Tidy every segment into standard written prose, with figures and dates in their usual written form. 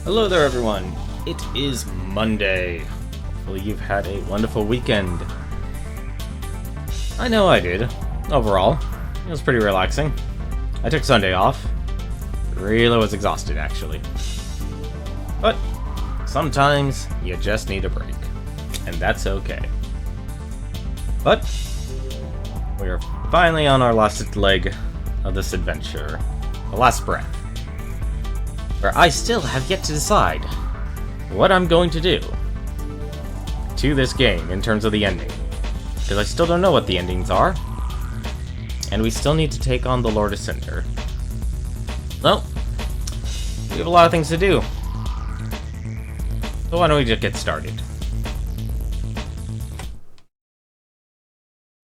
Hello there, everyone. It is Monday. Hopefully you've had a wonderful weekend. I know I did. Overall, it was pretty relaxing. I took Sunday off. Really was exhausted, actually. But sometimes you just need a break, and that's okay. But we are finally on our last leg of this adventure. The last breath. Where I still have yet to decide what I'm going to do to this game in terms of the ending. Because I still don't know what the endings are. And we still need to take on the Lord of Cinder. Well, we have a lot of things to do. So why don't we just get started?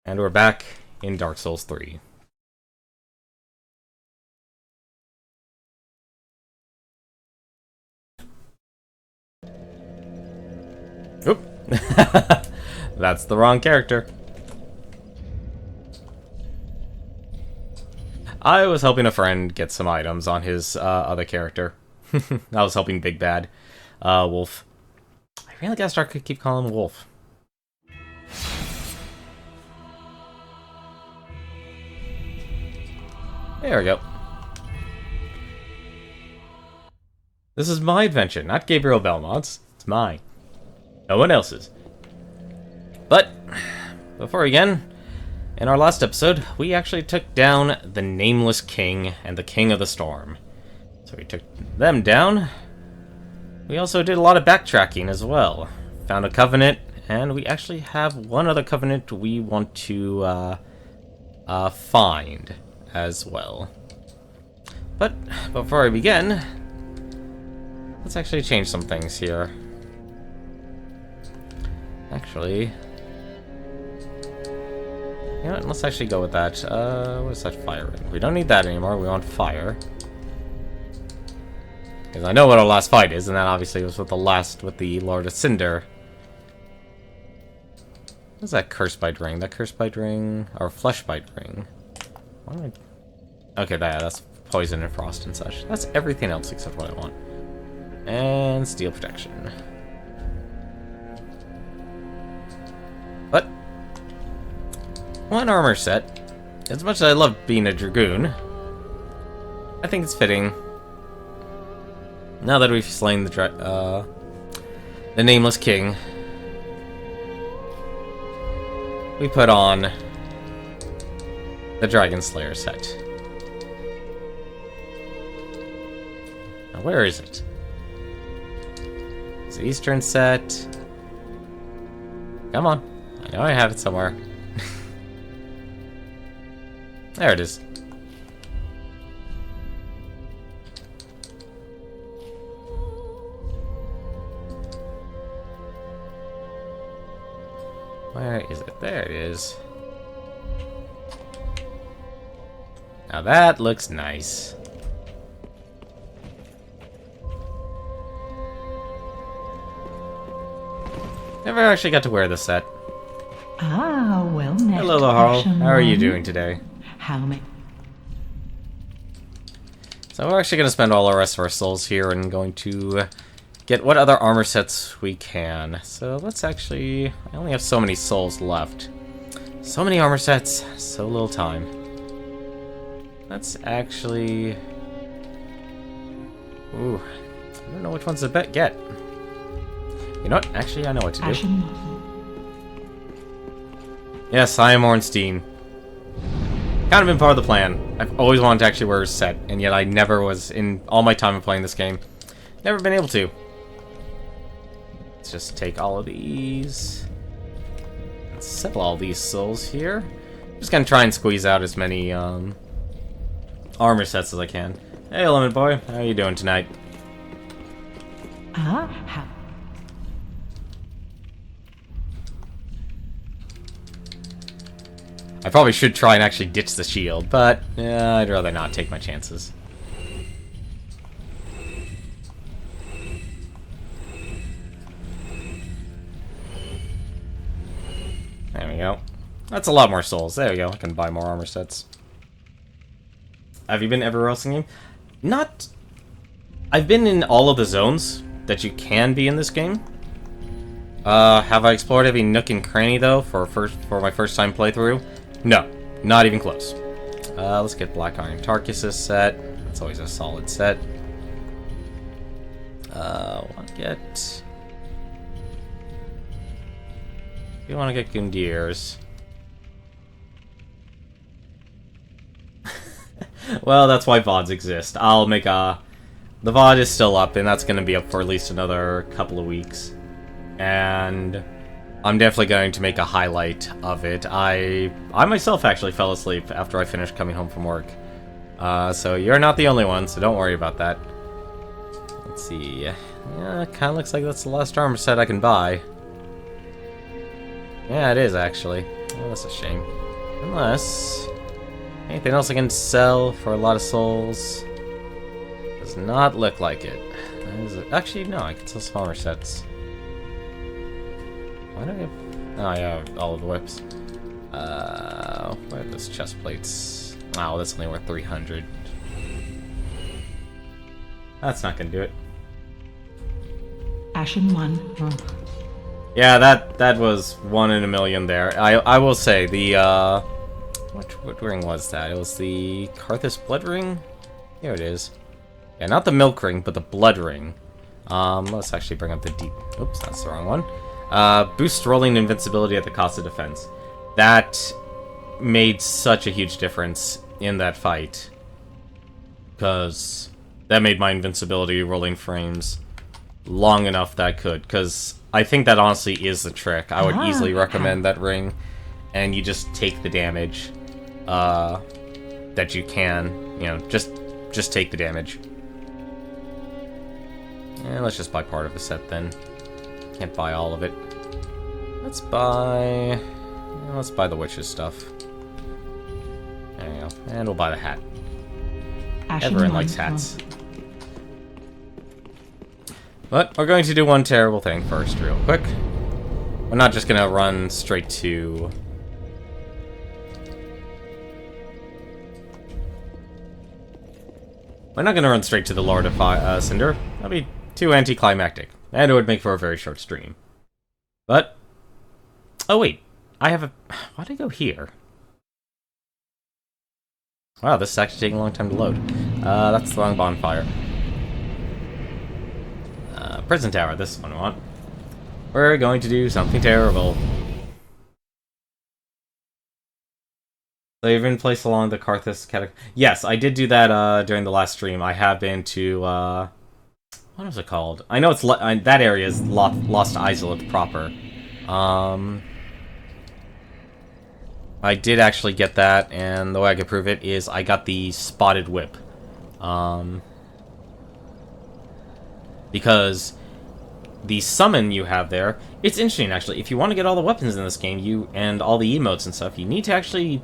And we're back in Dark Souls 3. Oop. That's the wrong character. I was helping a friend get some items on his other character. I was helping Big Bad Wolf. I really gotta start to keep calling him Wolf. There we go. This is my adventure, not Gabriel Belmont's. It's mine. No one else's. But, before we begin, in our last episode, we actually took down the Nameless King and the King of the Storm. So we took them down. We also did a lot of backtracking as well. Found a covenant, and we actually have one other covenant we want to find as well. But, before we begin, let's actually change some things here. Actually, you know what, let's actually go with that. What is that fire ring? We don't need that anymore, we want fire. Because I know what our last fight is, and that obviously was with the Lord of Cinder. What's that curse bite ring? That curse bite ring, or flesh bite ring? Okay, that's poison and frost and such. That's everything else except what I want. And steel protection. But one armor set. As much as I love being a dragoon, I think it's fitting. Now that we've slain the Nameless King, we put on the Dragon Slayer set. Now where is it? It's the Eastern set. Come on. I know I have it somewhere. There it is. Where is it? There it is. Now that looks nice. Never actually got to wear this set. Ah, well met. Hello, Laharl. How are you doing today? How many? So we're actually going to spend all the rest of our souls here and going to get what other armor sets we can. So let's actually... I only have so many souls left. So many armor sets, so little time. Let's actually... Ooh, I don't know which ones to get. You know what? Actually, I know what to do. Yes, I am Ornstein. Kind of been part of the plan. I've always wanted to actually wear a set, and yet I never was, in all my time of playing this game, never been able to. Let's just take all of these. Let's sell all these souls here. Just gonna try and squeeze out as many armor sets as I can. Hey, Lemon Boy, how are you doing tonight? How? I probably should try and actually ditch the shield, but I'd rather not take my chances. There we go. That's a lot more souls. There we go. I can buy more armor sets. Have you been ever roasting him? Not I've been in all of the zones that you can be in this game. Have I explored every nook and cranny, though, for my first time playthrough? No, not even close. Let's get Black Iron Tarkus's set. That's always a solid set. Want to get... You want to get Gundir's. Well, that's why VODs exist. I'll make a... The VOD is still up, and that's going to be up for at least another couple of weeks. And I'm definitely going to make a highlight of it. I myself actually fell asleep after I finished coming home from work. So you're not the only one, so don't worry about that. Let's see. Yeah, it kind of looks like that's the last armor set I can buy. Yeah, it is, actually. Oh, that's a shame. Unless... anything else I can sell for a lot of souls? Does not look like it. Actually, no, I can sell some armor sets. Why do I have... oh, yeah, all of the whips. Where are those chest plates? Oh, that's only worth 300. That's not gonna do it. Ashen one. Oh. Yeah, that was 1 in a million there. I will say, the, what ring was that? It was the Karthus Blood Ring? Here it is. Yeah, not the Milk Ring, but the Blood Ring. Let's actually bring up the deep... oops, that's the wrong one. Boost rolling invincibility at the cost of defense. That made such a huge difference in that fight. Because that made my invincibility rolling frames long enough that I could. Because I think that honestly is the trick. I would easily recommend that ring. And you just take the damage that you can. You know, just take the damage. And let's just buy part of a set then. Can't buy all of it. Let's buy the witch's stuff. There you go. And we'll buy the hat. Everyone likes hats. But we're going to do one terrible thing first, real quick. We're not just gonna run straight to... we're not gonna run straight to the Lord of Cinder. That'd be too anticlimactic. And it would make for a very short stream. But... oh wait, I have a... why'd I go here? Wow, this is actually taking a long time to load. That's the wrong bonfire. Prison Tower, this is one we want. We're going to do something terrible. So you've been placed along the Karthus catacomb. Yes, I did do that during the last stream. I have been to... what was it called? I know it's that area is Lost Isolate proper. I did actually get that, and the way I can prove it is I got the Spotted Whip. Because the summon you have there, it's interesting actually. If you want to get all the weapons in this game, and all the emotes and stuff, you need to actually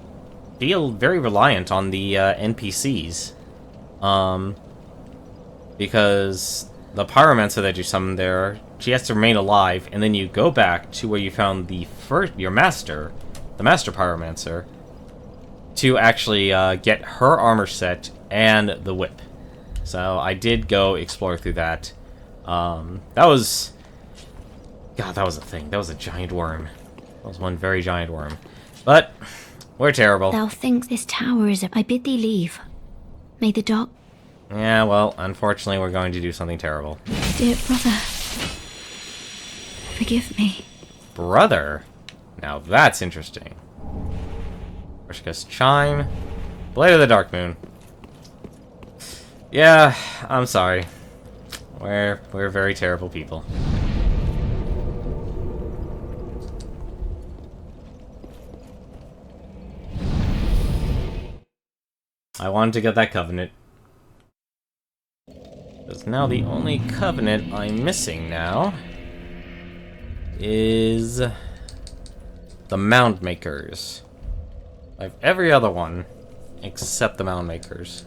be very reliant on the NPCs. Because the Pyromancer that you summoned there, she has to remain alive, and then you go back to where you found your master, the Master Pyromancer, to actually get her armor set and the whip. So I did go explore through that. That was... God, that was a thing. That was a giant worm. That was one very giant worm. But, we're terrible. Thou think this tower is I bid thee leave. May the dark... yeah, well, unfortunately we're going to do something terrible. Dear brother, forgive me. Brother? Now that's interesting. Rishka's Chime. Blade of the Dark Moon. Yeah, I'm sorry. We're very terrible people. I wanted to get that Covenant. Because now the only Covenant I'm missing now is the Mound Makers. I have every other one except the Mound Makers.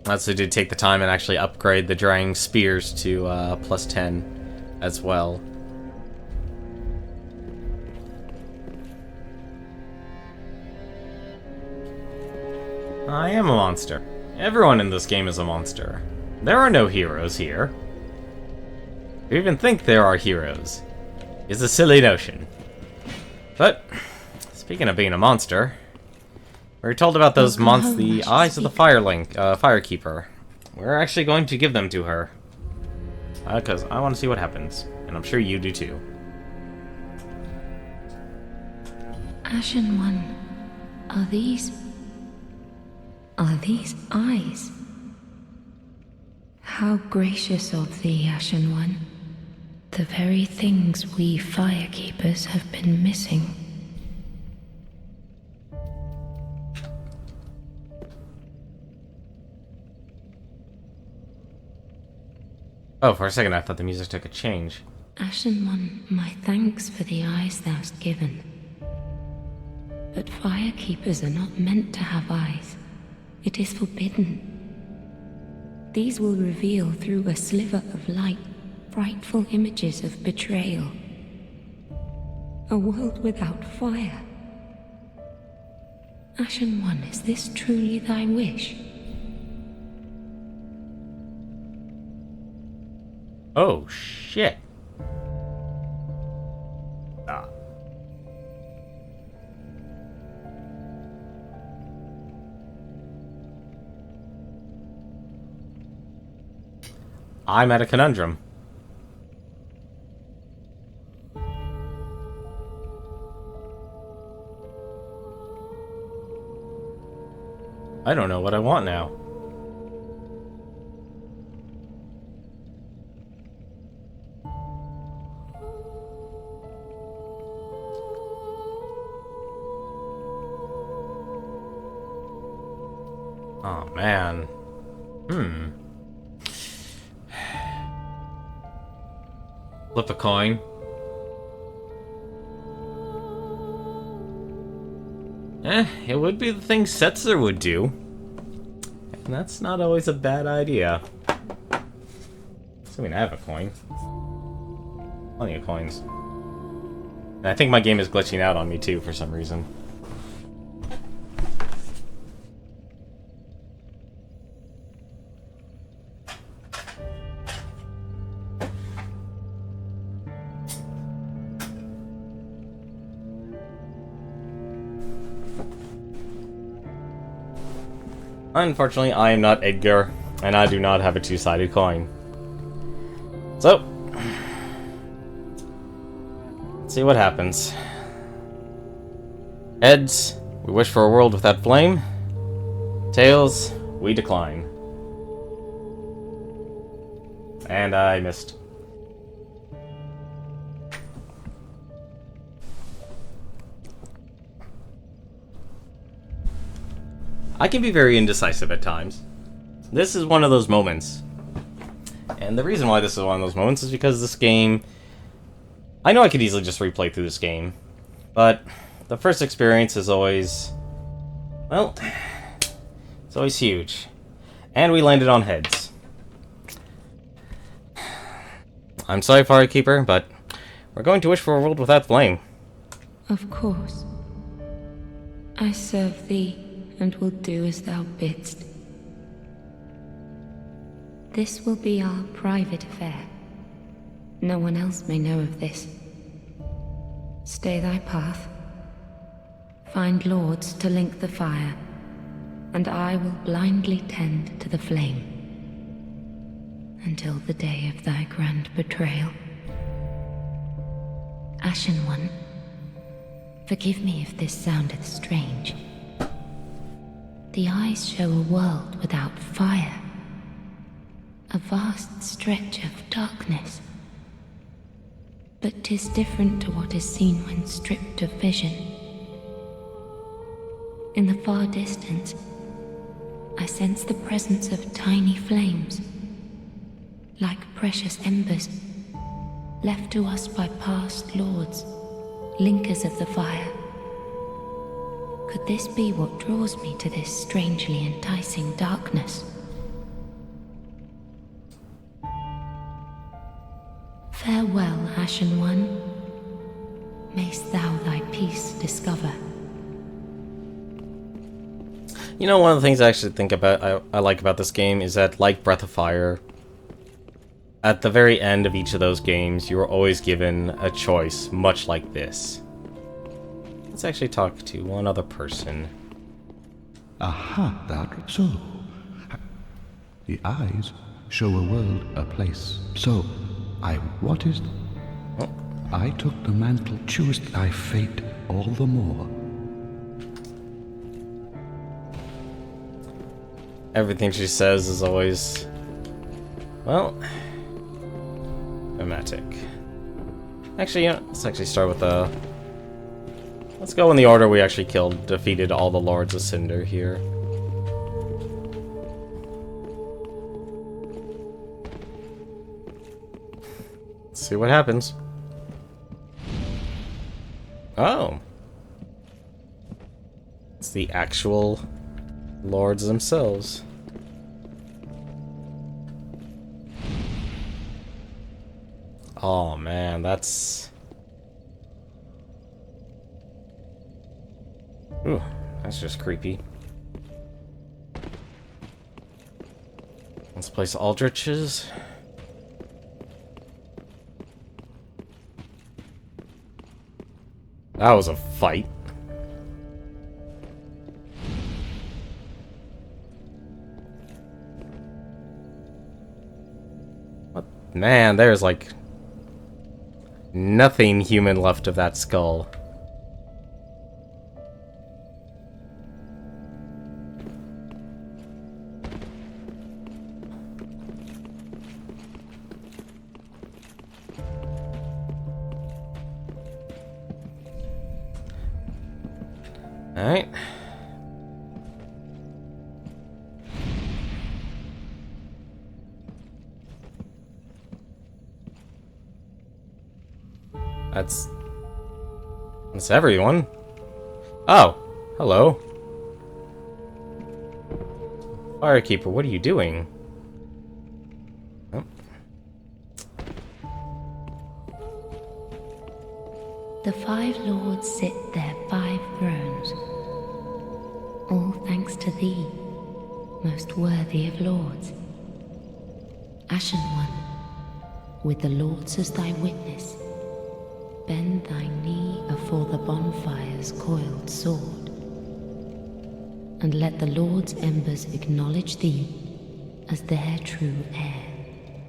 I also did take the time and actually upgrade the Drying Spears to +10 as well. I am a monster. Everyone in this game is a monster. There are no heroes here. To even think there are heroes is a silly notion. But, speaking of being a monster, we're told about those the eyes of the Firekeeper. We're actually going to give them to her. Because I want to see what happens. And I'm sure you do too. Ashen One, are these eyes? How gracious of thee, Ashen One. The very things we Firekeepers have been missing. Oh, for a second I thought the music took a change. Ashen One, my thanks for the eyes thou'st given. But Firekeepers are not meant to have eyes. It is forbidden. These will reveal through a sliver of light frightful images of betrayal. A world without fire. Ashen One, is this truly thy wish? Oh, shit. Ah. I'm at a conundrum. I don't know what I want now. Oh, man. Flip a coin. It would be the thing Setzer would do. And that's not always a bad idea. Assuming I have a coin. Plenty of coins. And I think my game is glitching out on me too for some reason. Unfortunately, I am not Edgar, and I do not have a two-sided coin. So, let's see what happens. Heads, we wish for a world without flame. Tails, we decline. And I missed. I can be very indecisive at times. This is one of those moments. And the reason why this is one of those moments is because this game... I know I could easily just replay through this game, but the first experience is always... well, it's always huge. And we landed on heads. I'm sorry, Firekeeper, but we're going to wish for a world without flame. Of course. I serve thee, and will do as thou bidst. This will be our private affair. No one else may know of this. Stay thy path. Find lords to link the fire, and I will blindly tend to the flame until the day of thy grand betrayal. Ashen One, forgive me if this soundeth strange. The eyes show a world without fire. A vast stretch of darkness. But 'tis different to what is seen when stripped of vision. In the far distance, I sense the presence of tiny flames, like precious embers, left to us by past lords, linkers of the fire. Could this be what draws me to this strangely enticing darkness? Farewell, Ashen One. Mayst thou thy peace discover. You know, one of the things I actually think about, I like about this game is that, like Breath of Fire, at the very end of each of those games, you are always given a choice, much like this. Let's actually talk to one other person. Aha, that so. The eyes show a world, a place. So, what is... Oh. I took the mantle, choose thy fate all the more. Everything she says is always, well, dramatic. Actually, yeah, let's actually start with let's go in the order we actually defeated all the Lords of Cinder here. Let's see what happens. Oh. It's the actual Lords themselves. Oh man, that's... Ooh, that's just creepy. Let's place Aldriches. That was a fight. What? Man, there's like nothing human left of that skull. Alright. That's everyone. Oh, hello. Firekeeper, what are you doing? Oh. The five lords sit their 5 thrones, all thanks to thee, most worthy of lords. Ashen One, with the lords as thy witness, bend thy knee afore the bonfire's coiled sword, and let the lord's embers acknowledge thee as their true heir,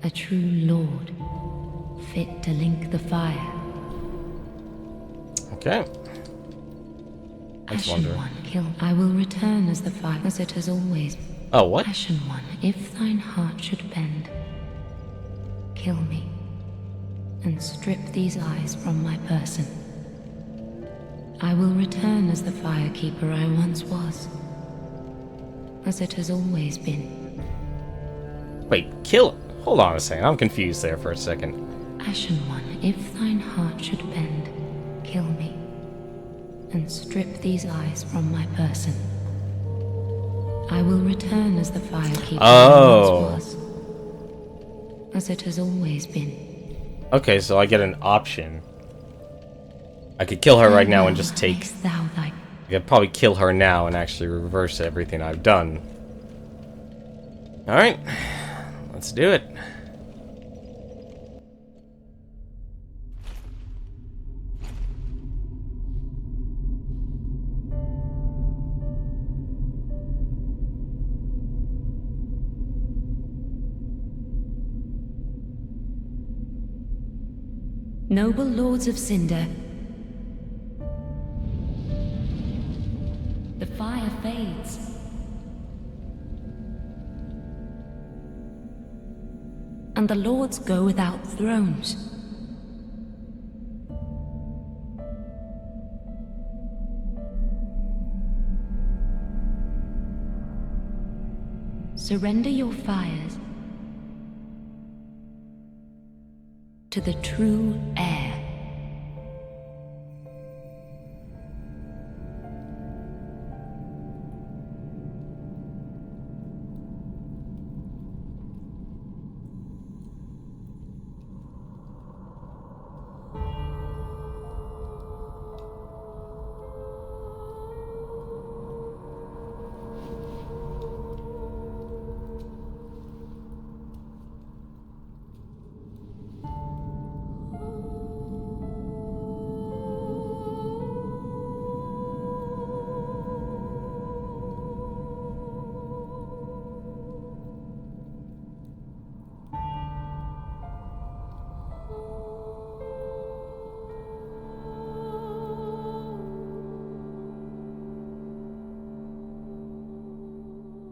a true lord, fit to link the fire. Okay. Let's Ashen wonder. One, kill. I will return as the fire, as it has always. Oh, what? Ashen One, if thine heart should bend, kill me, and strip these eyes from my person. I will return as the firekeeper I once was, as it has always been. Wait, kill... Hold on a second, I'm confused there for a second. Ashen One, if thine heart should bend, kill me, and strip these eyes from my person. I will return as the firekeeper I once was, as it has always been. Okay, so I get an option. I could kill her right now and just take... I could probably kill her now and actually reverse everything I've done. Alright, let's do it. Noble lords of Cinder, the fire fades. And the lords go without thrones. Surrender your fires to the true heir.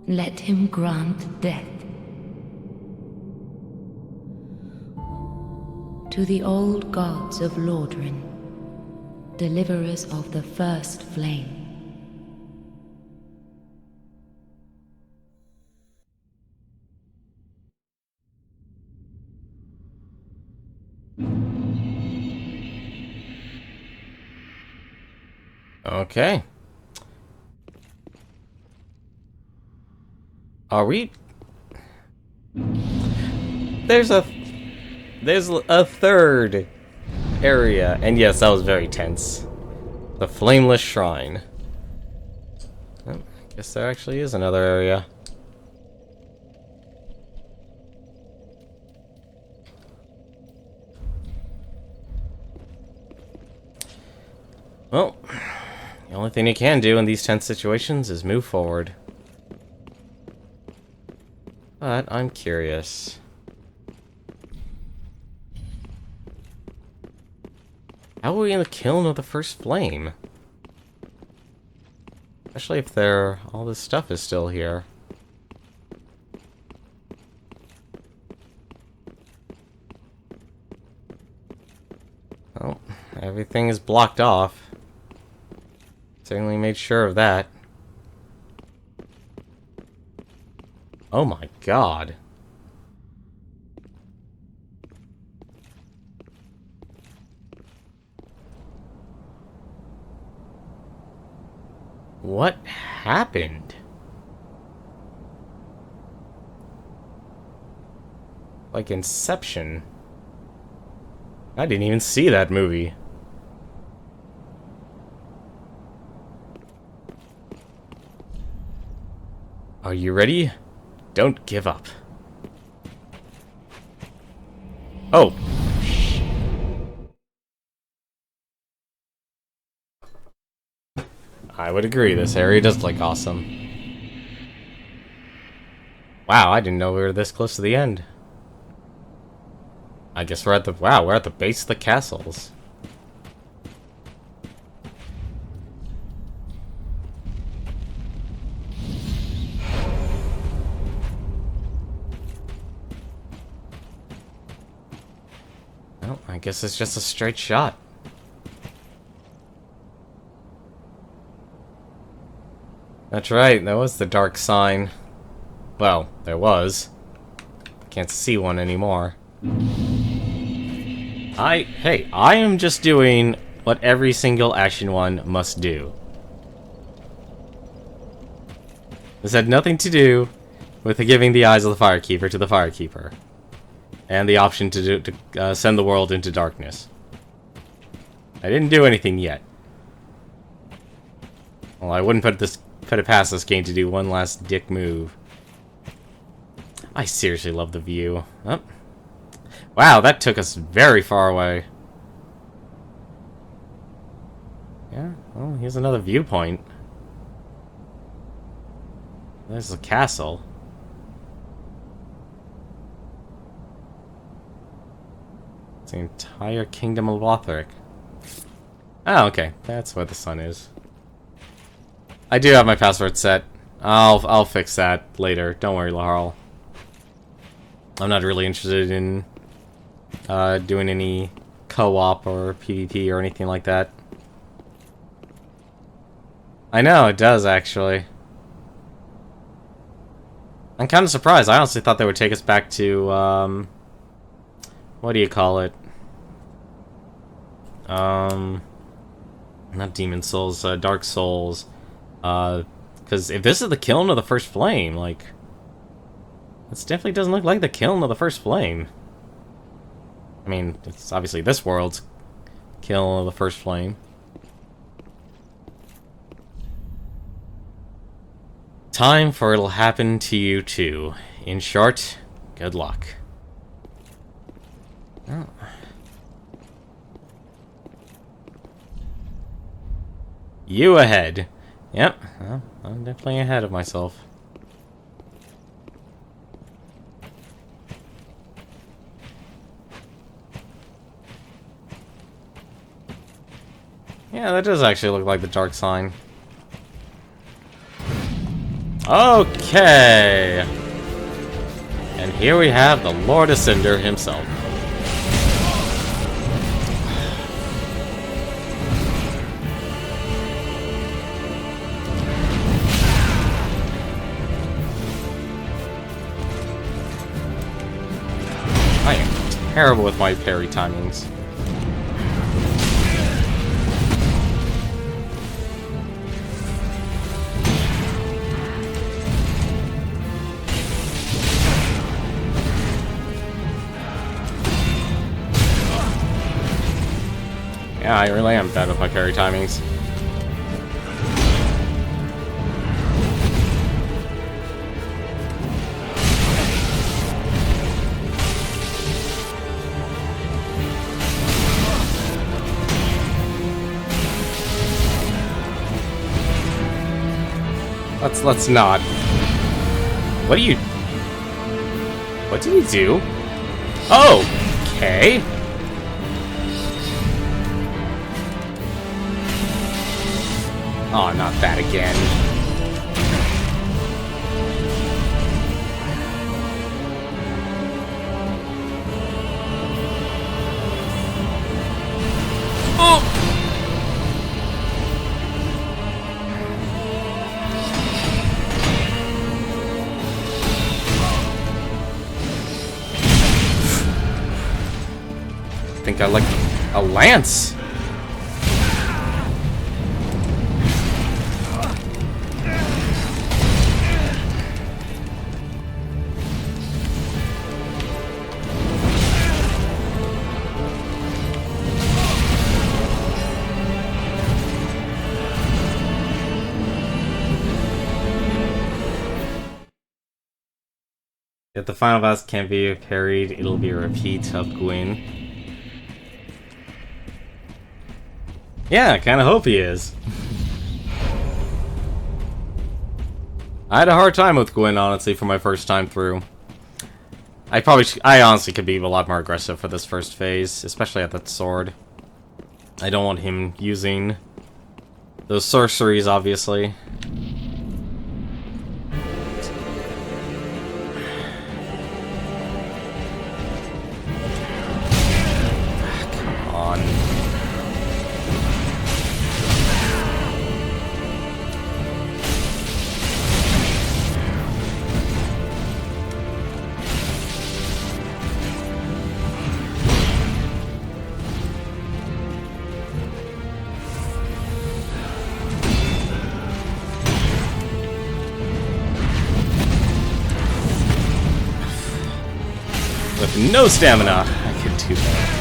let him grant death. To the old gods of Lordran, deliverers of the first flame. Okay. Are we... There's a third area, and yes, that was very tense. The Flameless Shrine. Oh, I guess there actually is another area. Well, the only thing you can do in these tense situations is move forward. But I'm curious. How are we in the kiln of the first flame? Especially if all this stuff is still here. Oh, everything is blocked off. Certainly made sure of that. Oh my god. What happened? Like Inception. I didn't even see that movie. Are you ready? Don't give up. Oh. I would agree, this area does look awesome. Wow, I didn't know we were this close to the end. I guess we're at the... Wow, we're at the base of the castles. Well, I guess it's just a straight shot. That's right, that was the dark sign. Well, there was. Can't see one anymore. Hey, I am just doing what every single Action 1 must do. This had nothing to do with giving the eyes of the Firekeeper to the Firekeeper. And the option to send the world into darkness. I didn't do anything yet. Well, I wouldn't put it past this game to do one last dick move. I seriously love the view. Oh. Wow, that took us very far away. Yeah, well, here's another viewpoint. There's the castle. It's the entire kingdom of Lothric. Oh, okay. That's where the sun is. I do have my password set. I'll fix that later. Don't worry, Laharl. I'm not really interested in doing any co-op or PvP or anything like that. I know, it does, actually. I'm kind of surprised. I honestly thought they would take us back to, what do you call it? Not Demon Souls, Dark Souls. Because if this is the kiln of the first flame, like... This definitely doesn't look like the kiln of the first flame. I mean, it's obviously this world's kiln of the first flame. Time for it'll happen to you too. In short, good luck. Oh. You ahead. Yep, well, I'm definitely ahead of myself. Yeah, that does actually look like the dark sign. Okay. And here we have the Lord Ascender himself. I am terrible with my parry timings. Yeah, I really am bad with my parry timings. Let's not. What did he do? Oh, okay. Oh, not that again. Oh! I think I like a lance. If the final boss can't be parried, it'll be a repeat of Gwyn. Yeah, I kinda hope he is. I had a hard time with Gwyn, honestly, for my first time through. I honestly could be a lot more aggressive for this first phase, especially at that sword. I don't want him using those sorceries, obviously. With no stamina, I could do that.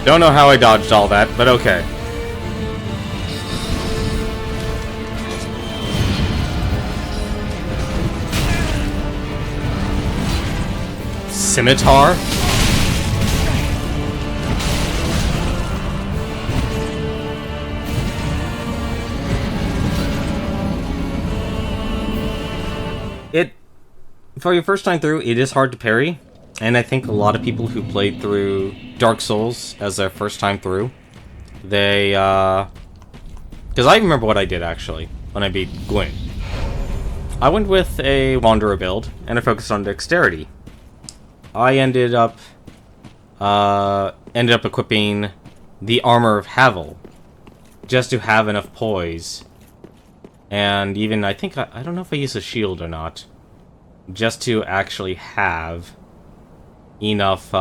Don't know how I dodged all that, but okay. Scimitar? For your first time through, it is hard to parry, and I think a lot of people who played through Dark Souls as their first time through, they, because I remember what I did, actually, when I beat Gwyn. I went with a Wanderer build, and I focused on dexterity. I ended up equipping the Armor of Havel, just to have enough poise. And even, I think, I don't know if I used a shield or not, just to actually have enough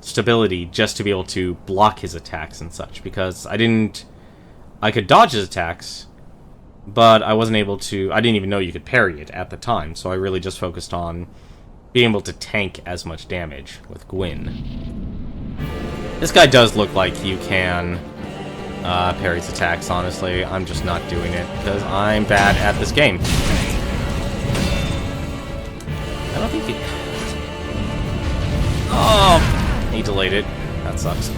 stability just to be able to block his attacks and such, because I could dodge his attacks, but I didn't even know you could parry it at the time, so I really just focused on being able to tank as much damage with Gwyn. This guy does look like you can parry his attacks, honestly. I'm just not doing it, because I'm bad at this game. I don't think he... Oh! He delayed it. That sucks.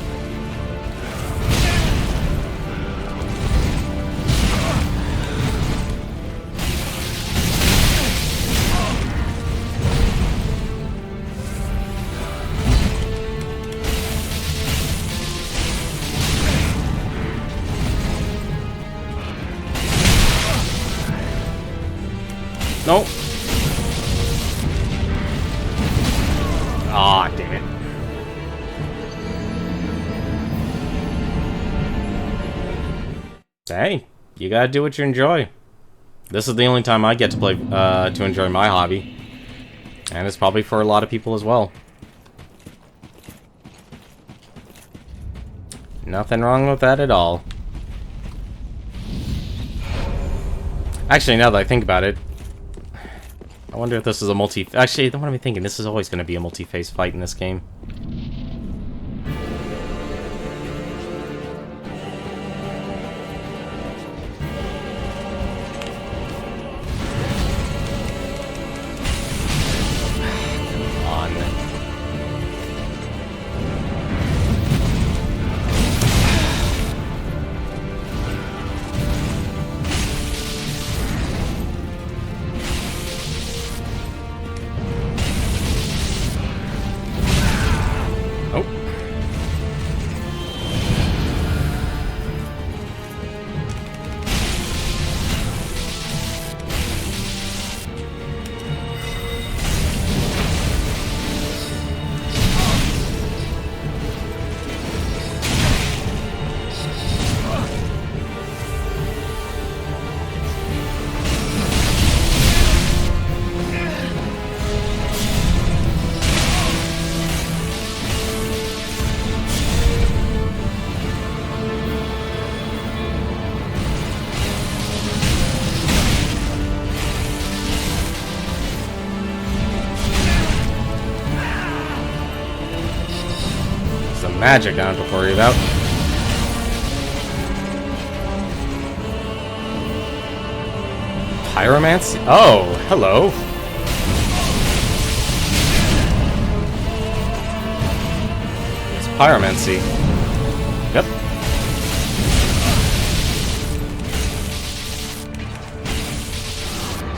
Nope. Aw, damn it. Hey, you gotta do what you enjoy. This is the only time I get to play, to enjoy my hobby. And it's probably for a lot of people as well. Nothing wrong with that at all. Actually, now that I think about it, I wonder if this is a multi... Actually, what am I thinking? This is always going to be a multi-phase fight in this game. Magic I don't have to worry about. Pyromancy? Oh, hello. It's pyromancy. Yep.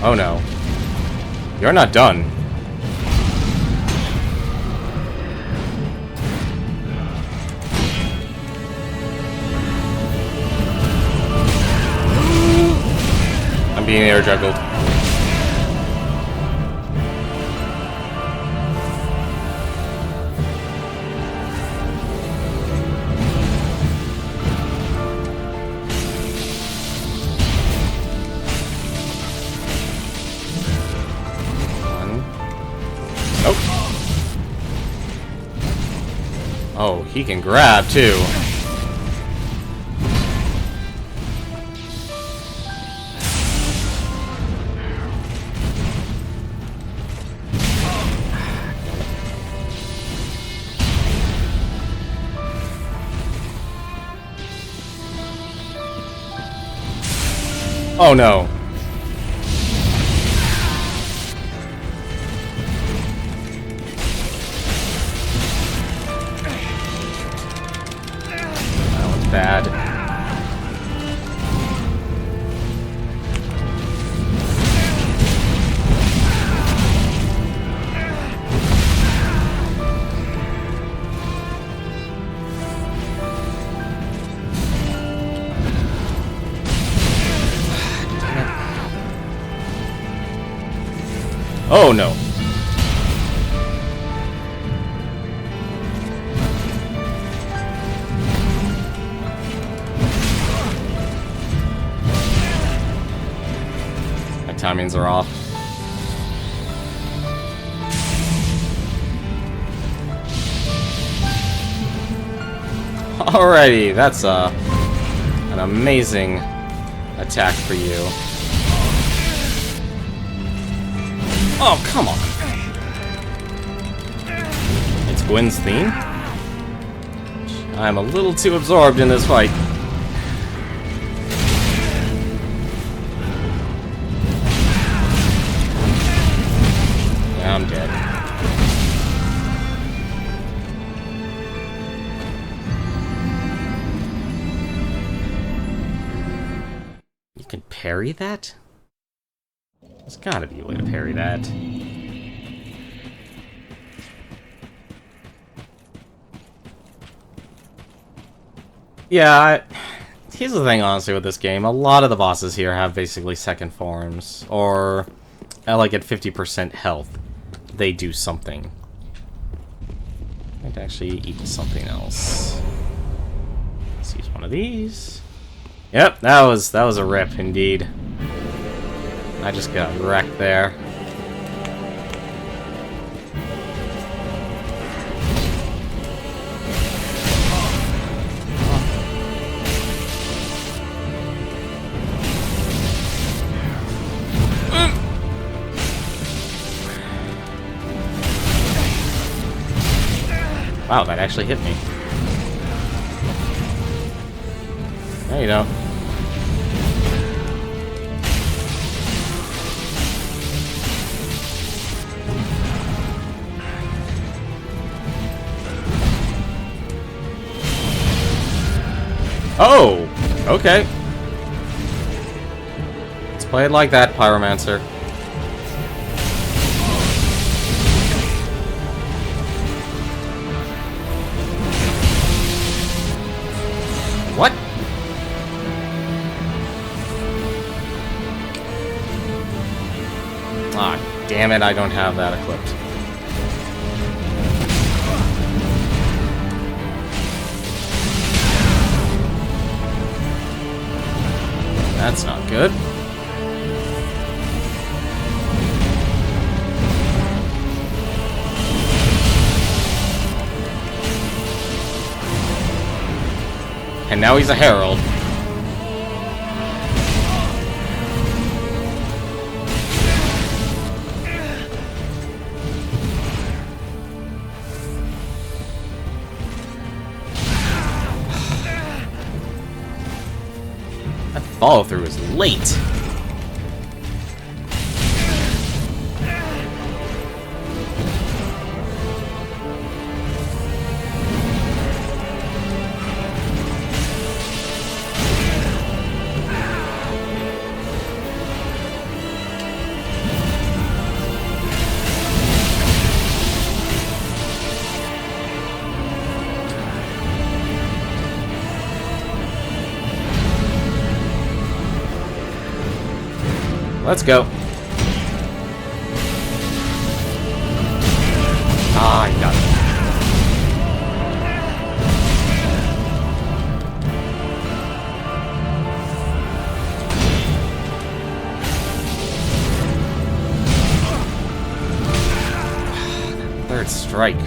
Oh no. You're not done. Being air juggled. Nope. Oh, he can grab too. Oh no. That one's bad. Oh no. My timings are off. Alrighty, that's an amazing attack for you. Oh, come on. It's Gwen's theme? I'm a little too absorbed in this fight. Yeah, I'm dead. You can parry that? There's gotta be a way to parry that. Yeah, here's the thing, honestly, with this game. A lot of the bosses here have basically second forms, or like at 50% health, they do something. I'd actually eat something else. Let's use one of these. Yep, that was a rip indeed. I just got wrecked there. Wow, that actually hit me. There you go. Oh! Okay. Let's play it like that, Pyromancer. What? Ah, damn it, I don't have that equipped. That's not good. And now he's a herald. That follow through is late. Let's go. Ah, I got it. Third strike.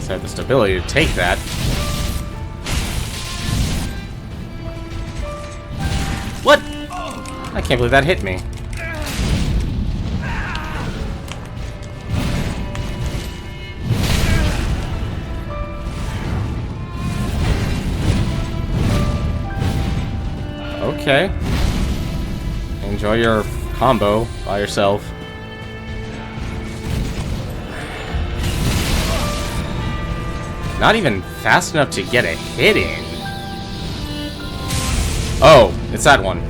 Have the stability to take that. What? I can't believe that hit me. Okay. Enjoy your combo by yourself. Not even fast enough to get a hit in. Oh, it's that one.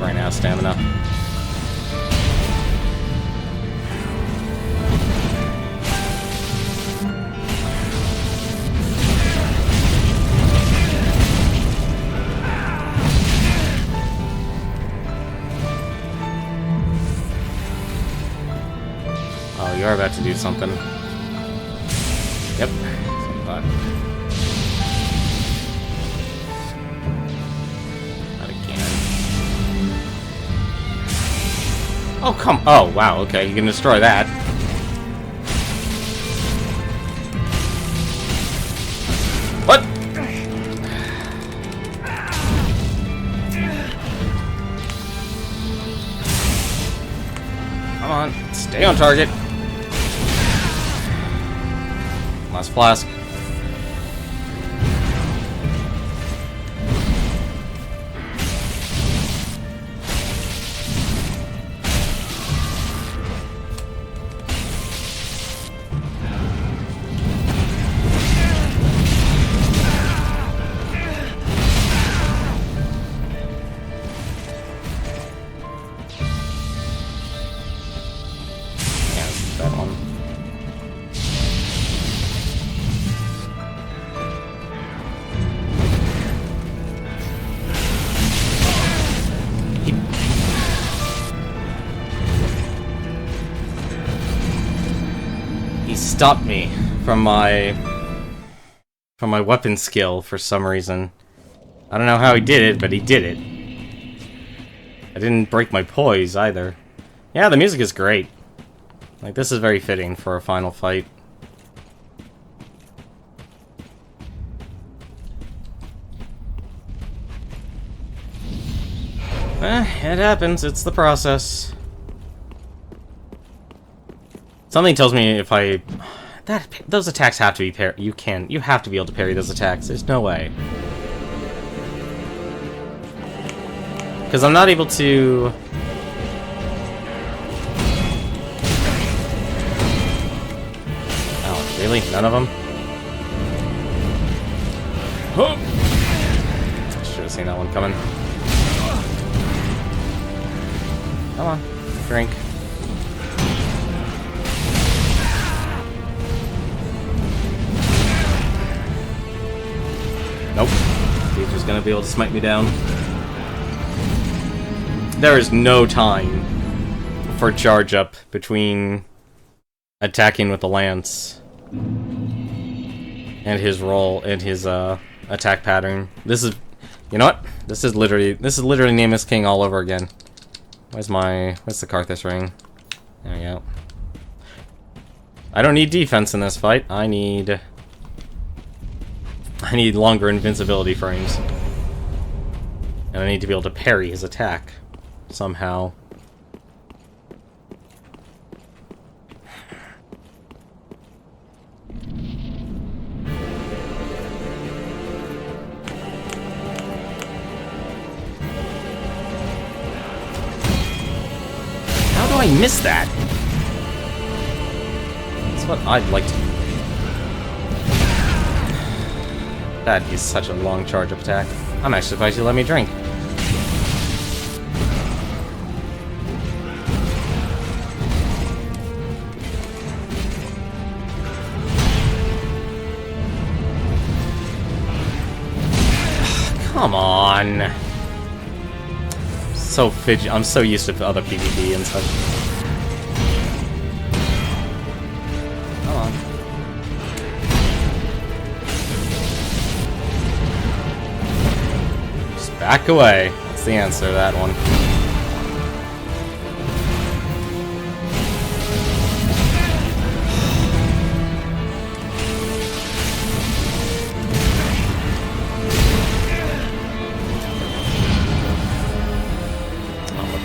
Right now, stamina. You're about to do something. Yep. Not again. Oh, come. Oh, wow. Okay, you can destroy that. What? Come on. Stay on target. Last flask. stopped me from my weapon skill for some reason. I don't know how he did it, but he did it. I didn't break my poise either. Yeah, the music is great. Like, this is very fitting for a final fight. It happens. It's the process. Something tells me if I... those attacks have to be parried. You have to be able to parry those attacks. There's no way. Because I'm not able to... Oh, really? None of them? Should have seen that one coming. Come on, drink. Nope. He's just gonna be able to smite me down. There is no time for charge up between attacking with the lance and his roll and his attack pattern. This is, you know what? This is literally Nameless King all over again. Where's the Karthus ring? There we go. I don't need defense in this fight. I need longer invincibility frames. And I need to be able to parry his attack somehow. How do I miss that? That's what I'd like to do. That is such a long charge up attack. I'm actually surprised you let me drink. Come on. So fidget. I'm so used to other PvP and stuff. Come on. Just back away. That's the answer to that one.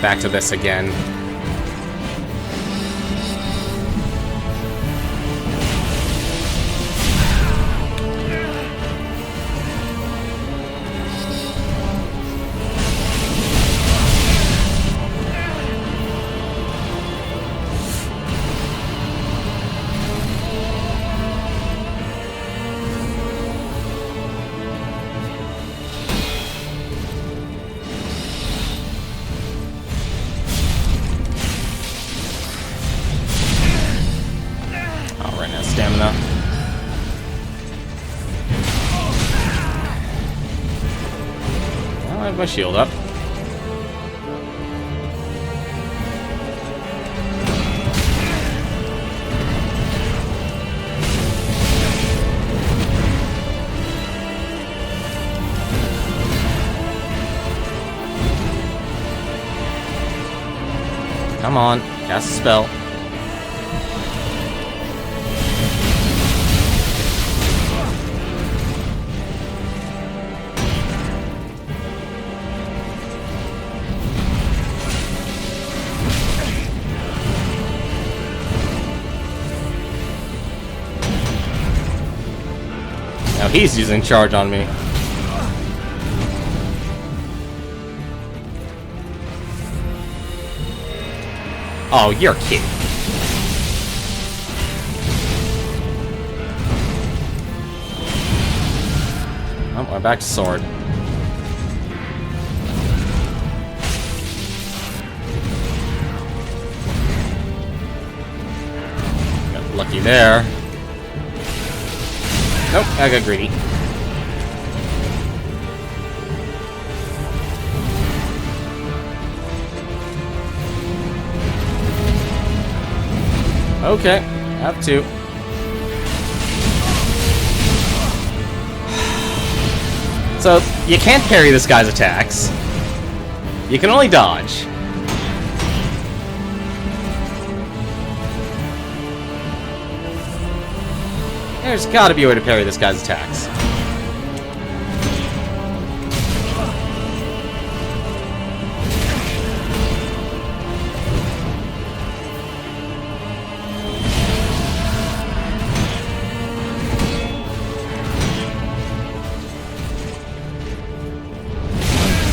Back to this again. Stamina. Well, I have my shield up. Come on, cast a spell. Now he's using charge on me. Oh, you're kidding. Oh, we're back to sword. Got lucky there. Nope, I got greedy. Okay, have to. So, you can't parry this guy's attacks. You can only dodge. There's gotta be a way to parry this guy's attacks.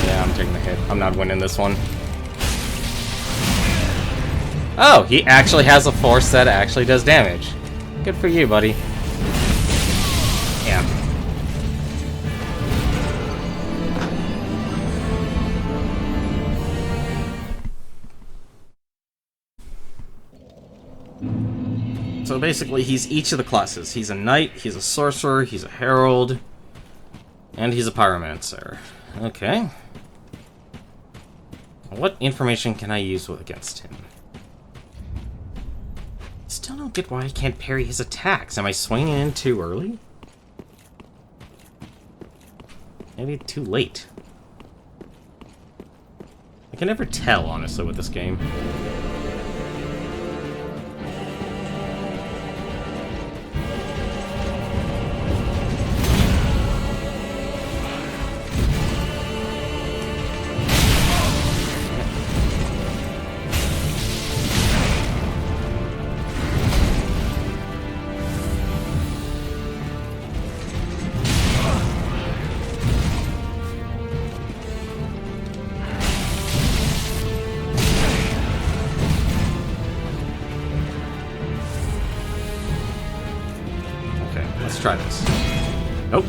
Yeah, I'm taking the hit. I'm not winning this one. Oh, he actually has a force that actually does damage. Good for you, buddy. Yeah. So basically, he's each of the classes. He's a knight, he's a sorcerer, he's a herald, and he's a pyromancer. Okay. What information can I use against him? Still don't get why I can't parry his attacks. Am I swinging in too early? Maybe too late. I can never tell, honestly, with this game. Let's try this. Nope.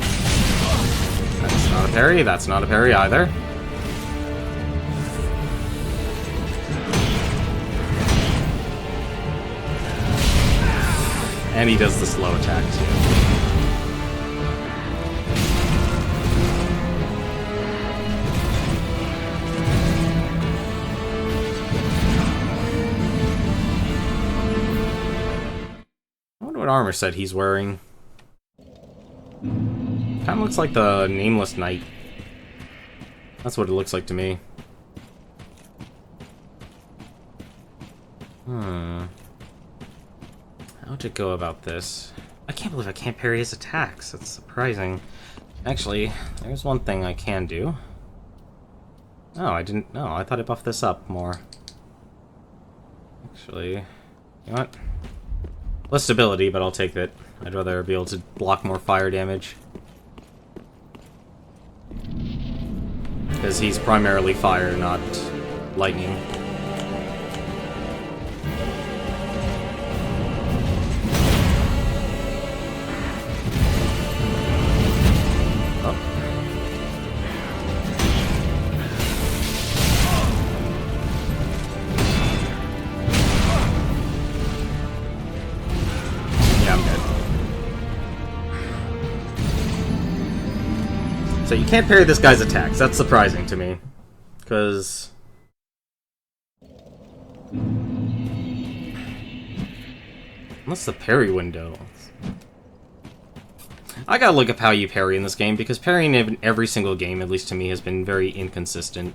That's not a parry. That's not a parry either. And he does the slow attack too. I wonder what armor set he's wearing. Kind of looks like the Nameless Knight. That's what it looks like to me. How to go about this? I can't believe I can't parry his attacks. That's surprising. Actually, there's one thing I can do. Oh, I didn't... No, I thought I buffed this up more. Actually... You know what? Less stability, but I'll take it. I'd rather be able to block more fire damage. Because he's primarily fire, not lightning. Oh. Yeah, I'm dead. So you can't parry this guy's attacks. That's surprising to me. Because... Unless the parry window... I gotta look up how you parry in this game, because parrying in every single game, at least to me, has been very inconsistent.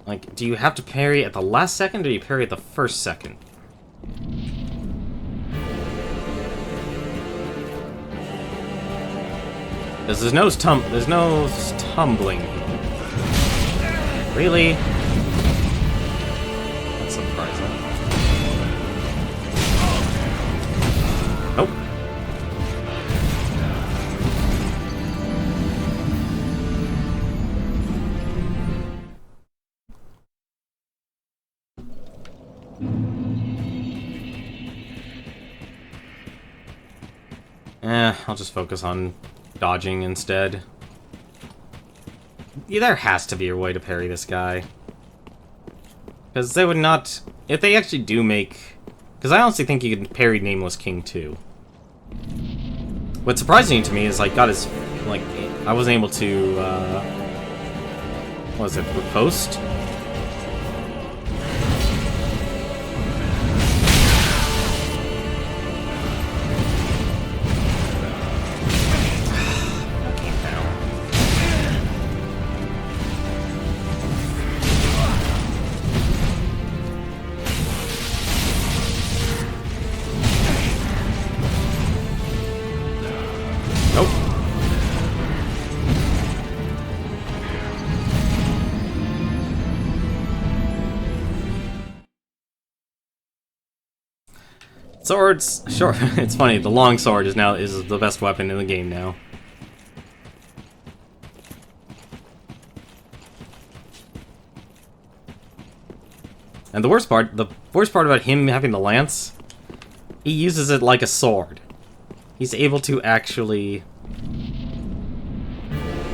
Like, do you have to parry at the last second, or do you parry at the first second? Because there's no tumbling. Really? That's surprising. Nope. I'll just focus on dodging instead. Yeah, there has to be a way to parry this guy. Because they would not... If they actually do make... Because I honestly think you can parry Nameless King too. What's surprising to me is, like, got his... Like, I wasn't able to, what was it, riposte? Swords, sure. It's funny. The long sword is the best weapon in the game now. And the worst part about him having the lance, he uses it like a sword. He's able to actually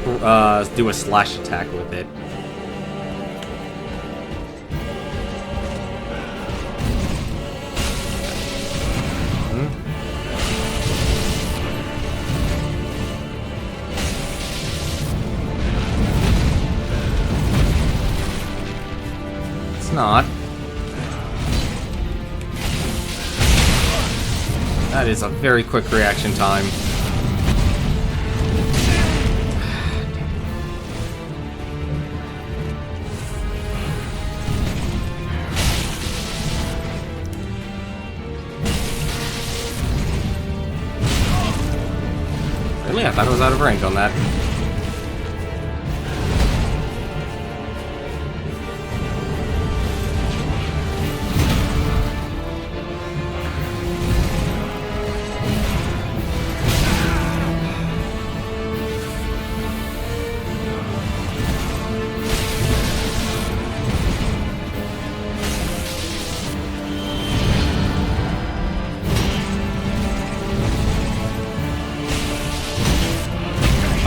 do a slash attack with it. It's not. That is a very quick reaction time. Really? I thought I was out of range on that.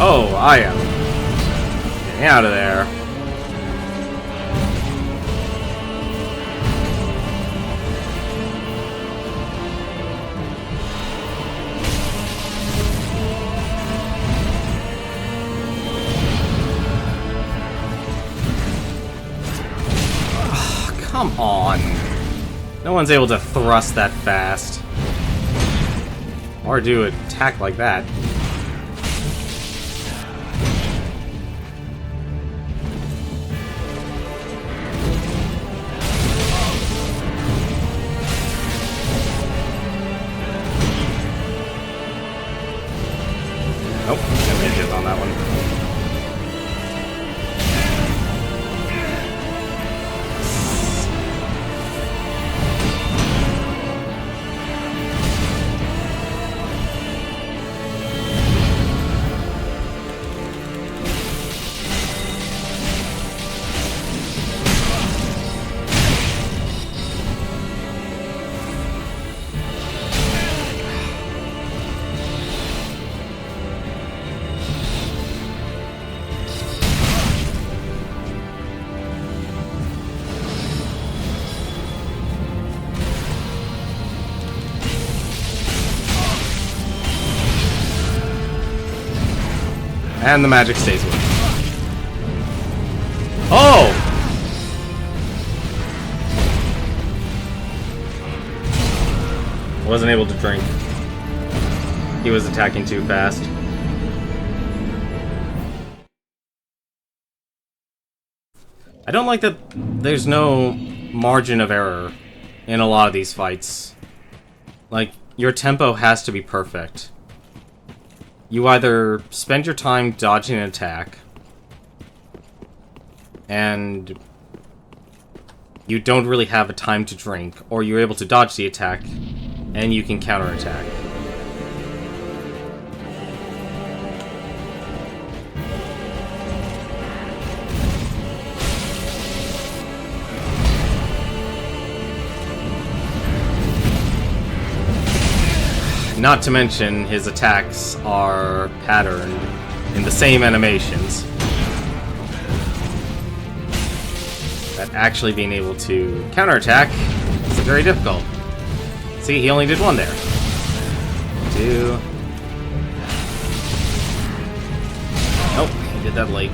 Oh, I am getting out of there. Oh, come on. No one's able to thrust that fast. Or do an attack like that. Nope, no hinges on that one. And the magic stays with me. Oh! Wasn't able to drink. He was attacking too fast. I don't like that there's no margin of error in a lot of these fights. Like, your tempo has to be perfect. You either spend your time dodging an attack, and you don't really have a time to drink, or you're able to dodge the attack, and you can counterattack. Not to mention, his attacks are patterned in the same animations. That actually being able to counterattack is very difficult. See, he only did one there. 2. Nope, he did that late.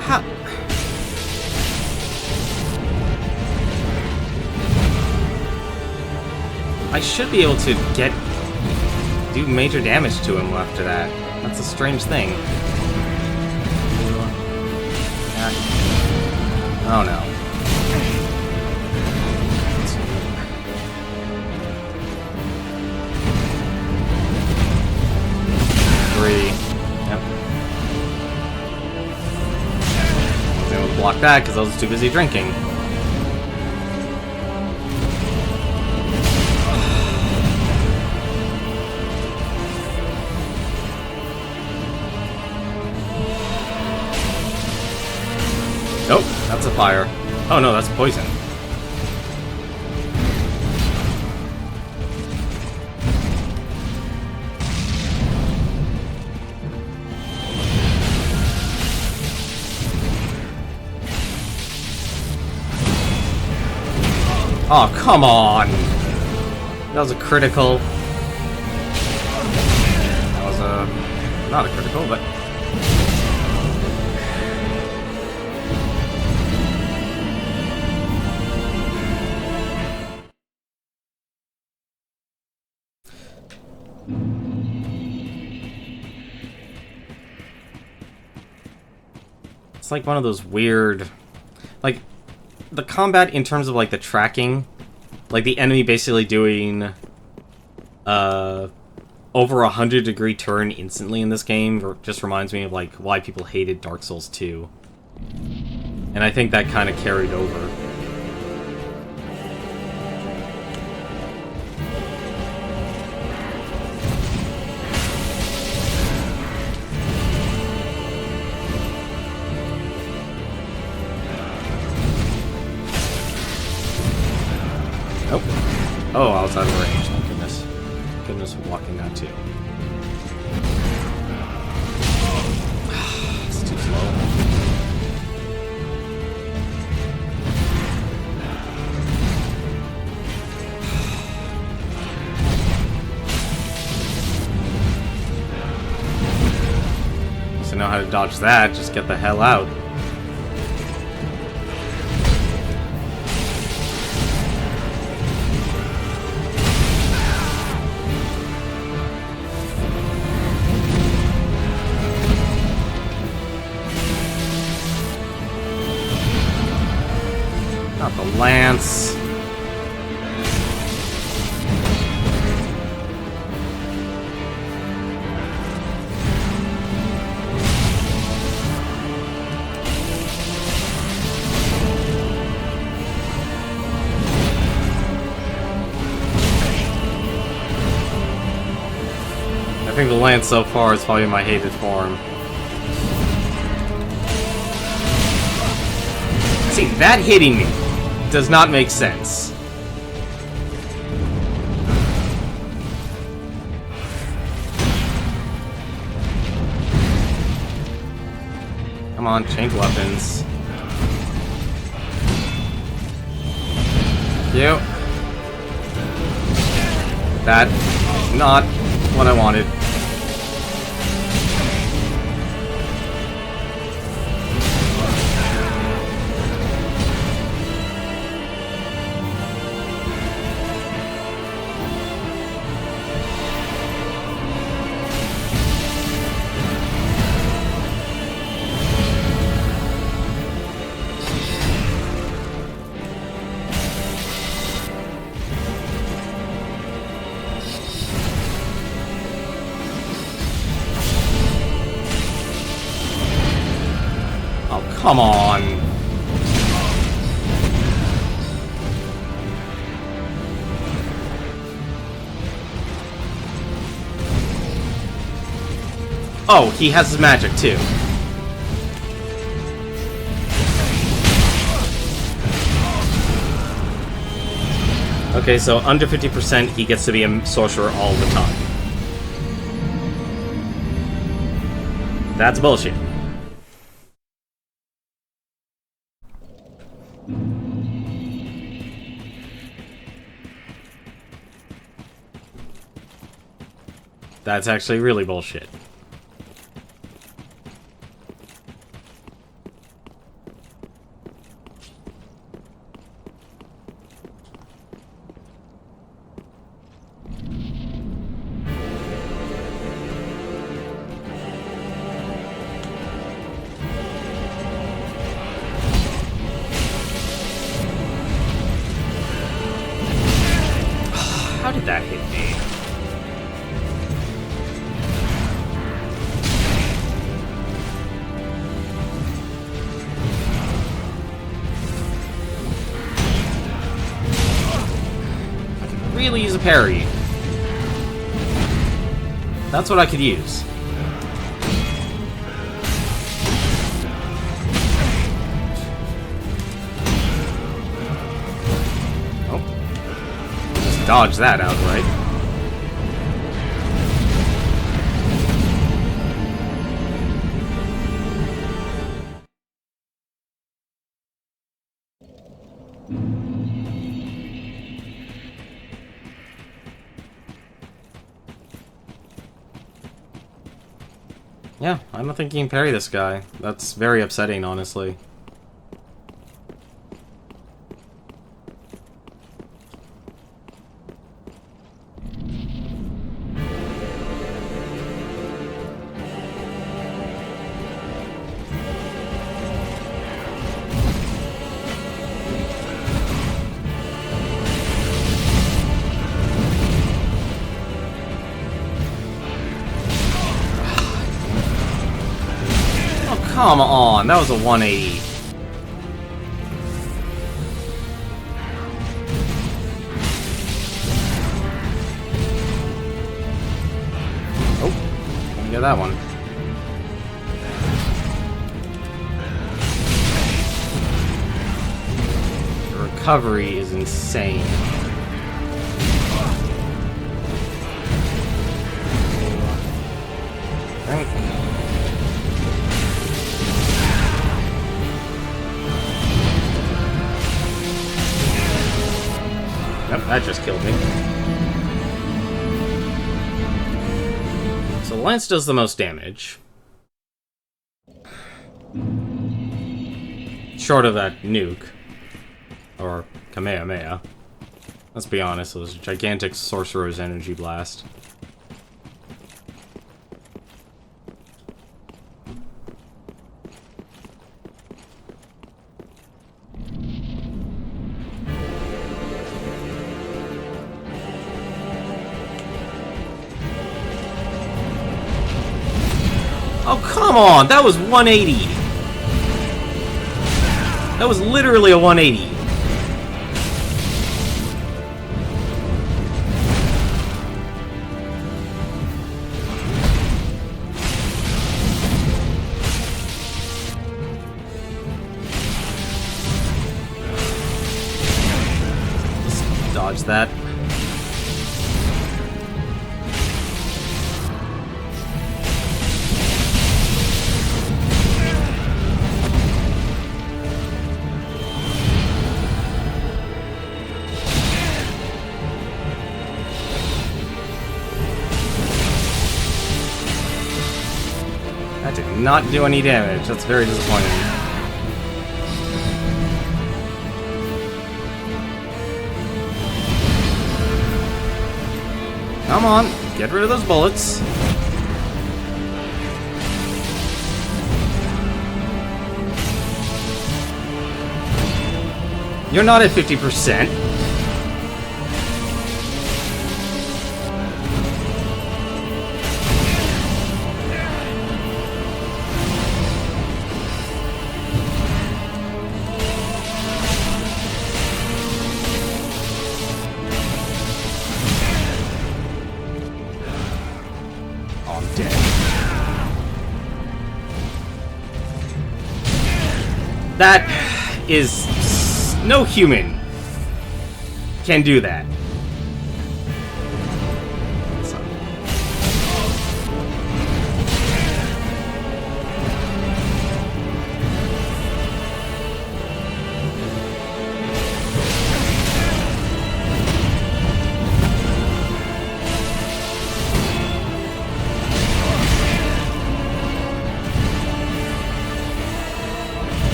Ha! I should be able to do major damage to him after that. That's a strange thing. Oh no. 3. Yep. block that because I was too busy drinking. Nope, that's a fire. Oh no, that's poison. Oh, come on! That was a critical. That was a... not a critical, but... It's like one of those weird... like... the combat in terms of like the tracking, like the enemy basically doing over 100-degree turn instantly in this game just reminds me of like why people hated Dark Souls 2. And I think that kind of carried over. Oh, I was out of range. Thank goodness. Goodness, blocking that too. It's too slow. So know how to dodge that. Just get the hell out. Not the lance. I think the lance so far is probably my hated form. See, that hitting me does not make sense. Come on, change weapons. You. That is not what I wanted. Come on. Oh, he has his magic too. Okay, so under 50% he gets to be a sorcerer all the time. That's bullshit. That's actually really bullshit. How did that hit me? really use a parry. That's what I could use. Oh. Just dodge that outright. Yeah, I don't think you can parry this guy. That's very upsetting, honestly. Come on, that was a 180. Oh, let me get that one. The recovery is insane. Yep, that just killed me. So Lance does the most damage. Short of that nuke. Or Kamehameha. Let's be honest, it was a gigantic Sorcerer's Energy Blast. Oh, come on! That was 180! That was literally a 180. Just dodge that. That did not do any damage. That's very disappointing. Come on, get rid of those bullets. You're not at 50%. That is... no human can do that.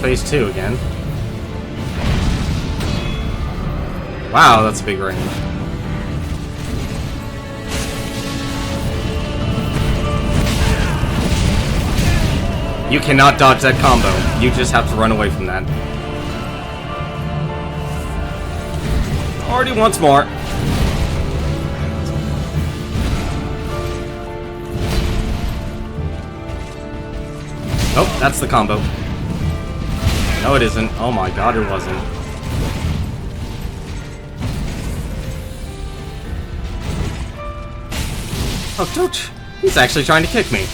Phase 2 again. Wow, that's a big range. You cannot dodge that combo. You just have to run away from that. Already once more. Oh, that's the combo. No, it isn't. Oh my god, it wasn't. Oh, don't. He's actually trying to kick me.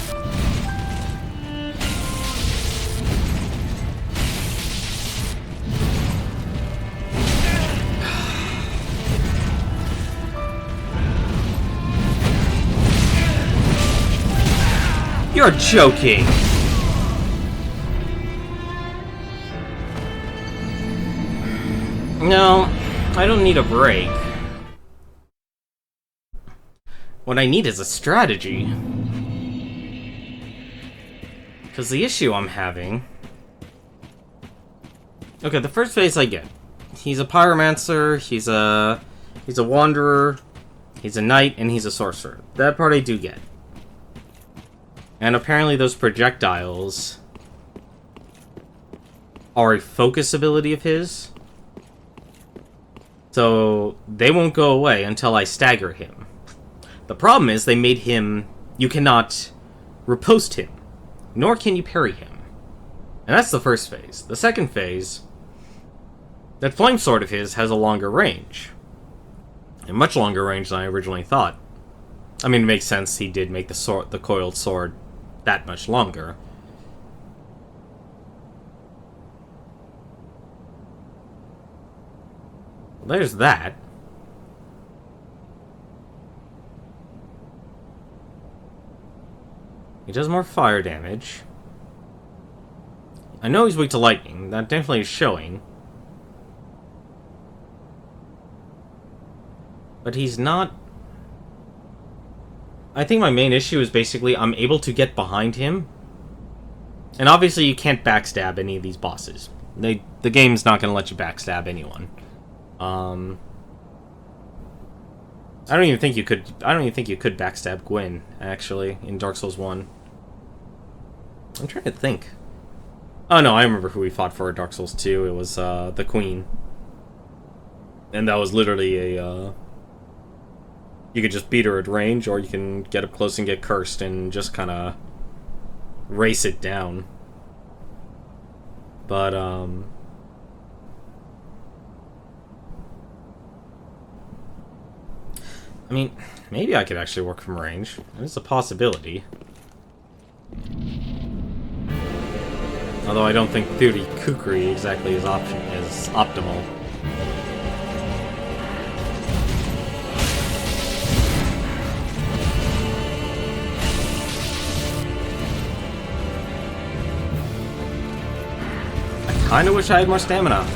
You're joking! No, I don't need a break. What I need is a strategy. Because the issue I'm having... Okay, the first phase I get. He's a pyromancer, he's a wanderer, he's a knight, and he's a sorcerer. That part I do get. And apparently those projectiles are a focus ability of his. So they won't go away until I stagger him. The problem is they made him... You cannot riposte him, nor can you parry him. And that's the first phase. The second phase, that flame sword of his has a longer range. A much longer range than I originally thought. I mean, it makes sense he did make the coiled sword that much longer. There's that. He does more fire damage. I know he's weak to lightning. That definitely is showing. But he's not... I think my main issue is basically I'm able to get behind him. And obviously you can't backstab any of these bosses. The game's not going to let you backstab anyone. I don't even think you could backstab Gwyn, actually, in Dark Souls 1. I'm trying to think. Oh no, I remember who we fought for in Dark Souls 2. It was the Queen. And that was literally a you could just beat her at range, or you can get up close and get cursed and just kind of race it down. But, I mean, maybe I could actually work from range. It's a possibility. Although I don't think 30 Kukri exactly is optimal. I kinda wish I had more stamina.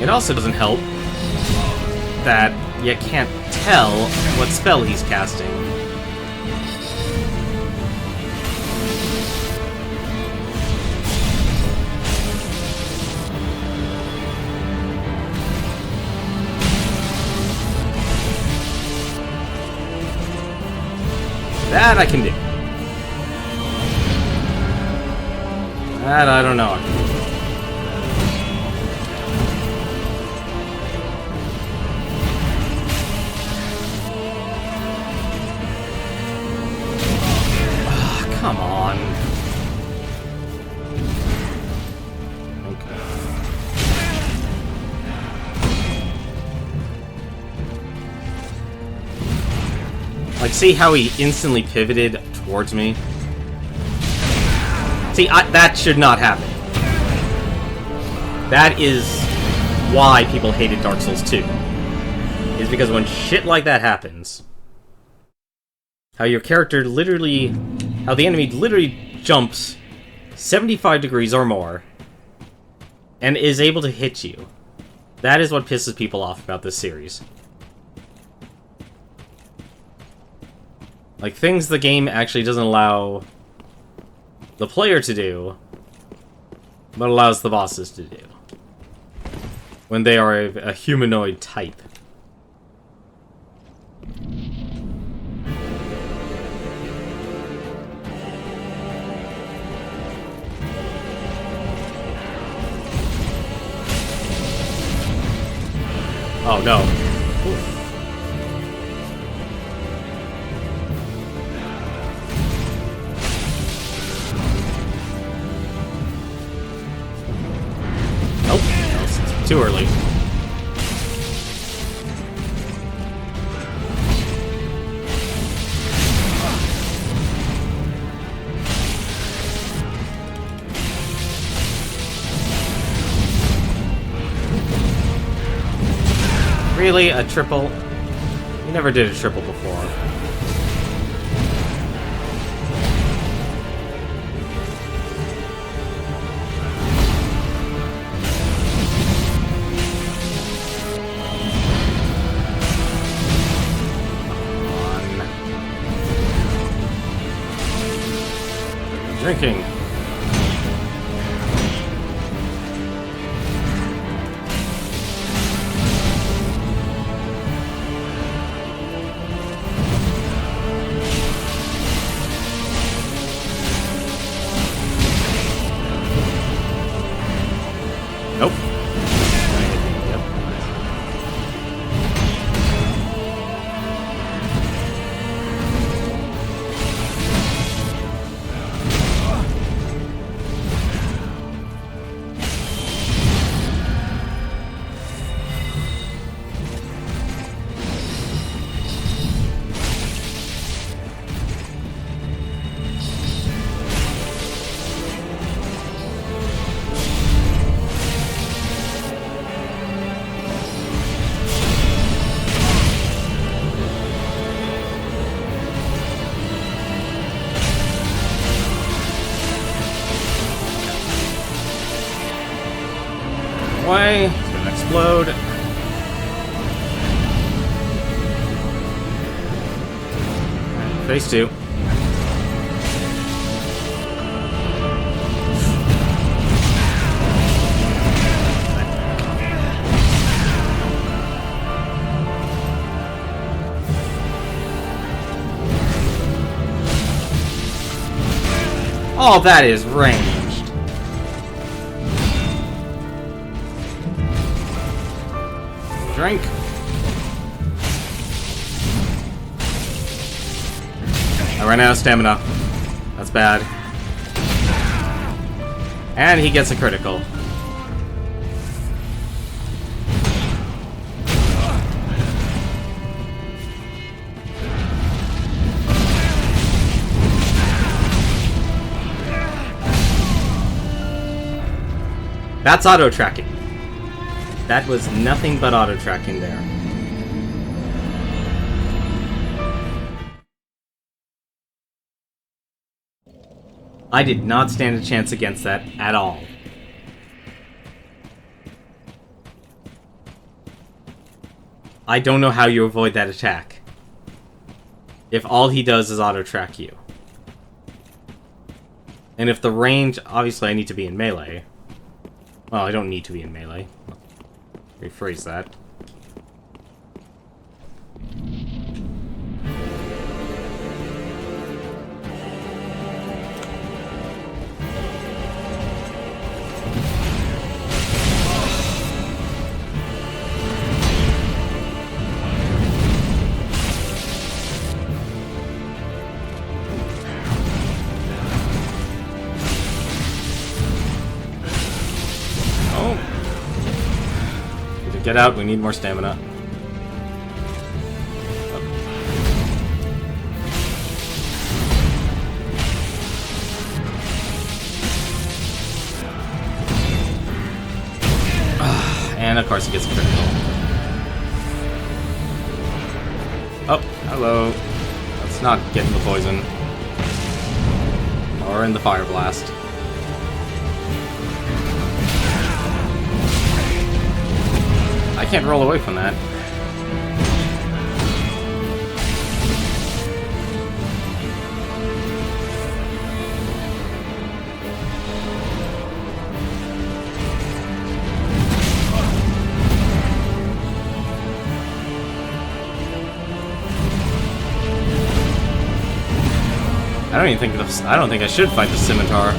It also doesn't help that you can't tell what spell he's casting. That I can do. That I don't know. Come on. Okay. Like, see how he instantly pivoted towards me? See, that should not happen. That is why people hated Dark Souls 2. Is because when shit like that happens, how your character literally... How the enemy literally jumps 75 degrees or more, and is able to hit you. That is what pisses people off about this series. Like, things the game actually doesn't allow the player to do, but allows the bosses to do. When they are a humanoid type. Oh no. Oof. Nope. That's too early. Really? A triple? You never did a triple before. Drinking. Nope. Yep. Way. It's gonna explode. Right, phase 2. Oh, that is ranged. Drink. I ran out of stamina. That's bad. And he gets a critical. That's auto-tracking. That was nothing but auto-tracking there. I did not stand a chance against that at all. I don't know how you avoid that attack. If all he does is auto-track you. And if the range... Obviously I need to be in melee. Well, I don't need to be in melee. Rephrase that. Get out, we need more stamina. And of course he gets critical. Oh, hello. Let's not get in the poison. Or in the fire blast. I can't roll away from that. I don't think I should fight the scimitar.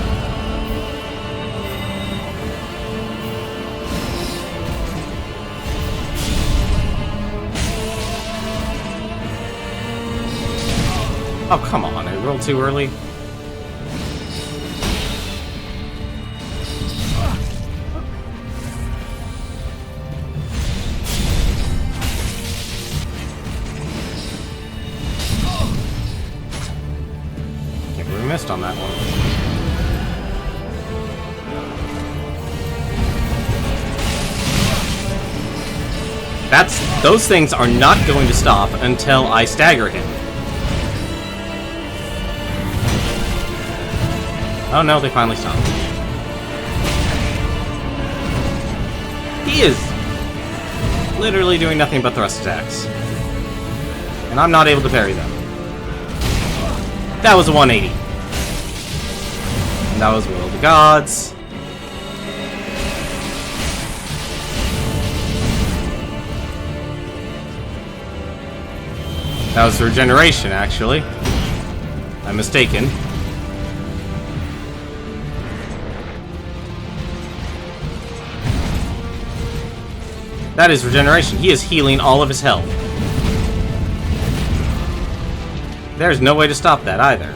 Oh, come on, I rolled too early. Can't believe we missed on that one. Those things are not going to stop until I stagger him. Oh no, they finally stopped. He is literally doing nothing but thrust attacks. And I'm not able to parry them. That was a 180. And that was Will of the Gods. That was regeneration, actually. I'm mistaken. That is regeneration. He is healing all of his health. There's no way to stop that either.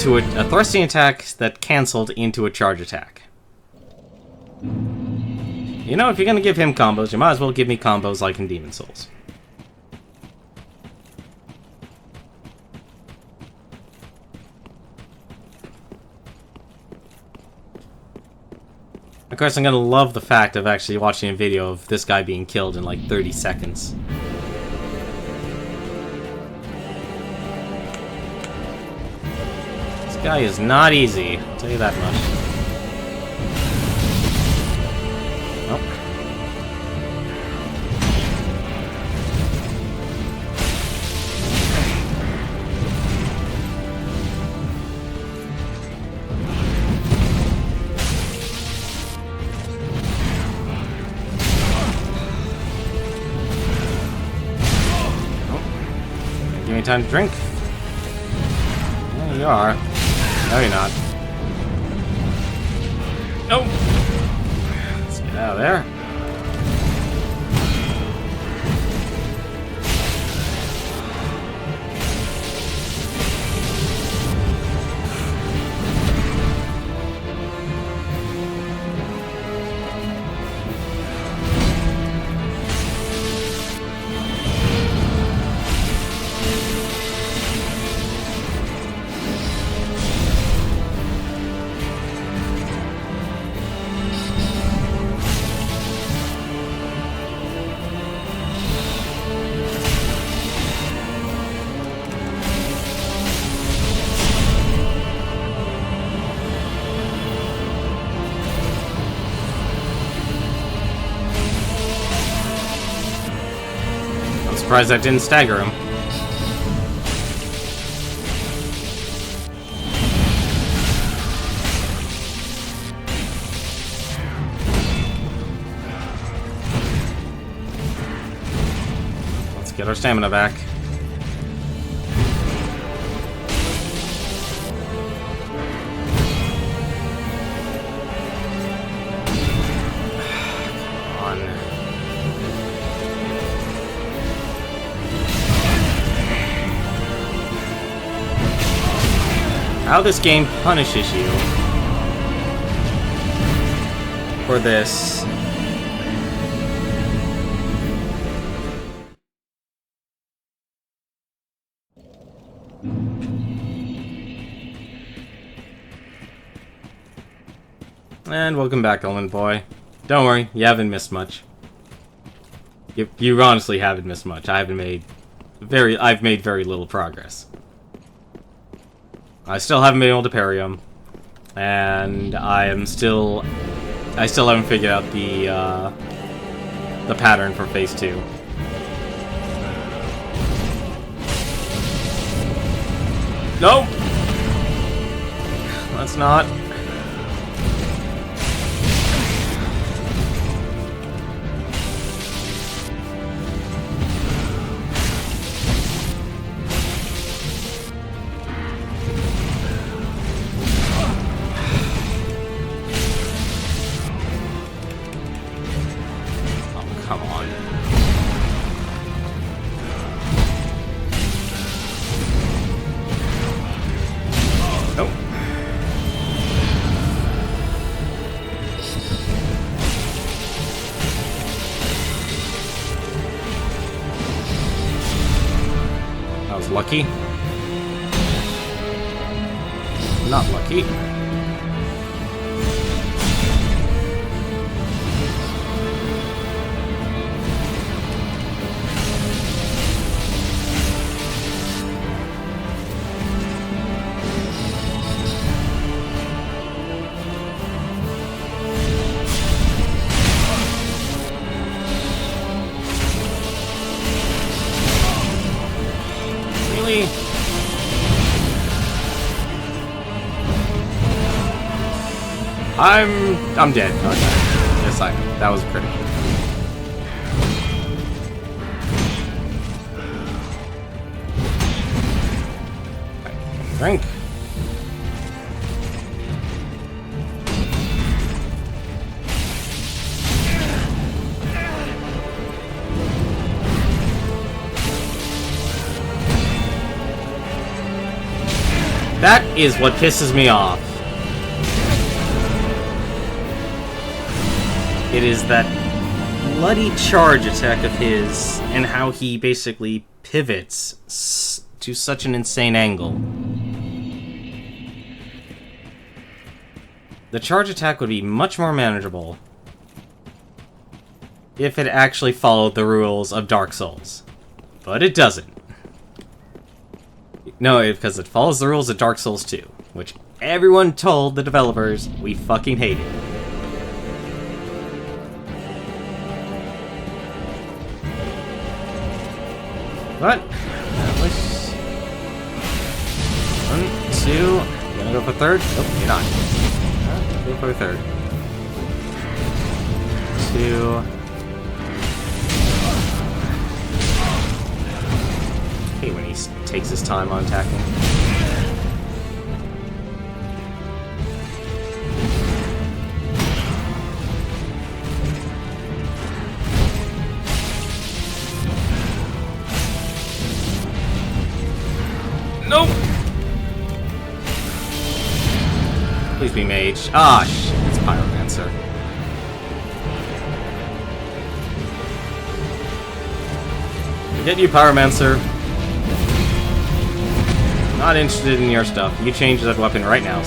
A thrusting attack that cancelled into a charge attack. You know, if you're gonna give him combos, you might as well give me combos like in Demon Souls. Of course, I'm gonna love the fact of actually watching a video of this guy being killed in like 30 seconds. This guy is not easy, I'll tell you that much. Nope. Nope. Give me time to drink. There you are. No, you're not. Nope. Let's get out of there. Surprised that didn't stagger him. Let's get our stamina back. How this game punishes you for this. And welcome back, Element Boy. Don't worry, you haven't missed much. You honestly haven't missed much. I've made very little progress. I still haven't been able to parry him, and I still haven't figured out the pattern for phase 2. Nope. That's not. Come on. Nope. That was lucky. Not lucky. Really? I'm dead. Okay. Yes, I am. That was critical. Drink. That is what pisses me off. It is that bloody charge attack of his, and how he basically pivots to such an insane angle. The charge attack would be much more manageable if it actually followed the rules of Dark Souls. But it doesn't. No, because it follows the rules of Dark Souls 2, which everyone told the developers we fucking hated. But, at least... 1, 2... You gonna go for third? Nope, you're not. Go for third. 2... Hey, when he takes his time on attacking. Nope! Please be mage. Ah, shit, it's Pyromancer. Forget you, Pyromancer. Not interested in your stuff. You change that weapon right now.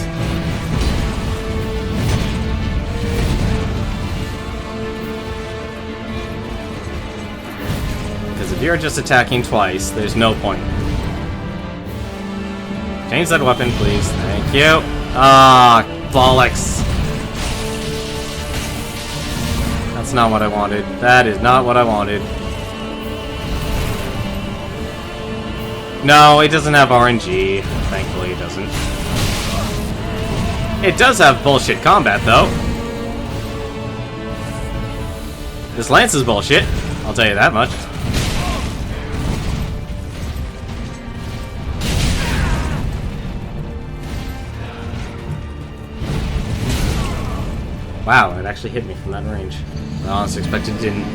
Because if you're just attacking twice, there's no point. Change that weapon, please. Thank you. Ah, bollocks. That's not what I wanted. That is not what I wanted. No, it doesn't have RNG. Thankfully, it doesn't. It does have bullshit combat, though. This lance is bullshit. I'll tell you that much. Wow, it actually hit me from that range. I honestly expected it didn't.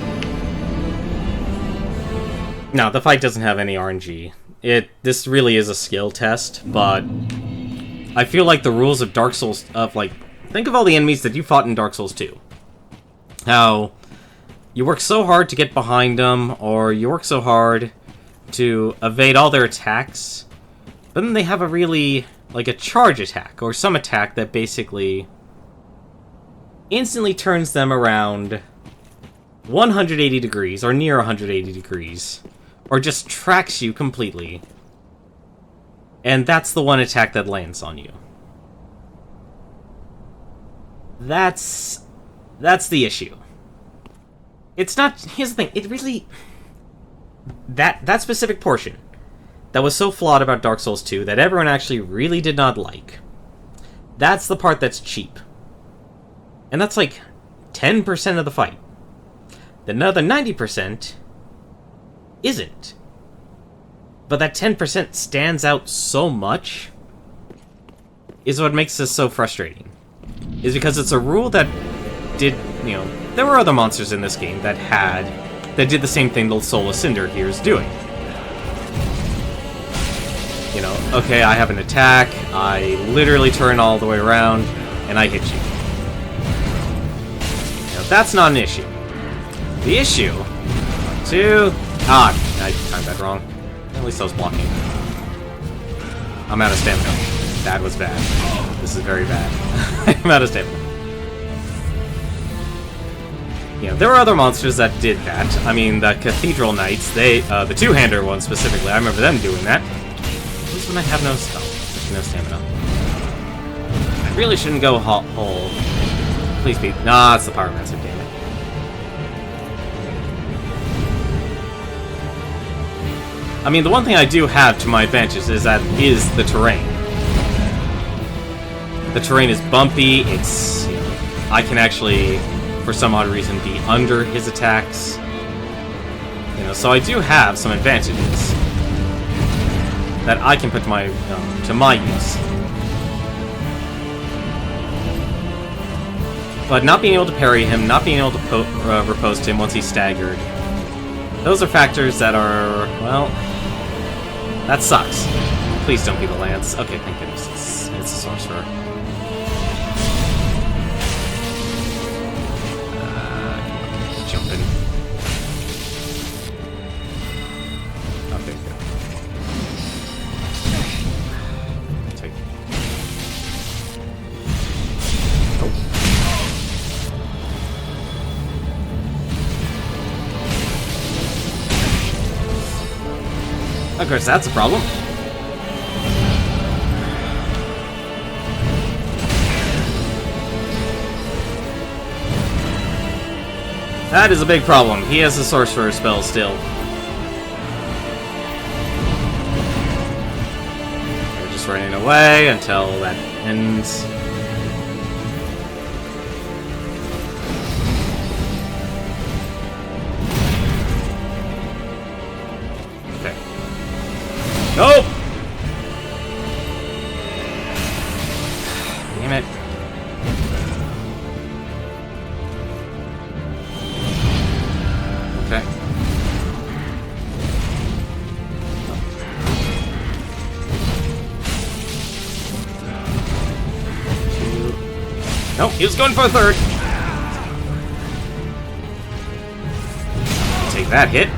No, the fight doesn't have any RNG. This really is a skill test, but I feel like the rules of Dark Souls, think of all the enemies that you fought in Dark Souls 2. How you work so hard to get behind them, or you work so hard to evade all their attacks, but then they have a really, a charge attack, or some attack that basically instantly turns them around 180 degrees, or near 180 degrees, or just tracks you completely. And that's the one attack that lands on you. That's the issue. It's not... Here's the thing, it really... That specific portion that was so flawed about Dark Souls 2 that everyone actually really did not like, that's the part that's cheap. And that's like 10% of the fight. The other 90% isn't. But that 10% stands out so much is what makes this so frustrating. Is because it's a rule that did, you know, there were other monsters in this game that did the same thing the Soulless Cinder here is doing. You know, okay, I have an attack, I literally turn all the way around, and I hit you. Now, that's not an issue. The issue... I timed that wrong. At least I was blocking. I'm out of stamina. That was bad. This is very bad. I'm out of stamina. Yeah, there were other monsters that did that. I mean, the Cathedral Knights, the two-hander ones specifically, I remember them doing that. At least when I have no stamina. I really shouldn't go whole. Please be... Nah, it's the Pyromancer, damn it. I mean, the one thing I do have to my advantage is the terrain. The terrain is bumpy, it's... You know, I can actually, for some odd reason, be under his attacks. You know, so I do have some advantages that I can put to my use. But not being able to parry him, not being able to riposte him once he's staggered, those are factors that are, well, that sucks. Please don't be the Lance. Okay, thank goodness. It's a sorcerer. Jump in. Okay, good. Take. Oh. Of course, that's a problem. That is a big problem. He has a sorcerer spell still. We're just running away until that ends. Okay. Nope! Damn it. Okay. Nope, he was going for a third. Take that hit.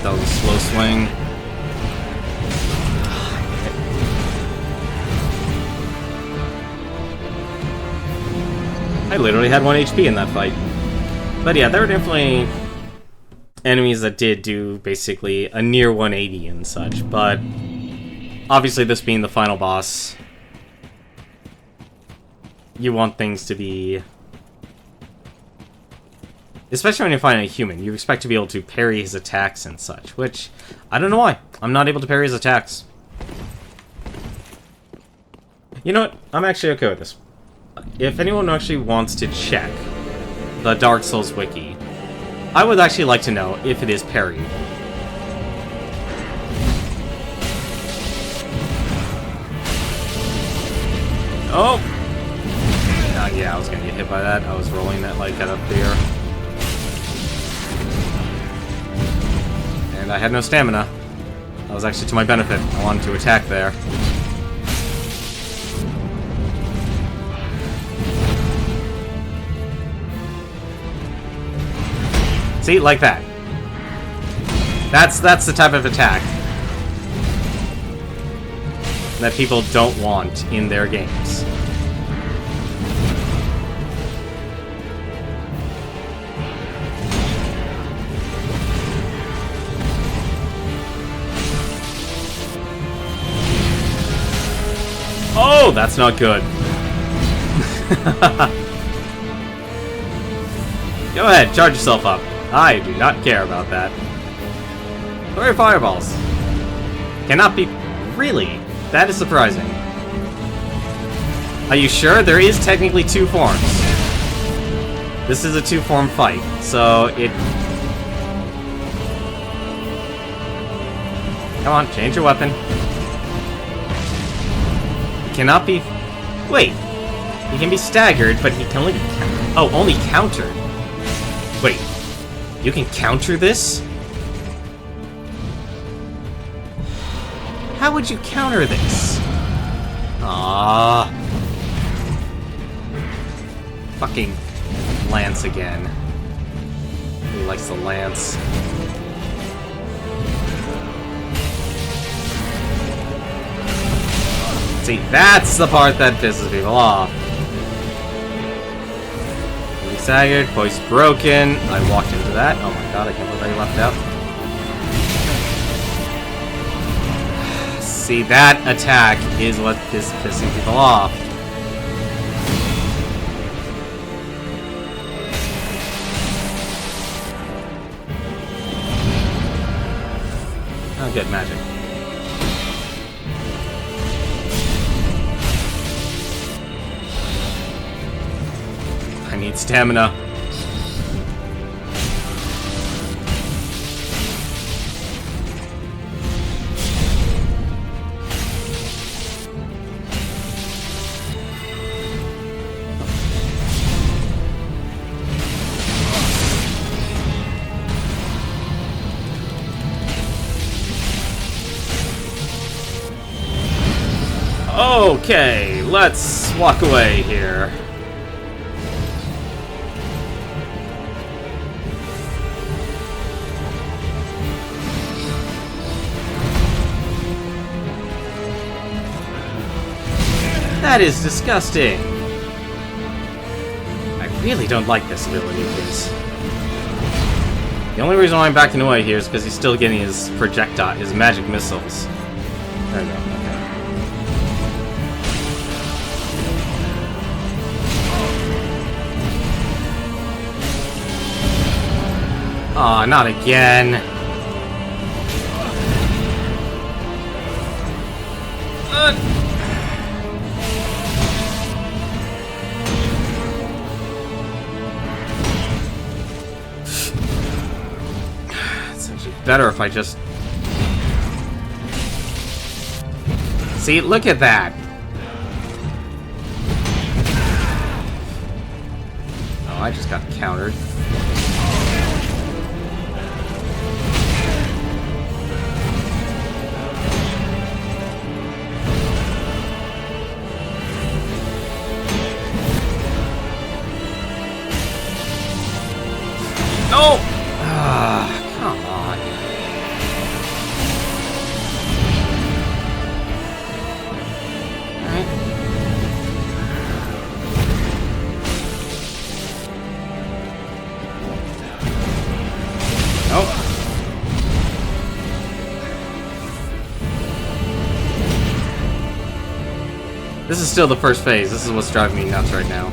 That was a slow swing. I literally had 1 HP in that fight. But yeah, there were definitely enemies that did do basically a near 180 and such, but obviously this being the final boss, you want things to be... Especially when you're fighting a human, you expect to be able to parry his attacks and such, which, I don't know why. I'm not able to parry his attacks. You know what? I'm actually okay with this. If anyone actually wants to check the Dark Souls wiki, I would actually like to know if it is parry. Oh! Yeah, I was gonna get hit by that. I was rolling that like out of there. And I had no stamina. That was actually to my benefit. I wanted to attack there. See, like that. That's the type of attack that people don't want in their games. Oh, that's not good. Go ahead, charge yourself up. I do not care about that. Flurry of fireballs. Cannot be... Really? That is surprising. Are you sure? There is technically 2 forms. This is a 2-form fight, so it... Come on, change your weapon. It cannot be... Wait. He can be staggered, but he can only... Oh, only countered. Wait. You can counter this? How would you counter this? Ah, fucking lance again. He likes the lance. See, that's the part that pisses people off. He's staggered, voice broken. I walked into that. Oh my god, I can't believe I left out. See, that attack is what is pissing people off. Oh, good, magic. I need stamina. Okay, let's walk away here. That is disgusting. I really don't like this ability of his. The only reason why I'm backing away here is because he's still getting his projectile, his magic missiles. There we go. Aw, not again. It's actually better if I just... See, look at that. Oh, I just got countered. No! Ah, come on. Alright. Nope. This is still the first phase. This is what's driving me nuts right now.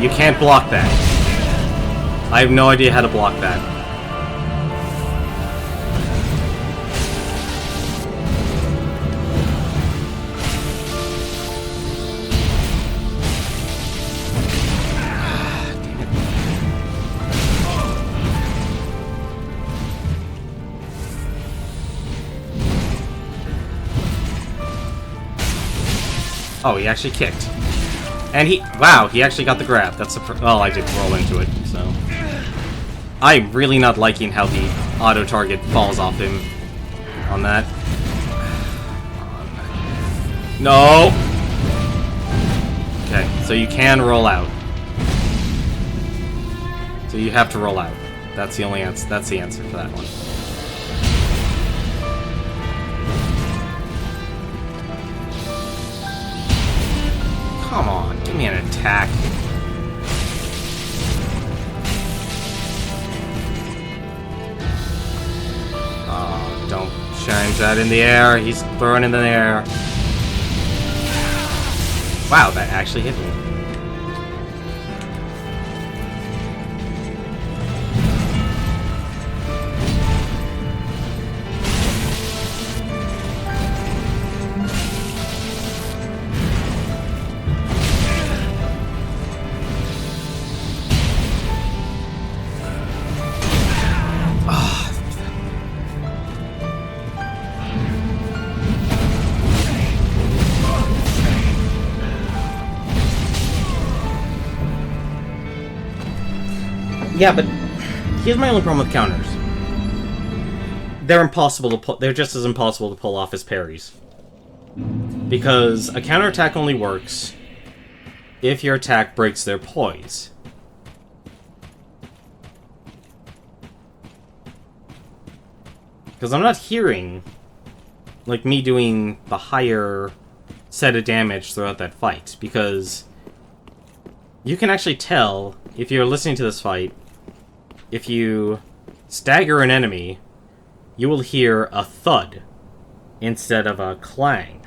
You can't block that. I have no idea how to block that. Oh, he actually kicked. And he... Wow, he actually got the grab. That's a... Well, I did roll into it, so... I'm really not liking how the auto-target falls off him on that. No! Okay, so you can roll out. So you have to roll out. That's the only answer. That's the answer for that one. Come on, give me an attack. Oh, don't shine that in the air. He's throwing it in the air. Wow, that actually hit me. Yeah, but here's my only problem with counters. They're impossible to pull. They're just as impossible to pull off as parries. Because a counterattack only works if your attack breaks their poise. Because I'm not hearing, like, me doing the higher set of damage throughout that fight. Because you can actually tell, if you're listening to this fight, if you stagger an enemy, you will hear a thud instead of a clang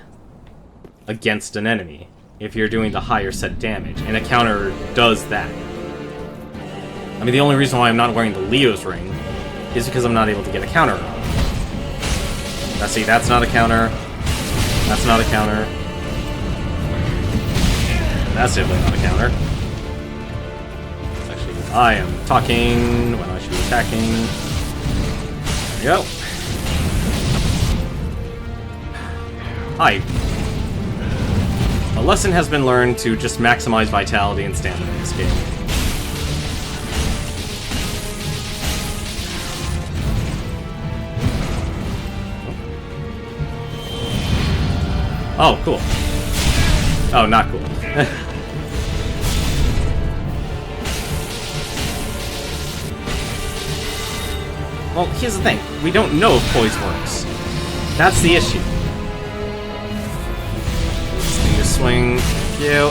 against an enemy if you're doing the higher set damage, and a counter does that. I mean, the only reason why I'm not wearing the Leo's ring is because I'm not able to get a counter on. Now see, that's not a counter. That's not a counter. That's definitely not a counter. I am talking when I should be attacking. There we go. Hi. A lesson has been learned to just maximize vitality and stamina in this game. Oh, cool. Oh, not cool. Well, here's the thing. We don't know if poise works. That's the issue. Just need to swing. Thank you.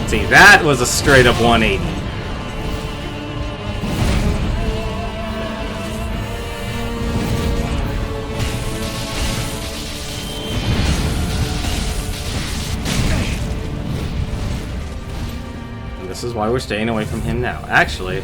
See, that was a straight up 180. And this is why we're staying away from him now. Actually,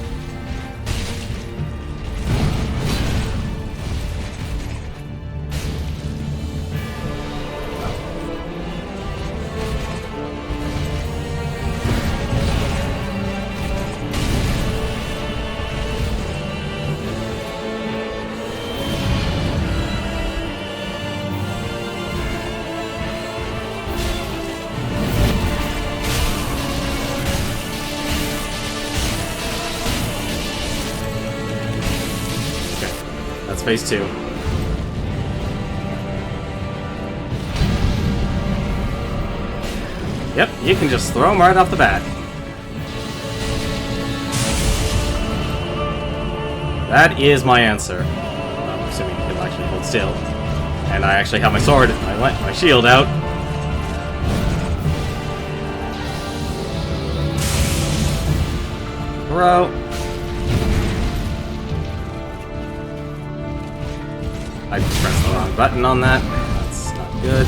that's phase 2. Yep, you can just throw him right off the bat. That is my answer. I'm assuming you can actually hold still. And I actually have my sword, my shield out. Throw. I just pressed the wrong button on that. That's not good.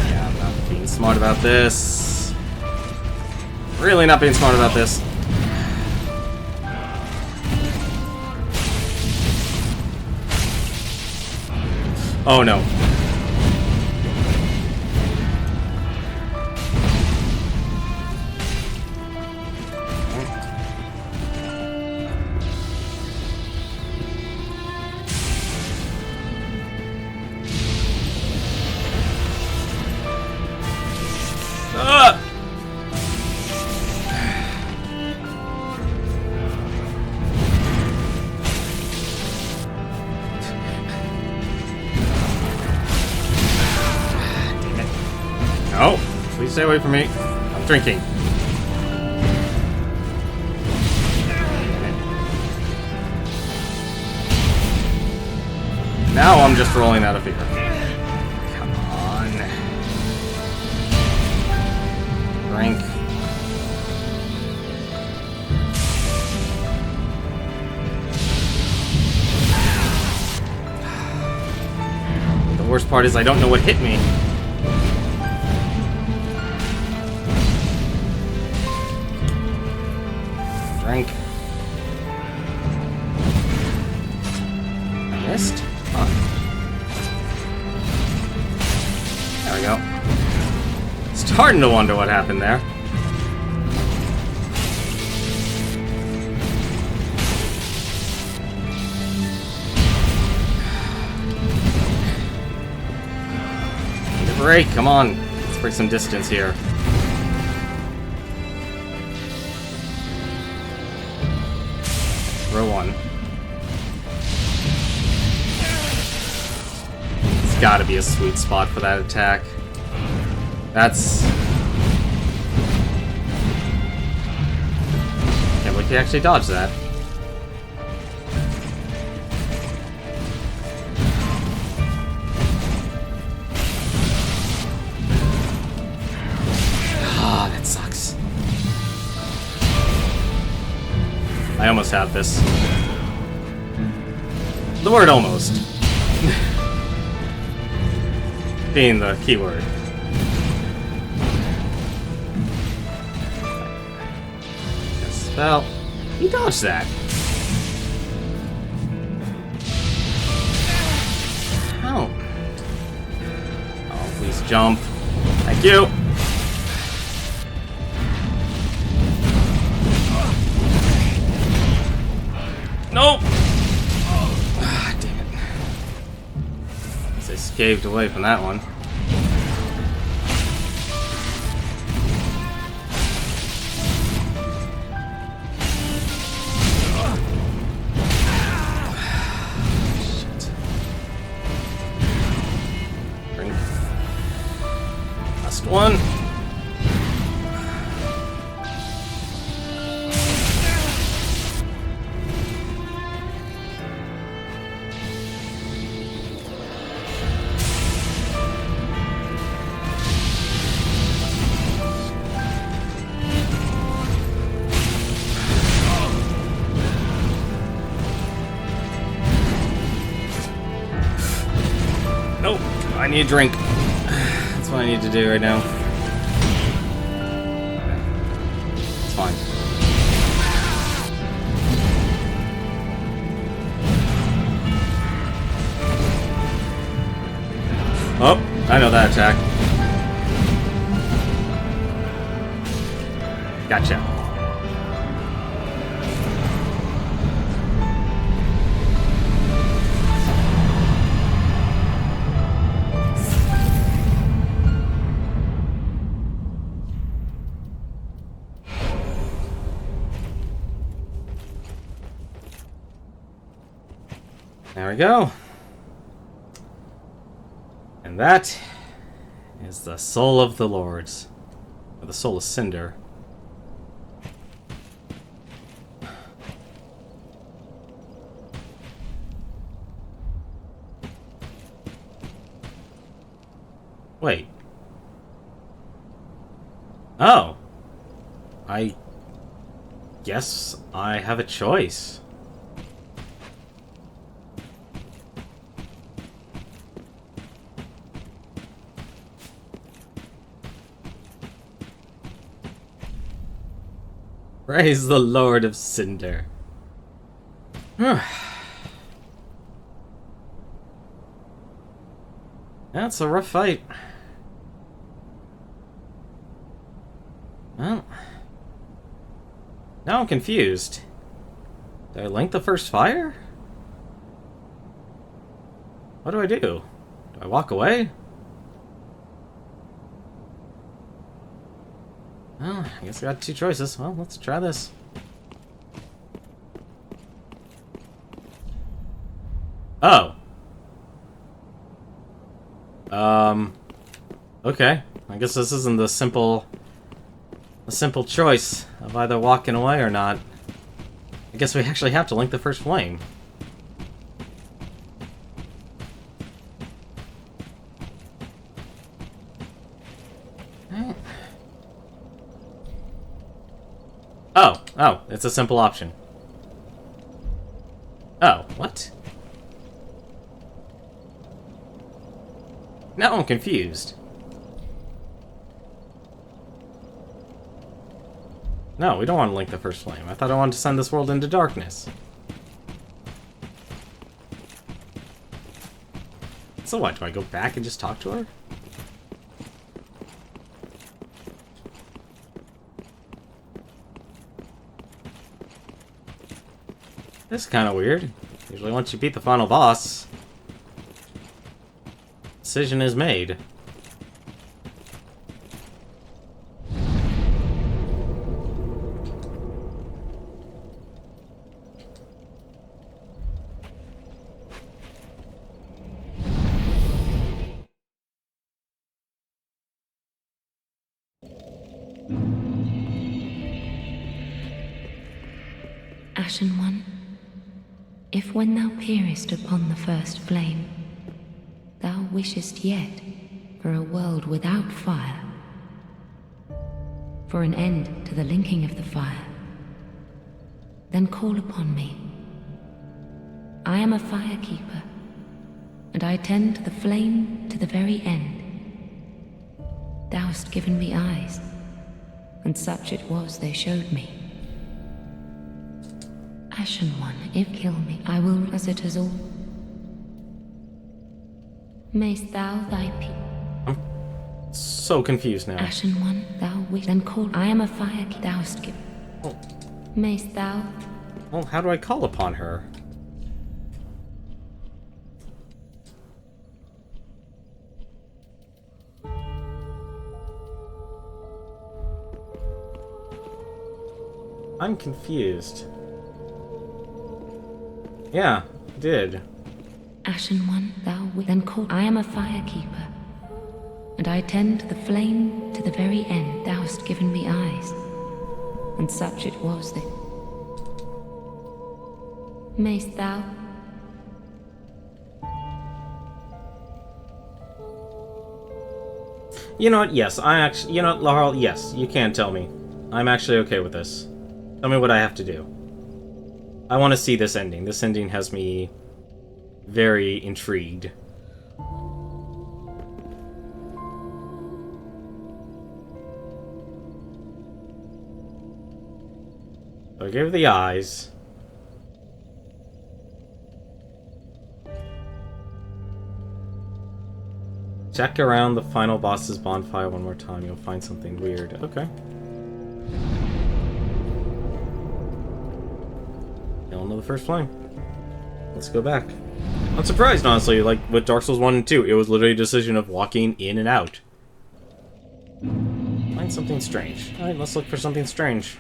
Yeah, I'm not being smart about this. Really not being smart about this. Oh no. Ah! No, please stay away from me. I'm drinking. Now I'm just rolling out of fear. Come on. Drink. The worst part is I don't know what hit me. Drink. I missed? Huh. There we go. Starting to wonder what happened there. Need a break, come on. Let's break some distance here. Row 1. It's gotta be a sweet spot for that attack. That's... Can't believe he actually dodged that. Ah, that sucks. I almost have this. The word almost. Being the key word. Spell. He dodged that. Oh. Oh, please jump. Thank you. Nope! Ah, damn it. I escaped away from that one. Shit. Drink. Last one. Nope, I need a drink. That's what I need to do right now. It's fine. Oh, I know that attack. Gotcha. There we go. And that is the soul of the lords. Or the soul of Cinder. Wait. Oh. I guess I have a choice. Praise the Lord of Cinder. That's a rough fight. Well, now I'm confused. Did I link the first fire? What do I do? Do I walk away? Well, I guess I got two choices. Well, let's try this. Oh. Okay. I guess this isn't a simple choice of either walking away or not. I guess we actually have to link the first flame. Oh, it's a simple option. Oh, what? Now I'm confused. No, we don't want to link the first flame. I thought I wanted to send this world into darkness. So what, do I go back and just talk to her? This is kind of weird. Usually once you beat the final boss, decision is made. Ashen One, if when thou peerest upon the first flame, thou wishest yet for a world without fire, for an end to the linking of the fire, then call upon me. I am a firekeeper, and I tend to the flame to the very end. Thou hast given me eyes, and such it was they showed me. Ashen One, if kill me, I will as it has all. Mayst thou thy I'm so confused now. Ashen One, thou wish then call. I am a fire thou hast given. Oh. Mayst thou? Well, how do I call upon her? I'm confused. Yeah, I did. Ashen One, thou wish then call. I am a firekeeper, and I tend to the flame to the very end. Thou hast given me eyes, and such it was that. Mayst thou? You know what? Yes, I actually. You know what, Laurel? Yes, you can tell me. I'm actually okay with this. Tell me what I have to do. I want to see this ending. This ending has me very intrigued. So I gave her the eyes. Check around the final boss's bonfire one more time. You'll find something weird. Okay. Still into the first flame. Let's go back. I'm surprised, honestly. Like, with Dark Souls 1 and 2, it was literally a decision of walking in and out. Find something strange. Alright, let's look for something strange.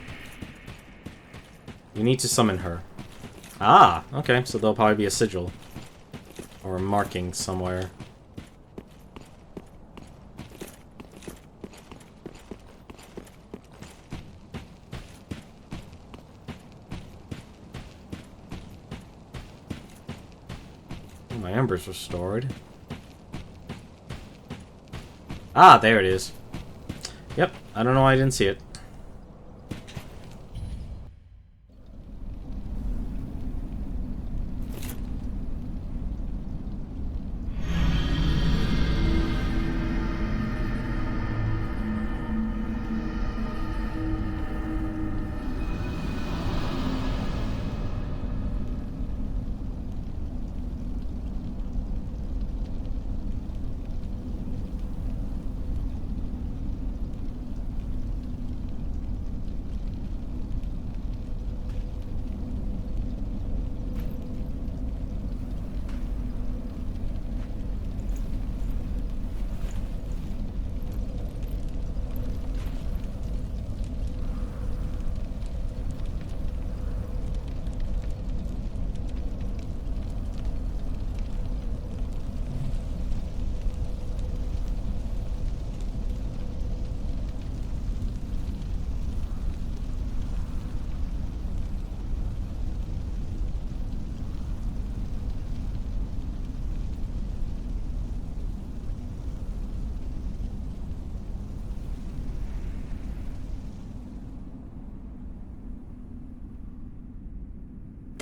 You need to summon her. Ah! Okay, so there'll probably be a sigil. Or a marking somewhere. My embers restored. Ah, there it is. Yep, I don't know why I didn't see it.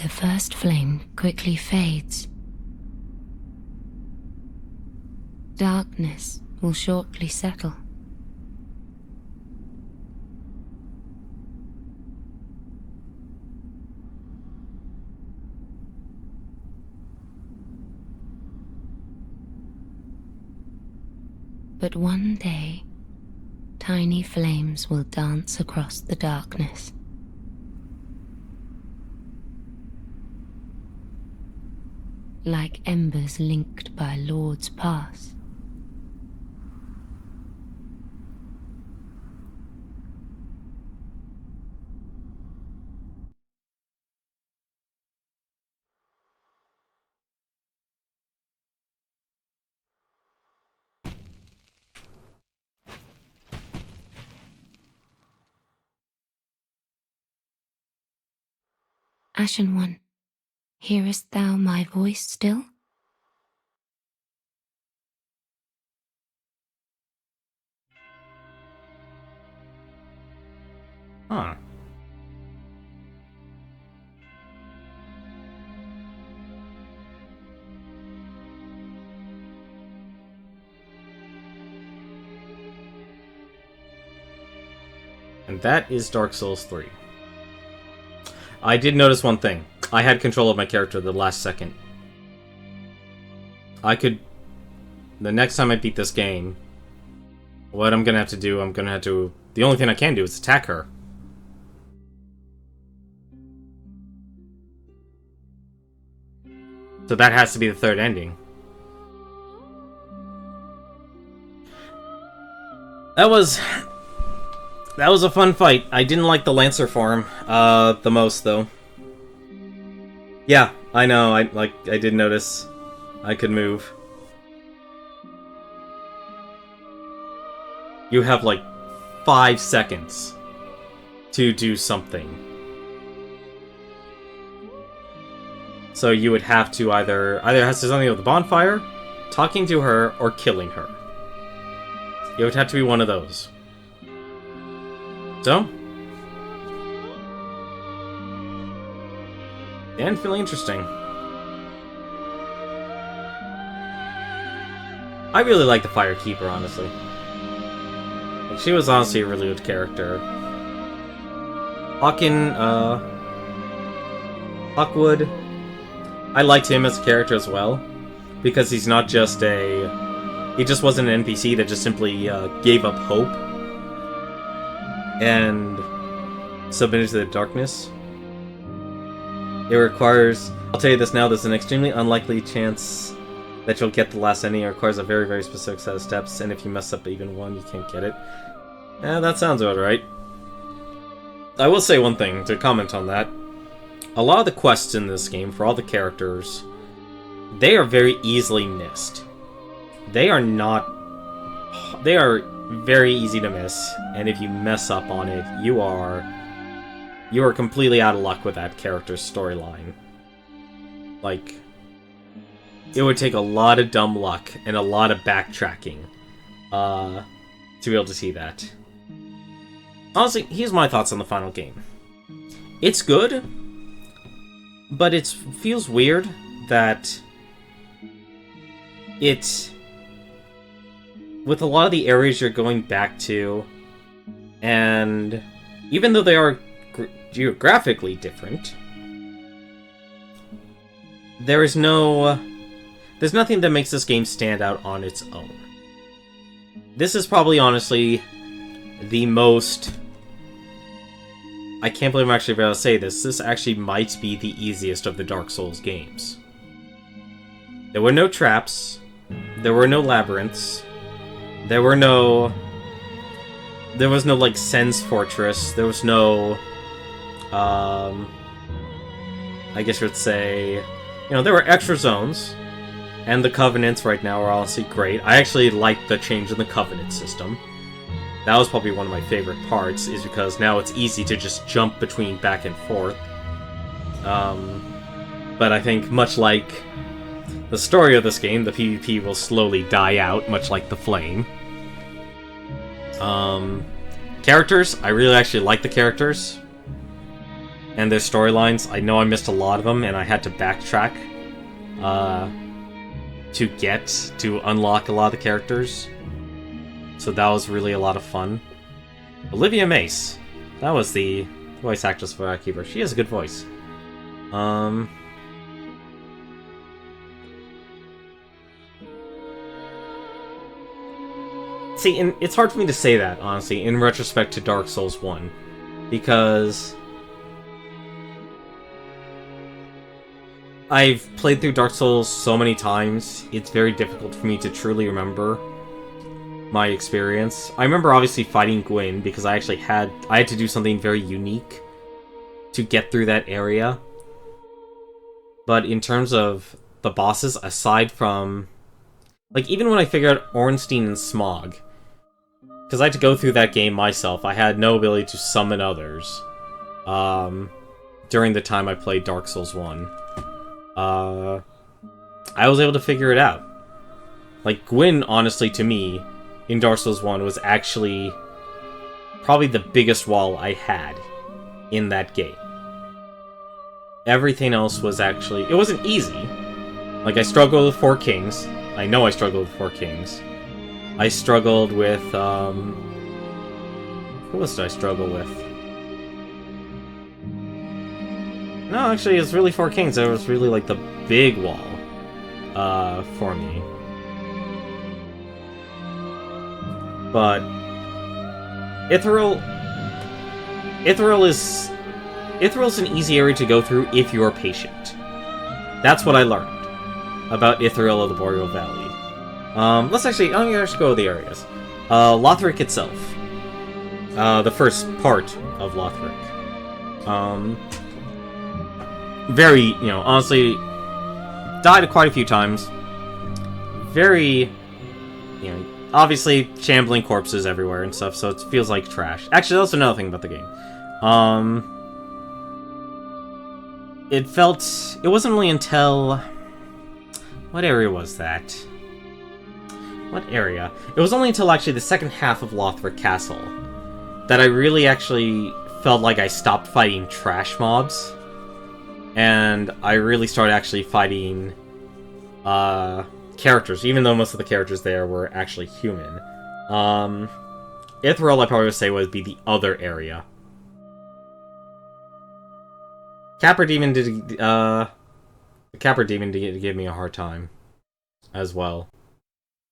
the first flame quickly fades. Darkness will shortly settle. But one day, tiny flames will dance across the darkness. Like embers linked by Lord's Pass. Ashen One, hearest thou my voice still? Huh. And that is Dark Souls 3. I did notice one thing. I had control of my character the last second. I could... The next time I beat this game, what I'm gonna have to do, the only thing I can do is attack her. So that has to be the third ending. That was a fun fight. I didn't like the Lancer form the most, though. Yeah, I know. I did notice I could move. You have like 5 seconds to do something. So you would have to either has to do something with the bonfire, talking to her, or killing her. It would have to be one of those. So, and feeling interesting. I really like the Firekeeper, honestly. Like, she was honestly a really good character. Hawkwood. I liked him as a character as well, because he's not just he just wasn't an NPC that just simply gave up hope and submitted to the darkness. It requires... I'll tell you this now, there's an extremely unlikely chance that you'll get the last ending. It requires a very, very specific set of steps, and if you mess up even one, you can't get it. Yeah, that sounds about right. I will say one thing to comment on that. A lot of the quests in this game, for all the characters, they are very easily missed. They are very easy to miss, and if you mess up on it, you are completely out of luck with that character's storyline. Like, it would take a lot of dumb luck and a lot of backtracking to be able to see that. Honestly, here's my thoughts on the final game. It's good, but it feels weird that with a lot of the areas you're going back to, and even though they are geographically different, there's nothing that makes this game stand out on its own. This is probably, honestly, the most... I can't believe I'm actually about to say this. This actually might be the easiest of the Dark Souls games. There were no traps. There were no labyrinths. There was no, like, Sen's Fortress. There was no, I guess you would say, there were extra zones. And the Covenants right now are honestly great. I actually like the change in the Covenant system. That was probably one of my favorite parts, is because now it's easy to just jump between back and forth. But I think, much like the story of this game, the PvP will slowly die out, much like the Flame. Characters, I really actually like the characters. and their storylines. I know I missed a lot of them, and I had to backtrack to unlock a lot of the characters. So that was really a lot of fun. Olivia Mace. That was the voice actress for Keeper. She has a good voice. See, and it's hard for me to say that, honestly, in retrospect to Dark Souls 1. Because I've played through Dark Souls so many times, it's very difficult for me to truly remember my experience. I remember obviously fighting Gwyn, because I had to do something very unique to get through that area. But in terms of the bosses, aside from... like, even when I figured out Ornstein and Smog, because I had to go through that game myself, I had no ability to summon others during the time I played Dark Souls 1. I was able to figure it out. Like, Gwyn, honestly, to me, in Dark Souls 1, was actually probably the biggest wall I had in that game. Everything else was actually... it wasn't easy. Like, I struggled with 4 Kings. I know I struggled with 4 Kings. I struggled with, who else did I struggle with? No, actually, it's really 4 Kings. That was really, like, the big wall, for me. But Ithril's an easy area to go through if you're patient. That's what I learned about Ithril of the Boreal Valley. Let's actually go with the areas. Lothric itself. The first part of Lothric. Very, honestly, died quite a few times. Very, obviously shambling corpses everywhere and stuff, so it feels like trash. Actually, that's another thing about the game. It wasn't really until... what area was that? What area? It was only until actually the second half of Lothric Castle that I really actually felt like I stopped fighting trash mobs. And I really started actually fighting characters, even though most of the characters there were actually human. Ithril, I probably would say, would be the other area. Capra Demon did give me a hard time as well.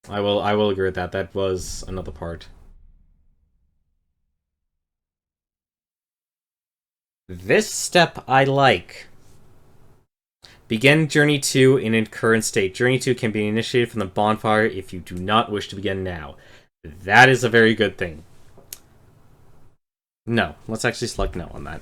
I will agree with that. That was another part. This step I like. Begin Journey 2 in its current state. Journey 2 can be initiated from the bonfire if you do not wish to begin now. That is a very good thing. No. Let's actually select no on that.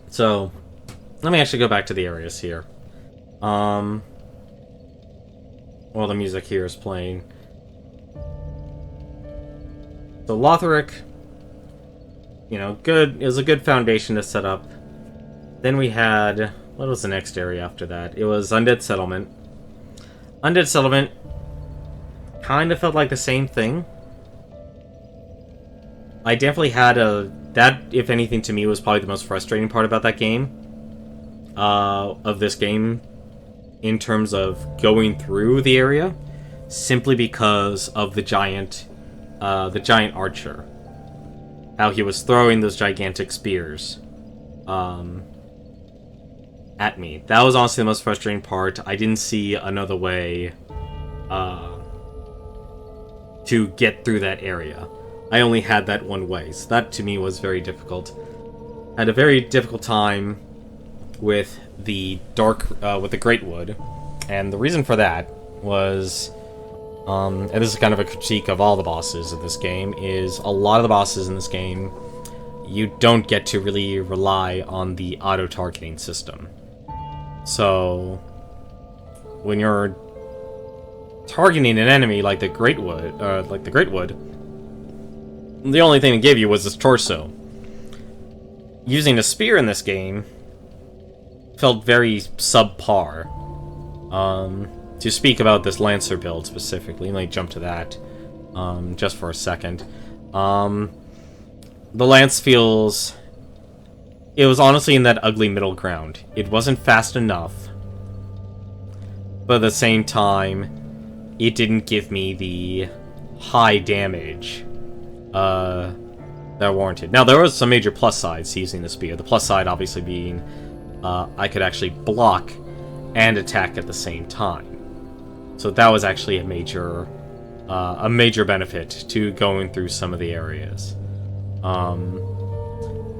So, let me actually go back to the areas here. While the music here is playing. So Lothric, good. It was a good foundation to set up. Then we had... what was the next area after that? It was Undead Settlement. Undead Settlement kind of felt like the same thing. I definitely had that, if anything, to me, was probably the most frustrating part about that game. Of this game, in terms of going through the area, simply because of the giant archer. How he was throwing those gigantic spears at me. That was honestly the most frustrating part. I didn't see another way to get through that area. I only had that one way, so that to me was very difficult. I had a very difficult time with the Great Wood, and the reason for that was, and this is kind of a critique of all the bosses of this game, is a lot of the bosses in this game, you don't get to really rely on the auto-targeting system. So, when you're targeting an enemy like the Great Wood, the only thing it gave you was his torso. Using a spear in this game felt very subpar. to speak about this Lancer build specifically. Let me jump to that just for a second. The Lance feels... It was honestly in that ugly middle ground. It wasn't fast enough, but at the same time, it didn't give me the high damage that warranted. Now, there was some major plus sides to using the spear. The plus side obviously being I could actually block and attack at the same time. So that was actually a major benefit to going through some of the areas.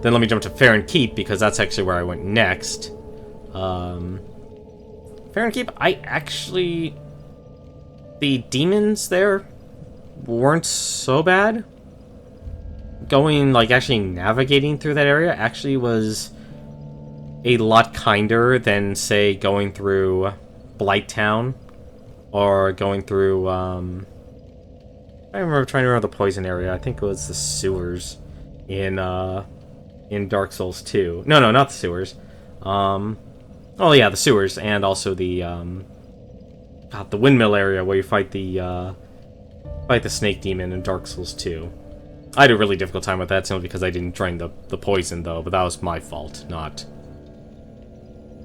Then let me jump to Fair and Keep, because that's actually where I went next. Fair and Keep, the demons there weren't so bad. Going, like, actually navigating through that area actually was a lot kinder than, say, going through Blighttown or going through, I remember trying to remember the poison area. I think it was the sewers in Dark Souls 2. No, not the sewers. Oh yeah, the sewers, and also the windmill area where you fight the snake demon in Dark Souls 2. I had a really difficult time with that simply because I didn't drain the poison though, but that was my fault, not...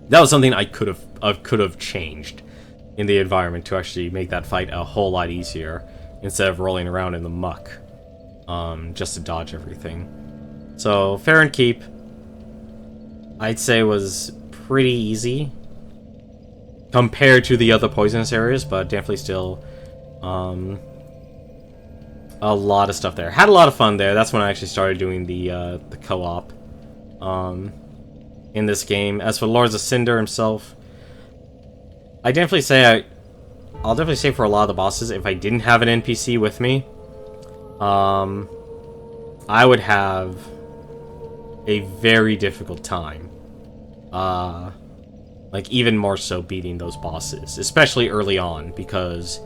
That was something I could have changed in the environment to actually make that fight a whole lot easier instead of rolling around in the muck just to dodge everything. So, Fair and Keep, I'd say was pretty easy compared to the other poisonous areas, but definitely still a lot of stuff there. Had a lot of fun there. That's when I actually started doing the co-op in this game. As for Lords of Cinder himself, I'll definitely say for a lot of the bosses, if I didn't have an NPC with me, I would have a very difficult time. Like, even more so beating those bosses, especially early on, because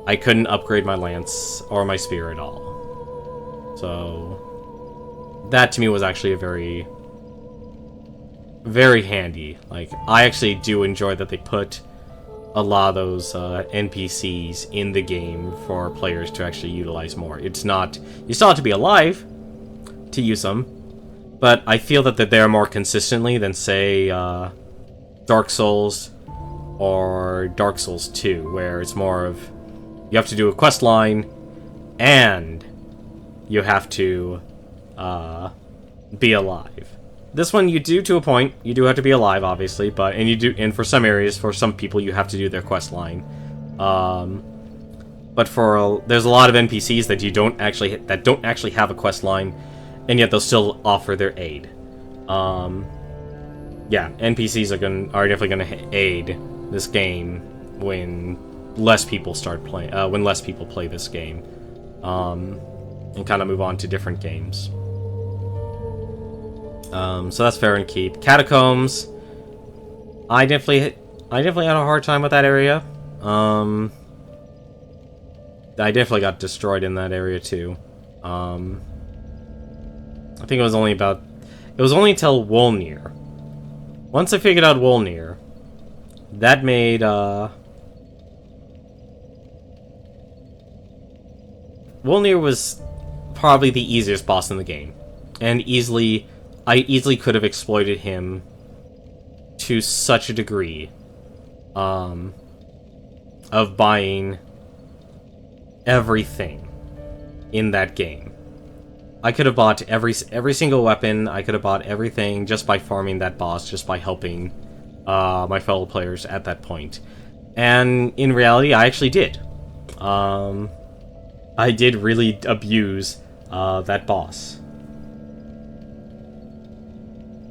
I couldn't upgrade my lance or my spear at all. So that to me was actually a very, very handy. Like, I actually do enjoy that they put a lot of those NPCs in the game for players to actually utilize more. It's not... You still have to be alive to use them, but I feel that they're there more consistently than, say, Dark Souls or Dark Souls 2, where it's more of... You have to do a quest line, and you have to be alive. This one you do to a point. You do have to be alive, obviously, and for some areas, for some people, you have to do their quest line. But there's a lot of NPCs that don't actually have a quest line, and yet they'll still offer their aid. Yeah, NPCs are definitely gonna aid this game when less people play this game, and kind of move on to different games. So that's Fair and Keep. Catacombs, I definitely had a hard time with that area. I definitely got destroyed in that area too. I think it was only until Wolnir. Once I figured out Wolnir, that made Wolnir was probably the easiest boss in the game, and I easily could have exploited him to such a degree of buying everything in that game. I could have bought every single weapon. I could have bought everything just by farming that boss, just by helping my fellow players at that point. And in reality, I actually did. I did really abuse that boss.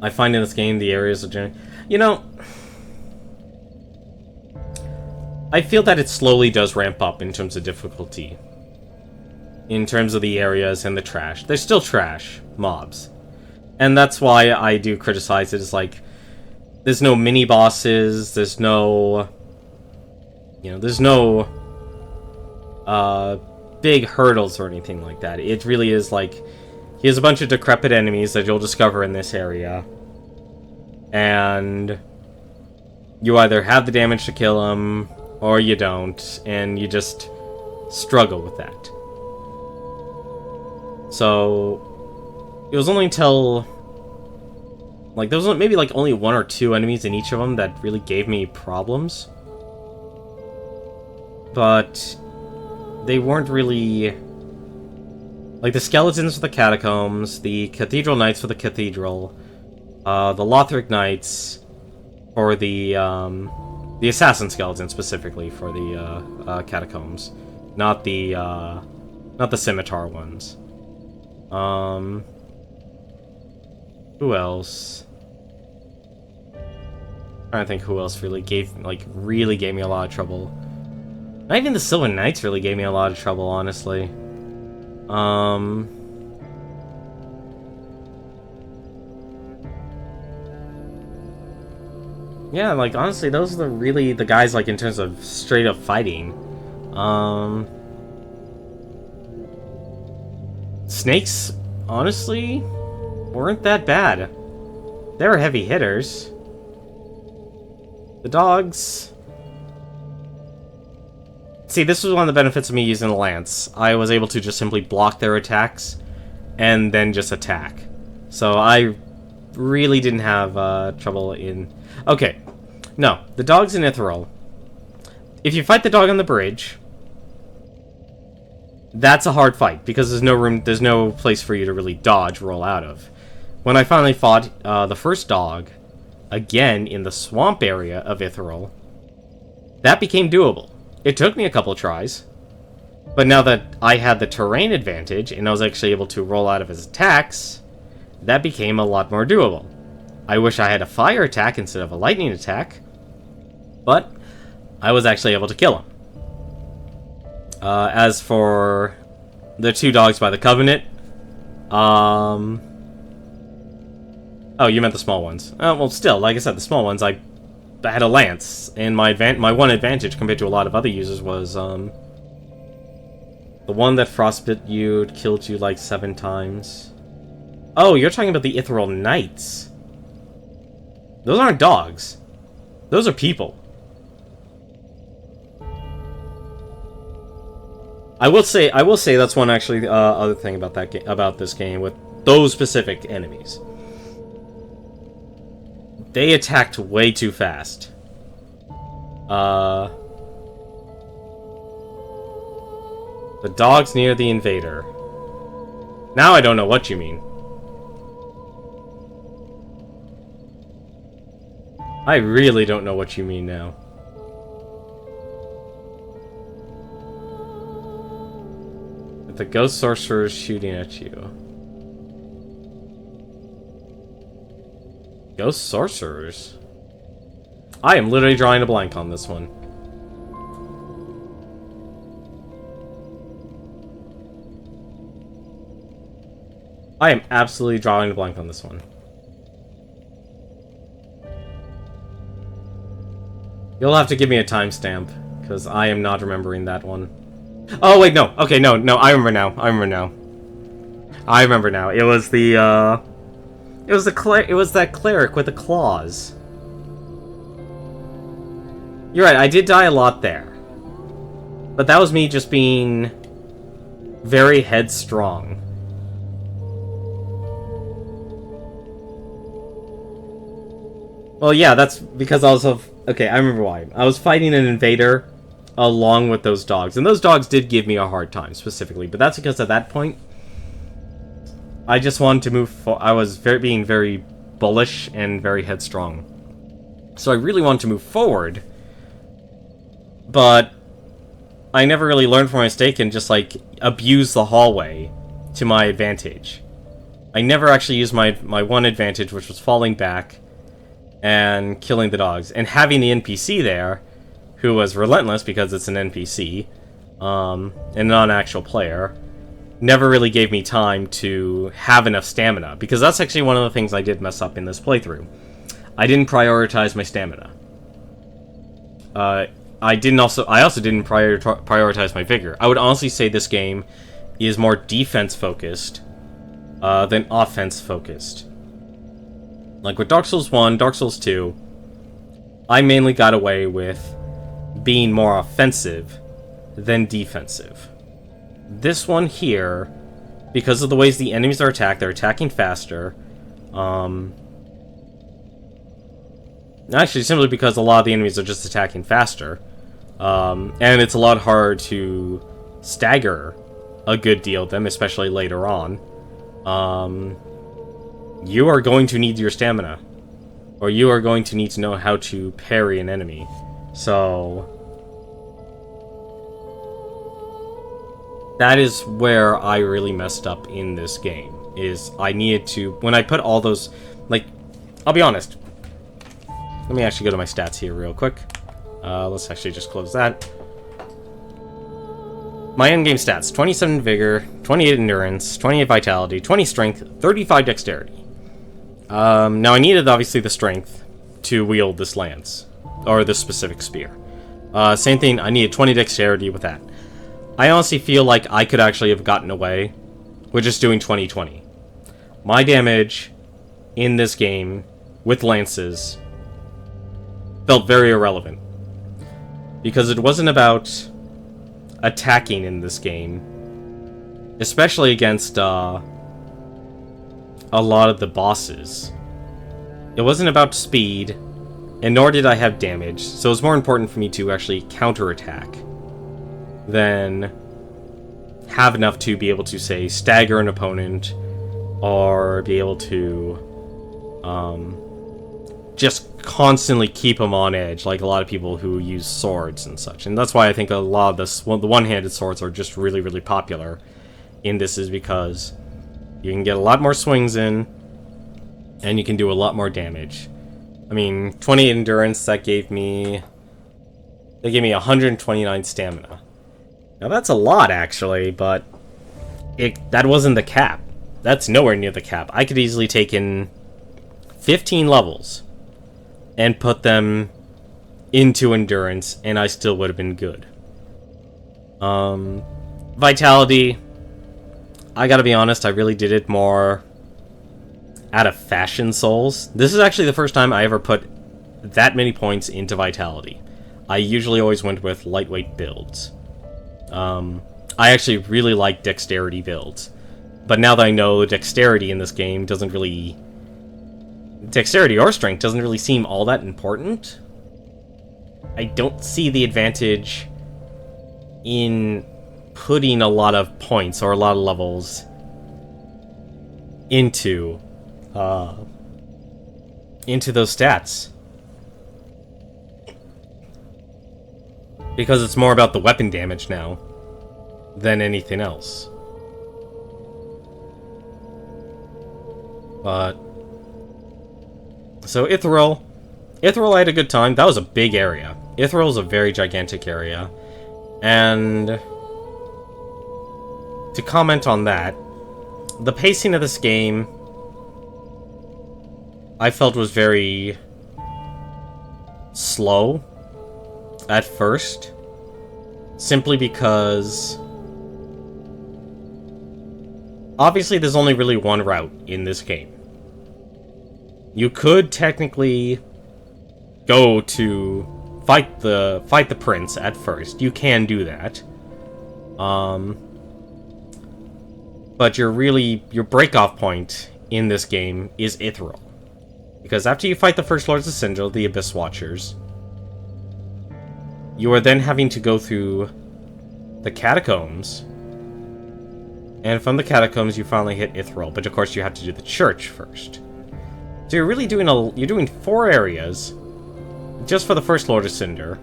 I find in this game the areas of I feel that it slowly does ramp up in terms of difficulty. In terms of the areas and the trash. There's still trash mobs. And that's why I do criticize it. It's like, there's no mini-bosses, there's no big hurdles or anything like that. It really is like, here's a bunch of decrepit enemies that you'll discover in this area, and you either have the damage to kill them, or you don't, and you just struggle with that. So it was only until like there was maybe like only 1 or 2 enemies in each of them that really gave me problems, but they weren't really like the skeletons for the catacombs, the cathedral knights for the cathedral, the Lothric knights for the assassin skeleton specifically for the catacombs, not the scimitar ones. Who else? I'm trying to think who else really gave me a lot of trouble. Not even the Silver Knights really gave me a lot of trouble, honestly. Yeah, like, honestly, those are the guys, like, in terms of straight up fighting. Snakes, honestly, weren't that bad. They were heavy hitters. The dogs... See, this was one of the benefits of me using the lance. I was able to just simply block their attacks and then just attack. So I really didn't have trouble in... Okay, no, the dogs in Ithral. If you fight the dog on the bridge, that's a hard fight because there's no place for you to really dodge, roll out of. When I finally fought the first dog, again in the swamp area of Ithral, that became doable. It took me a couple tries, but now that I had the terrain advantage and I was actually able to roll out of his attacks, that became a lot more doable. I wish I had a fire attack instead of a lightning attack, but I was actually able to kill him. As for the 2 dogs by the Covenant, oh, you meant the small ones. Well, still, like I said, the small ones, I had a lance, and my one advantage compared to a lot of other users was, the one that frostbit you killed you like 7 times. Oh, you're talking about the Ithral Knights. Those aren't dogs. Those are people. I will say that's one actually other thing about about this game with those specific enemies. They attacked way too fast. The dog's near the invader. Now I don't know what you mean. I really don't know what you mean now. With the ghost sorcerers shooting at you. Ghost sorcerers? I am literally drawing a blank on this one. I am absolutely drawing a blank on this one. You'll have to give me a timestamp, because I am not remembering that one. Oh, wait, no. Okay, no, I remember now. I remember now. It was the, It was that cleric with the claws. You're right, I did die a lot there. But that was me just being very headstrong. Well, yeah, that's because I was okay, I remember why. I was fighting an invader along with those dogs. And those dogs did give me a hard time, specifically. But that's because at that point, I just wanted to move I was being very bullish and very headstrong. So I really wanted to move forward. But I never really learned from my mistake and just, like, abused the hallway to my advantage. I never actually used my one advantage, which was falling back and killing the dogs. And having the NPC there, who was relentless because it's an NPC, and not an actual player, never really gave me time to have enough stamina. Because that's actually one of the things I did mess up in this playthrough. I didn't prioritize my stamina. I also didn't prioritize my vigor. I would honestly say this game is more defense-focused than offense-focused. Like with Dark Souls 1, Dark Souls 2, I mainly got away with being more offensive than defensive. This one here, because of the ways the enemies are attacked, they're attacking faster. Actually, simply because a lot of the enemies are just attacking faster. And it's a lot harder to stagger a good deal of them, especially later on. You are going to need your stamina. Or you are going to need to know how to parry an enemy. So that is where I really messed up in this game. Is I needed to, when I put all those, like, I'll be honest. Let me actually go to my stats here real quick. Let's actually just close that. My endgame stats: 27 vigor, 28 endurance, 28 vitality, 20 strength, 35 dexterity. Now I needed, obviously, the strength to wield this lance, or this specific spear. Same thing, I needed 20 dexterity with that. I honestly feel like I could actually have gotten away with just doing 20-20. My damage in this game with lances felt very irrelevant, because it wasn't about attacking in this game, especially against a lot of the bosses. It wasn't about speed, and nor did I have damage, so it was more important for me to actually counterattack than have enough to be able to, say, stagger an opponent, or be able to just constantly keep them on edge, like a lot of people who use swords and such. And that's why I think a lot of the one-handed swords are just really, really popular in this, is because you can get a lot more swings in, and you can do a lot more damage. I mean, 20 endurance, they gave me 129 stamina. Now that's a lot, actually, but that wasn't the cap. That's nowhere near the cap. I could easily take in 15 levels and put them into endurance, and I still would have been good. Vitality, I gotta be honest, I really did it more out of fashion souls. This is actually the first time I ever put that many points into vitality. I usually always went with lightweight builds. I actually really like dexterity builds. But now that I know dexterity in this game doesn't really... Dexterity or strength doesn't really seem all that important. I don't see the advantage in putting a lot of points or a lot of levels into those stats. Because it's more about the weapon damage now than anything else. But so Ithral, I had a good time. That was a big area. Ithral is a very gigantic area. And to comment on that, the pacing of this game I felt was very slow at first, simply because obviously there's only really one route in this game. You could technically go to fight the prince at first. You can do that. But your break-off point in this game is Ithral. Because after you fight the First Lords of Sindel, the Abyss Watchers, you are then having to go through the catacombs. And from the catacombs, you finally hit Ithral. But of course, you have to do the church first. So you're really doing you're doing 4 areas just for the First Lord of Cinder.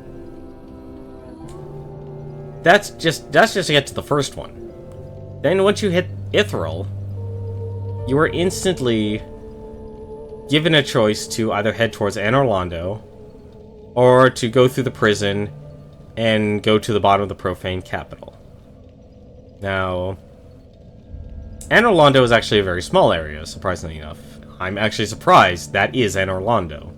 That's just to get to the first one. Then once you hit Ithral, you are instantly given a choice to either head towards Anor Londo, or to go through the prison and go to the bottom of the profane capital. Now, Anor Londo is actually a very small area, surprisingly enough. I'm actually surprised that is Anor Londo.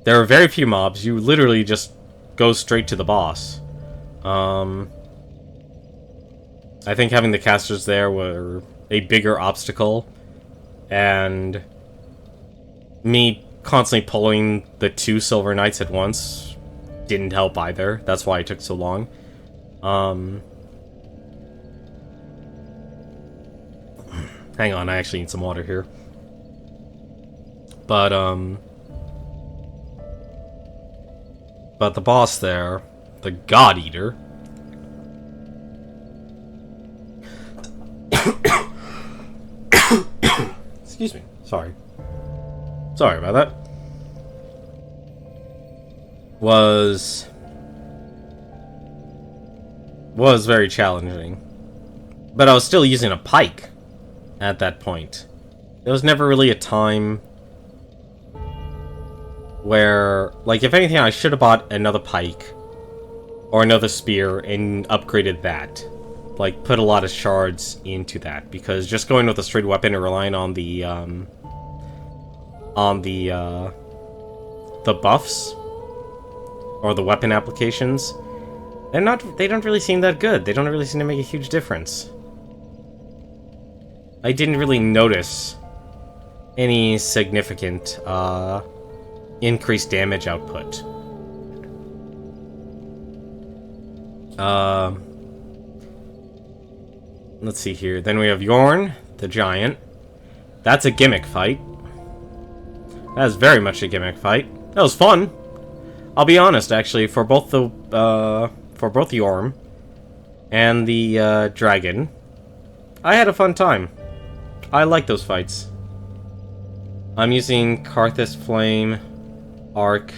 There are very few mobs. You literally just go straight to the boss. I think having the casters there were a bigger obstacle, and Me constantly pulling the 2 Silver Knights at once didn't help either. That's why it took so long. Hang on, I actually need some water here. But the boss there, the God Eater. Excuse me. Sorry. Sorry about that. Was very challenging. But I was still using a pike at that point. There was never really a time where, like, if anything, I should have bought another pike or another spear and upgraded that. Like, put a lot of shards into that, because just going with a straight weapon and relying on the buffs or the weapon applications, they don't really seem that good. They don't really seem to make a huge difference. I didn't really notice any significant increased damage output. Let's see here. Then we have Yorn, the giant. That's a gimmick fight. That is very much a gimmick fight. That was fun. I'll be honest, actually, for both Yorm and the dragon, I had a fun time. I like those fights. I'm using Karthus Flame, Arc,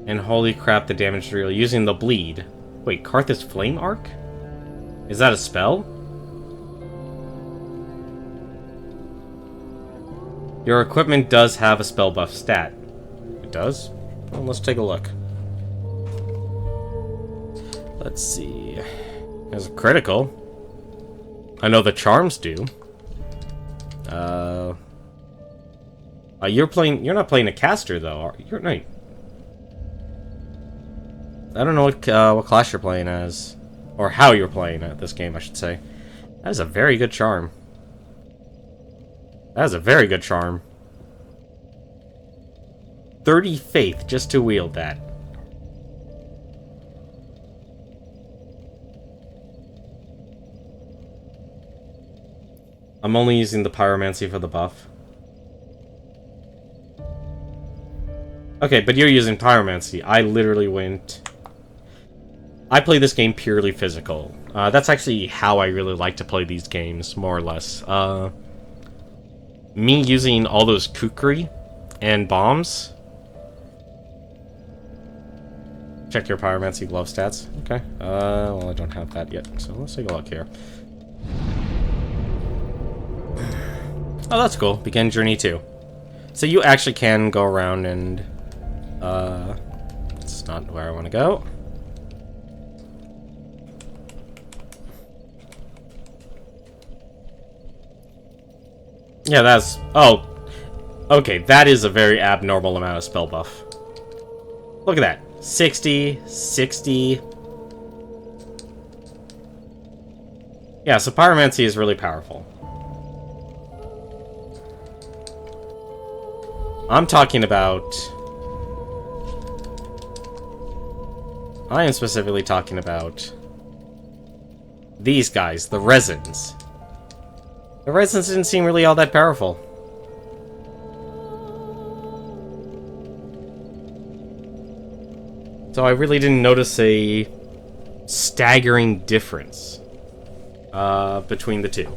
and holy crap, the damage is real. Using the bleed. Wait, Karthus Flame Arc? Is that a spell? Your equipment does have a spell buff stat. It does? Well, let's take a look. Let's see. There's a critical. I know the charms do. You're not playing a caster though. You're no. I don't know what class you're playing as, or how you're playing at this game, I should say. That is a very good charm. That is a very good charm. 30 faith just to wield that. I'm only using the pyromancy for the buff. Okay, but you're using pyromancy. I literally went... I play this game purely physical. That's actually how I really like to play these games, more or less. Me using all those kukri and bombs. Check your pyromancy glove stats. Okay. Well, I don't have that yet, so let's take a look here. Oh, that's cool. Begin Journey 2. So you actually can go around and... That's not where I want to go. Yeah, that's... Oh. Okay, that is a very abnormal amount of spell buff. Look at that. 60, 60... Yeah, so pyromancy is really powerful. I'm talking about... I am specifically talking about these guys, the resins. The resins didn't seem really all that powerful. So I really didn't notice a staggering difference between the two.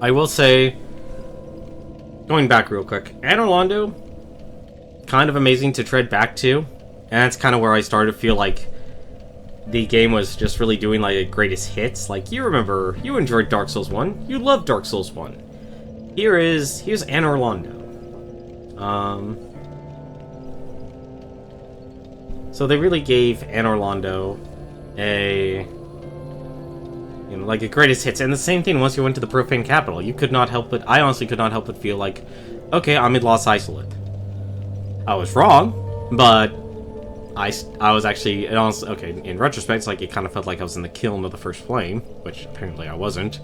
I will say, going back real quick, Anor Londo, kind of amazing to tread back to, and that's kind of where I started to feel like the game was just really doing like a greatest hits. Like, you remember, you enjoyed Dark Souls 1, you loved Dark Souls 1. Here's Anor Londo. So they really gave Anor Londo a, you know, like a greatest hits, and the same thing once you went to the Profane Capital. You could not help but, I honestly could not help but feel like, okay, I'm in Lost Isolate. I was wrong, but I was actually, it honestly, okay, in retrospect, it's like it kind of felt like I was in the kiln of the First Flame, which apparently I wasn't.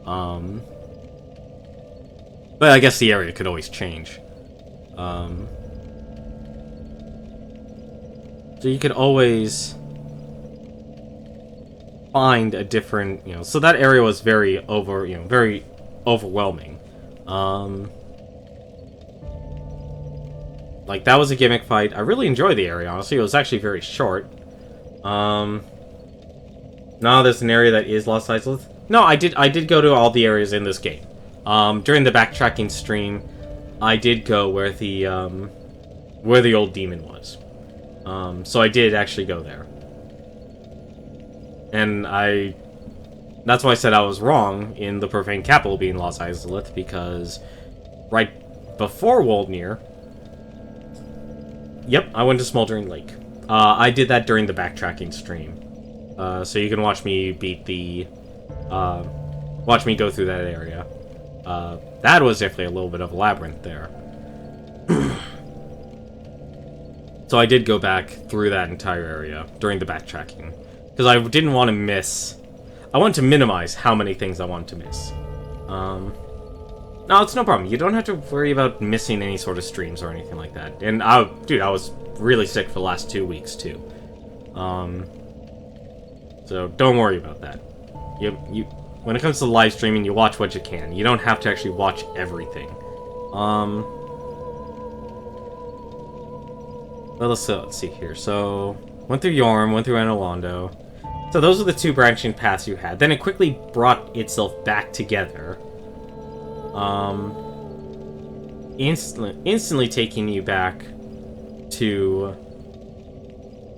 But I guess the area could always change. So you could always find a different, so that area was very very overwhelming. Like, that was a gimmick fight. I really enjoyed the area, honestly. It was actually very short. Now there's an area that is Lost Isles. No, I did go to all the areas in this game. During the backtracking stream, I did go where the old demon was. So I did actually go there. And that's why I said I was wrong in the Profane Capital being Lost Izalith, because right before Woldnir, yep, I went to Smoldering Lake. I did that during the backtracking stream. So you can watch me watch me go through that area. That was definitely a little bit of a labyrinth there. So I did go back through that entire area during the backtracking, because I didn't want to miss. I wanted to minimize how many things I wanted to miss. No, it's no problem. You don't have to worry about missing any sort of streams or anything like that. And dude, I was really sick for the last 2 weeks too. So don't worry about that. When it comes to live streaming, you watch what you can. You don't have to actually watch everything. Well, let's see here. So, went through Yorm, went through Anowando. So those are the 2 branching paths you had. Then it quickly brought itself back together. Instantly taking you back to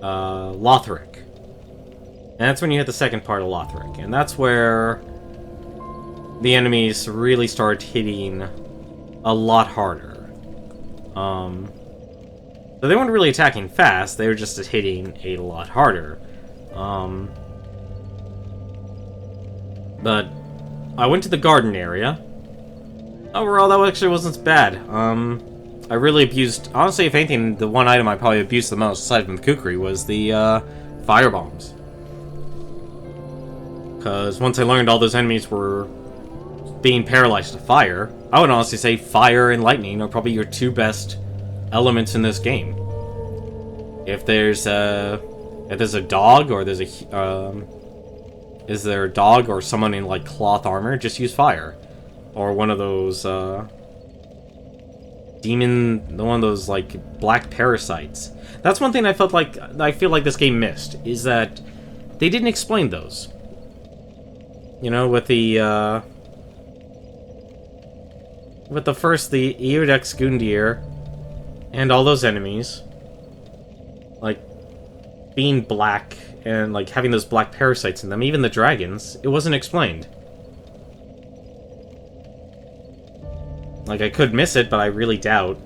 Lothric. And that's when you hit the second part of Lothric. And that's where the enemies really start hitting a lot harder. So they weren't really attacking fast, they were just hitting a lot harder. But I went to the garden area. Overall, that actually wasn't bad. I really abused... Honestly, if anything, the one item I probably abused the most, aside from the kukri, was the fire bombs. Because once I learned all those enemies were being paralyzed to fire, I would honestly say fire and lightning are probably your 2 best elements in this game. If there's a dog, or is there a dog or someone in like cloth armor, just use fire. Or one of those one of those like black parasites. That's one thing I feel like this game missed, is that they didn't explain those. With the Eodex Gundyr and all those enemies, like, being black and, like, having those black parasites in them, even the dragons, it wasn't explained. Like, I could miss it, but I really doubt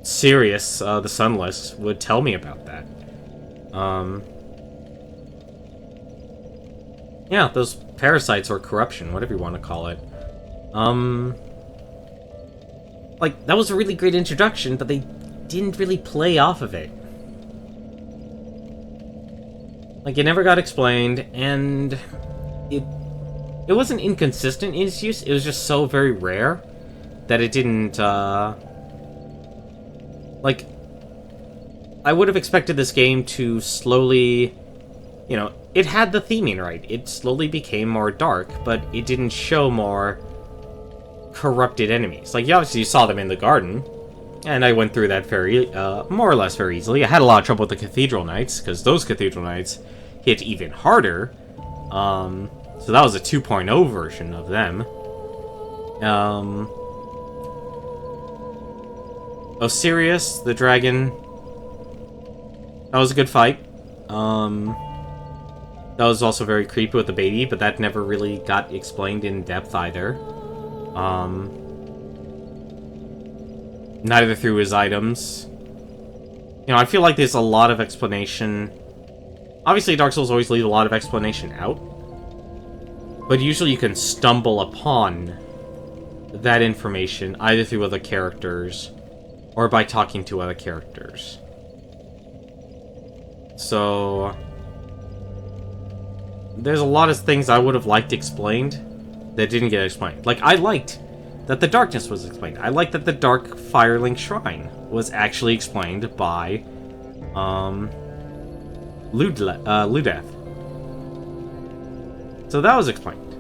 Sirius, the Sunless, would tell me about that. Yeah, those parasites or corruption, whatever you want to call it. Like, that was a really great introduction, but they didn't really play off of it. Like, it never got explained, and it wasn't inconsistent in its use, it was just so very rare that it didn't, like, I would have expected this game to slowly, it had the theming right. It slowly became more dark, but it didn't show more corrupted enemies. Like, obviously you saw them in the garden, and I went through that very, more or less very easily. I had a lot of trouble with the Cathedral Knights, because those Cathedral Knights hit even harder. So that was a 2.0 version of them. Osirius, the dragon, that was a good fight. That was also very creepy with the baby, but that never really got explained in depth either. Neither through his items. I feel like there's a lot of explanation. Obviously, Dark Souls always leave a lot of explanation out. But usually you can stumble upon that information either through other characters or by talking to other characters. So, there's a lot of things I would have liked explained that didn't get explained. Like, I liked that the darkness was explained. I liked that the Dark Firelink Shrine was actually explained by, Ludeth. So that was explained,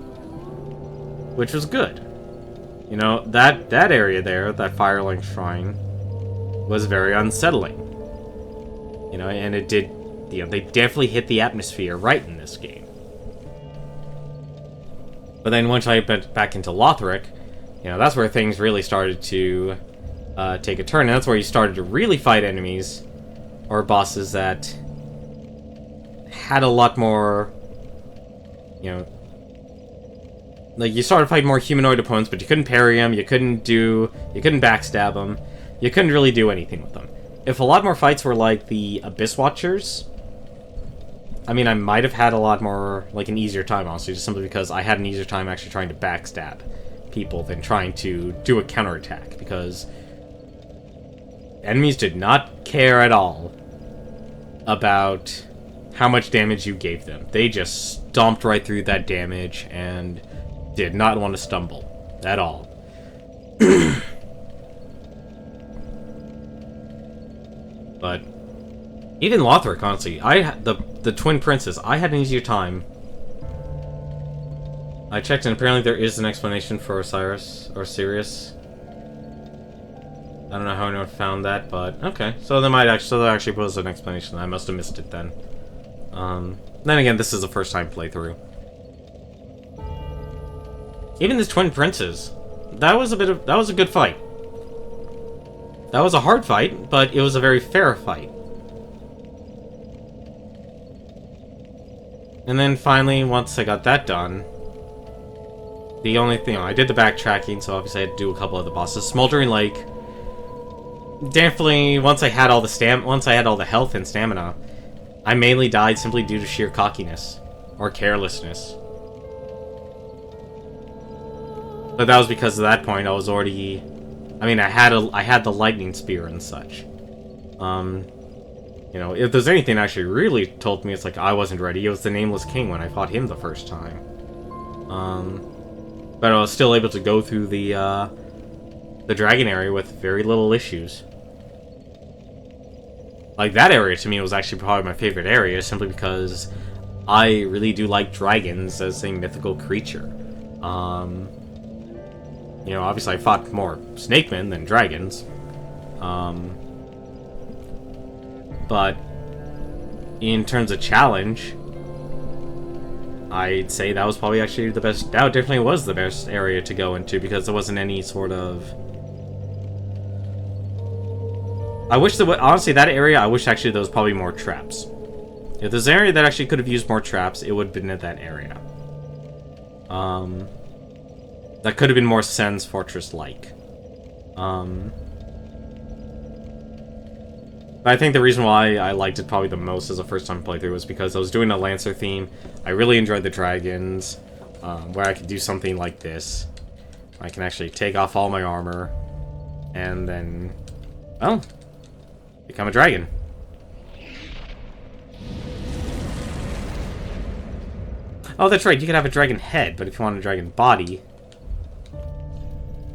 which was good. You know, that area there, that Firelink Shrine, was very unsettling. You know, and it did, you know, they definitely hit the atmosphere right in this game. But then once I went back into Lothric, you know, that's where things really started to take a turn. And that's where you started to really fight enemies or bosses that had a lot more, you know, like, you started fighting more humanoid opponents, but you couldn't parry them, you couldn't backstab them, you couldn't really do anything with them. If a lot more fights were like the Abyss Watchers, I mean, I might have had a lot more, like, an easier time, honestly, just simply because I had an easier time actually trying to backstab people than trying to do a counterattack, because enemies did not care at all about how much damage you gave them. They just stomped right through that damage and did not want to stumble at all. But even Lothric, honestly, the Twin Princes, I had an easier time. I checked, and apparently there is an explanation for Osiris or Sirius. I don't know how anyone found that, but okay. So there actually was an explanation. I must have missed it then. Then again, this is the first time playthrough. Even the Twin Princes, that was a good fight. That was a hard fight, but it was a very fair fight. And then finally, once I got that done, the only thing, I did the backtracking, so obviously I had to do a couple of the bosses. Smoldering Lake, definitely, once I had all the health and stamina, I mainly died simply due to sheer cockiness or carelessness. But that was because at that point I was already, I mean, I had the lightning spear and such. You know, if there's anything that actually really told me it's like I wasn't ready, it was the Nameless King when I fought him the first time. But I was still able to go through the dragon area with very little issues. Like, that area to me was actually probably my favorite area, simply because I really do like dragons as a mythical creature. You know, obviously I fought more snakemen than dragons. But in terms of challenge, I'd say that was probably actually the best. That definitely was the best area to go into, because there wasn't any sort of. I wish honestly, that area, I wish actually there was probably more traps. If there's an area that actually could have used more traps, it would have been at that area. That could have been more Sen's Fortress-like. But I think the reason why I liked it probably the most as a first-time playthrough was because I was doing a Lancer theme. I really enjoyed the dragons, where I could do something like this. I can actually take off all my armor, and then, well, become a dragon. Oh, that's right, you could have a dragon head, but if you want a dragon body,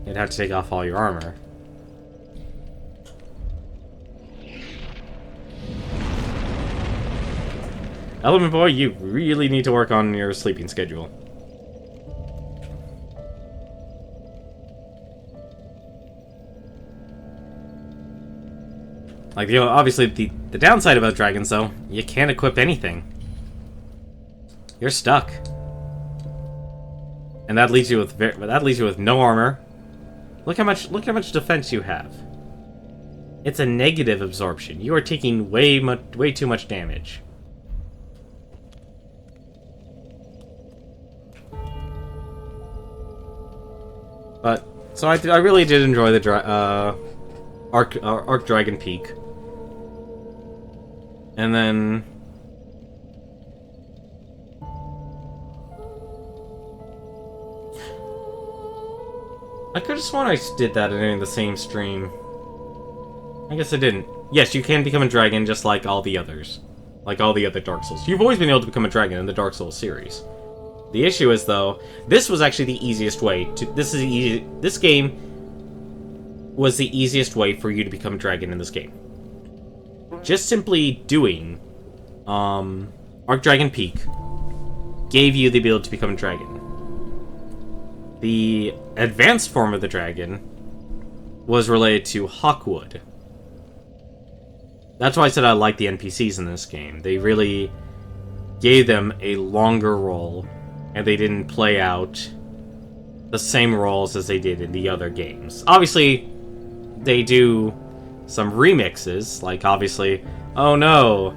you'd have to take off all your armor. Element Boy, you really need to work on your sleeping schedule. Like, you know, obviously the downside about dragons, though, you can't equip anything. You're stuck. And that leaves you with no armor. Look how much defense you have. It's a negative absorption. You are taking way too much damage. But so I really did enjoy the Arc Dragon Peak. And then I could have sworn I did that in the same stream. I guess I didn't. Yes, you can become a dragon just like all the others. like all the other Dark Souls. You've always been able to become a dragon in the Dark Souls series. The issue is, though, this was actually the easiest way to... This game was the easiest way for you to become a dragon in this game. Just simply doing Archdragon Peak gave you the ability to become a dragon. The advanced form of the dragon was related to Hawkwood. That's why I said I like the NPCs in this game. They really gave them a longer role, and they didn't play out the same roles as they did in the other games. Obviously, they do some remixes, like obviously, oh no,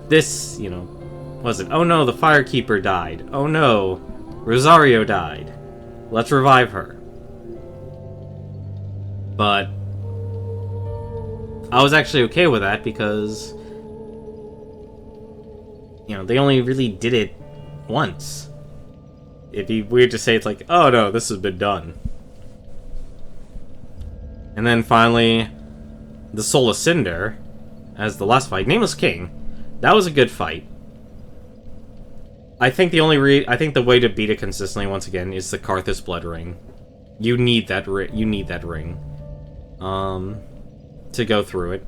this, was it? Oh no, the Firekeeper died. Oh no, Rosario died. Let's revive her. But I was actually okay with that because, they only really did it once. It'd be weird to say it's like, oh no, this has been done. And then finally, the Soul of Cinder as the last fight, Nameless King. That was a good fight. I think the way to beat it consistently once again is the Karthus Blood Ring. You need that ring. To go through it.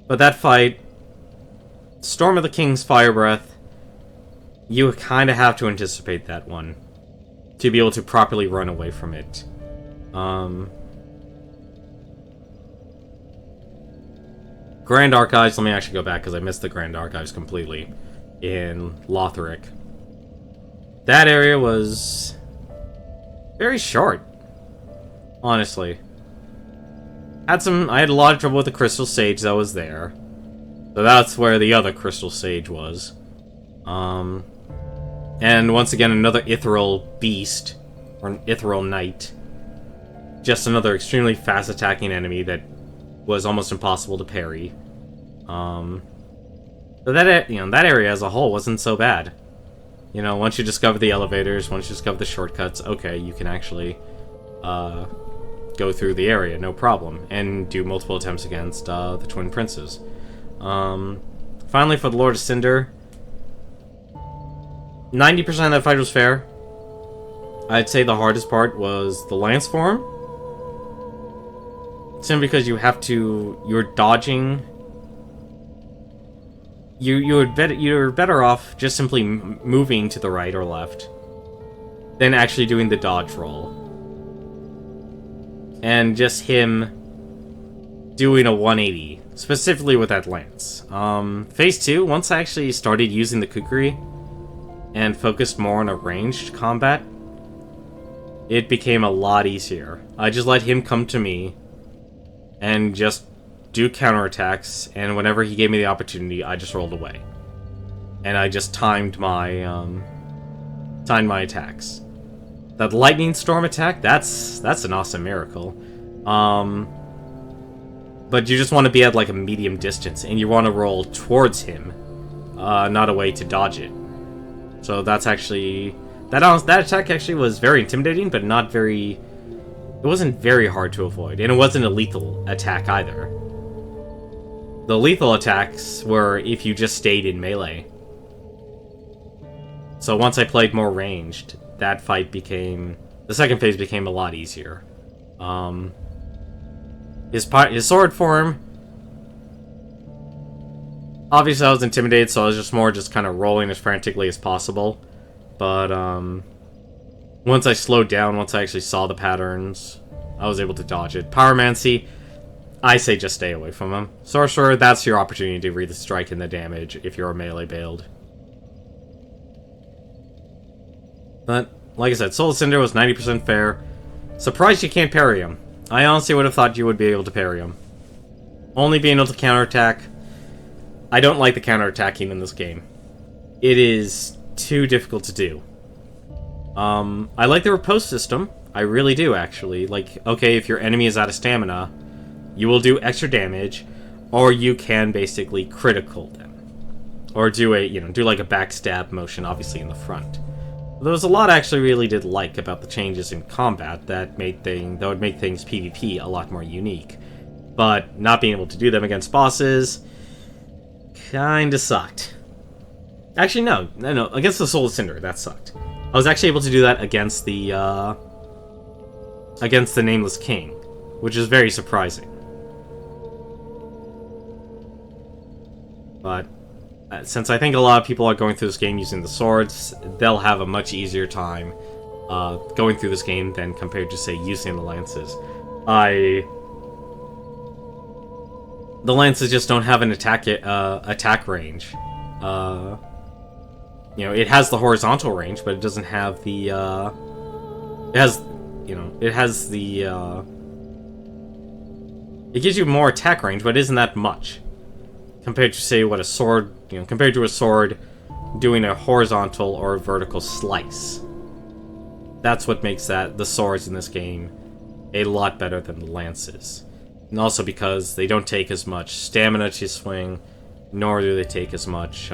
But that fight, Storm of the King's Fire Breath, you kind of have to anticipate that one to be able to properly run away from it. Grand Archives, let me actually go back because I missed the Grand Archives completely in Lothric. That area was very short, honestly. I had a lot of trouble with the Crystal Sage that was there. So that's where the other Crystal Sage was. And once again, another Ethereal Beast, or an Ethereal Knight. Just another extremely fast attacking enemy that was almost impossible to parry. But that area as a whole wasn't so bad. Once you discover the elevators, once you discover the shortcuts, okay, you can actually, go through the area, no problem, and do multiple attempts against the Twin Princes. Finally, for the Lord of Cinder, 90% of that fight was fair. I'd say the hardest part was the Lance form, simply because you're dodging. You're better off just simply moving to the right or left than actually doing the dodge roll. And just him doing a 180, specifically with that lance. Phase 2, once I actually started using the Kukri and focused more on a ranged combat, it became a lot easier. I just let him come to me and just do counterattacks, and whenever he gave me the opportunity, I just rolled away. And I just timed my attacks. That lightning storm attack, that's an awesome miracle. But you just want to be at like a medium distance, and you want to roll towards him, not a way to dodge it. So that's actually that attack actually was very intimidating, but not very. It wasn't very hard to avoid, and it wasn't a lethal attack either. The lethal attacks were if you just stayed in melee. So once I played more ranged, that fight became... The second phase became a lot easier. His sword form... Obviously I was intimidated, so I was just kind of rolling as frantically as possible. But, once I slowed down, once I actually saw the patterns, I was able to dodge it. Pyromancy, I say just stay away from him. Sorcerer, that's your opportunity to read the strike and the damage if you're a melee build. But, like I said, Soul of Cinder was 90% fair. Surprised you can't parry him. I honestly would have thought you would be able to parry him. Only being able to counterattack. I don't like the counterattacking in this game. It is too difficult to do. I like the riposte system. I really do, actually. Like, okay, if your enemy is out of stamina, you will do extra damage, or you can basically critical them. Or do like a backstab motion, obviously, in the front. There was a lot I actually really did like about the changes in combat that would make things PvP a lot more unique. But not being able to do them against bosses, kinda sucked. Actually, no, against the Soul of Cinder, that sucked. I was actually able to do that against the Nameless King, which is very surprising. But since I think a lot of people are going through this game using the swords, they'll have a much easier time going through this game than compared to, say, using the lances. The lances just don't have an attack range. You know, it has the horizontal range, but it doesn't have the it gives you more attack range, but isn't that much compared to, say, what a sword, compared to a sword doing a horizontal or a vertical slice. That's what makes the swords in this game a lot better than the lances. And also because they don't take as much stamina to swing, nor do they take as much,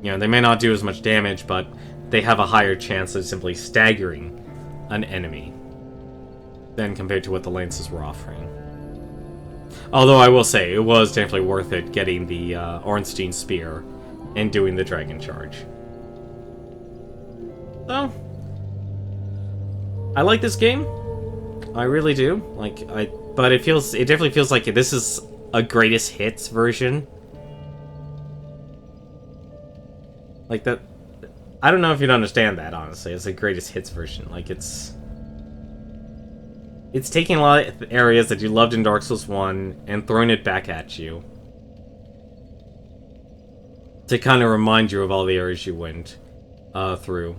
they may not do as much damage, but they have a higher chance of simply staggering an enemy than compared to what the lances were offering. Although I will say, it was definitely worth it getting the Ornstein Spear and doing the Dragon Charge. So, I like this game. I really do. But it definitely feels like this is a greatest hits version. Like that. I don't know if you'd understand that, honestly. It's a greatest hits version. Like, it's taking a lot of areas that you loved in Dark Souls 1 and throwing it back at you to kind of remind you of all the areas you went through.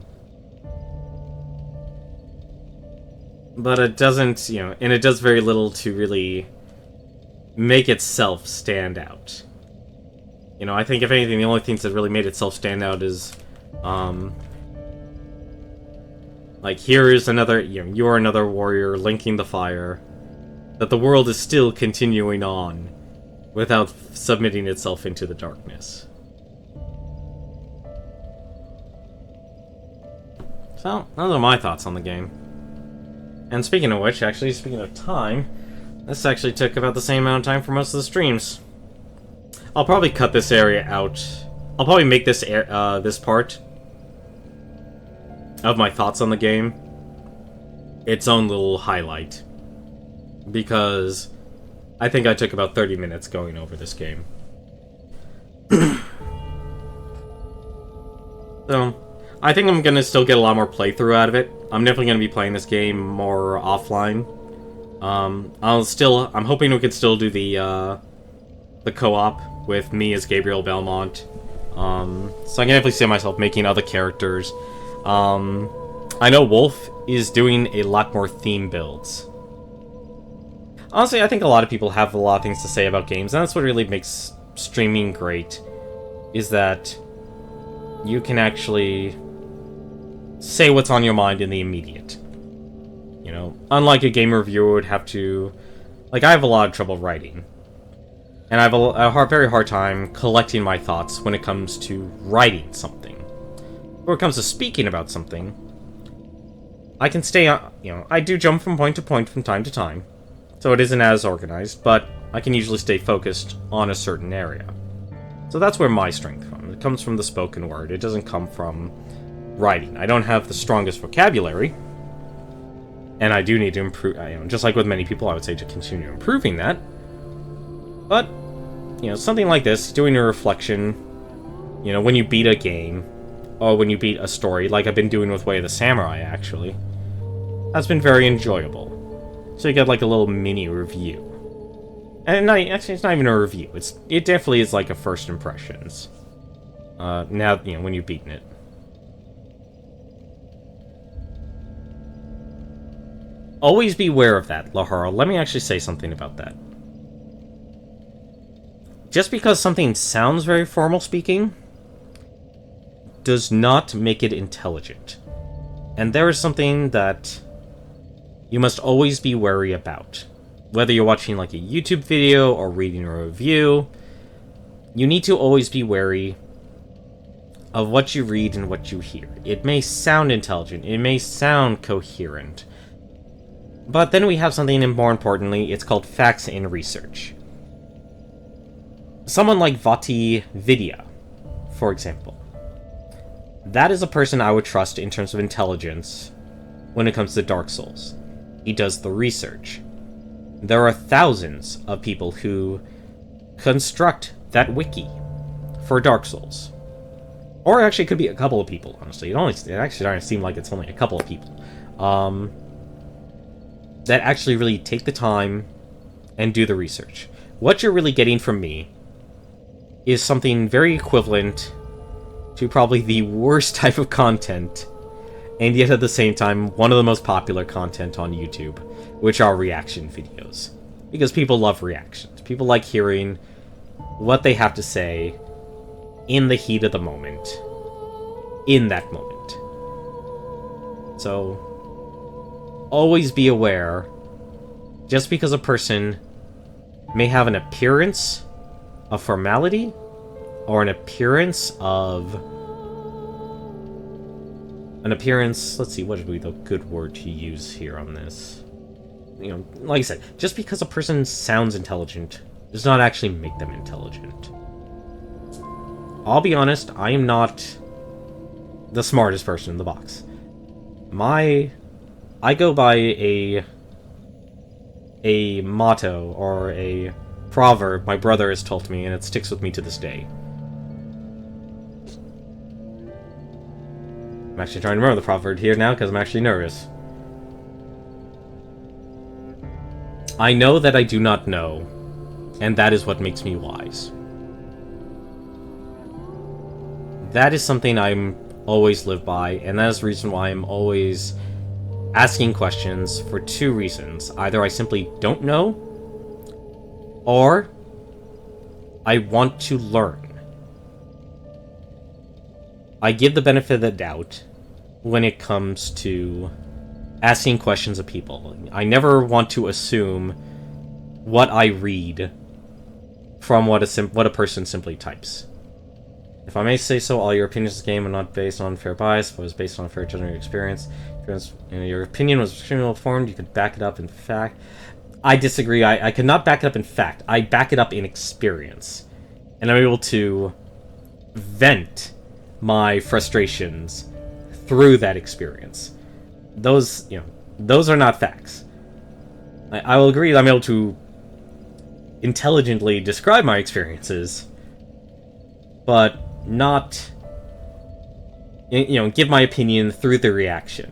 But it doesn't, and it does very little to really make itself stand out. I think if anything, the only things that really made itself stand out is, like, here is another, you're another warrior linking the fire, that the world is still continuing on without submitting itself into the darkness. So, those are my thoughts on the game. And speaking of which, speaking of time, this actually took about the same amount of time for most of the streams. I'll probably cut this area out. I'll probably make this this part of my thoughts on the game its own little highlight, because I think I took about 30 minutes going over this game. So, I think I'm gonna still get a lot more playthrough out of it. I'm definitely gonna be playing this game more offline. I'm hoping we could still do the co-op with me as Gabriel Belmont. So I can definitely see myself making other characters. I know Wolf is doing a lot more theme builds. Honestly, I think a lot of people have a lot of things to say about games, and that's what really makes streaming great, is that you can actually say what's on your mind in the immediate. Unlike a game reviewer would have to... Like, I have a lot of trouble writing. And I have a very hard time collecting my thoughts when it comes to writing something. When it comes to speaking about something, I can stay on... I do jump from point to point from time to time, so it isn't as organized, but I can usually stay focused on a certain area. So that's where my strength comes. It comes from the spoken word. It doesn't come from writing. I don't have the strongest vocabulary, and I do need to improve, just like with many people, I would say to continue improving that. But, something like this, doing a reflection, when you beat a game, or when you beat a story, like I've been doing with Way of the Samurai, actually, that's been very enjoyable. So you get like a little mini review. And actually, it's not even a review. It definitely is like a first impressions. Now, when you've beaten it. Always beware of that, Lahara. Let me actually say something about that. Just because something sounds very formal speaking does not make it intelligent. And there is something that you must always be wary about. Whether you're watching like a YouTube video or reading a review, you need to always be wary of what you read and what you hear. It may sound intelligent, it may sound coherent, But then we have something more importantly, it's called facts in research. Someone like Vati Vidya, for example. That is a person I would trust in terms of intelligence when it comes to Dark Souls. He does the research. There are thousands of people who construct that wiki for Dark Souls. Or actually, it could be a couple of people, honestly. It actually doesn't seem like it's only a couple of people. That actually really take the time and do the research. What you're really getting from me is something very equivalent to probably the worst type of content, and yet at the same time, one of the most popular content on YouTube, which are reaction videos. Because people love reactions. People like hearing what they have to say in the heat of the moment. In that moment. So, always be aware, just because a person may have an appearance of formality, or an appearance, let's see, what would be the good word to use here on this? You know, like I said, just because a person sounds intelligent does not actually make them intelligent. I'll be honest, I am not the smartest person in the box. I go by a motto, or a proverb my brother has told me, and it sticks with me to this day. I'm actually trying to remember the proverb here now, because I'm actually nervous. I know that I do not know, and that is what makes me wise. That is something I'm always live by, and that is the reason why I'm always asking questions for two reasons. Either I simply don't know, or I want to learn. I give the benefit of the doubt when it comes to asking questions of people. I never want to assume what I read from what a person simply types. If I may say so, all your opinions of the game are not based on fair bias, but was based on fair judgment experience. Your opinion was extremely well formed. You could back it up in fact. I disagree. I could not back it up in fact. I back it up in experience. And I'm able to vent my frustrations through that experience. Those are not facts. I will agree that I'm able to intelligently describe my experiences, but not, give my opinion through the reaction.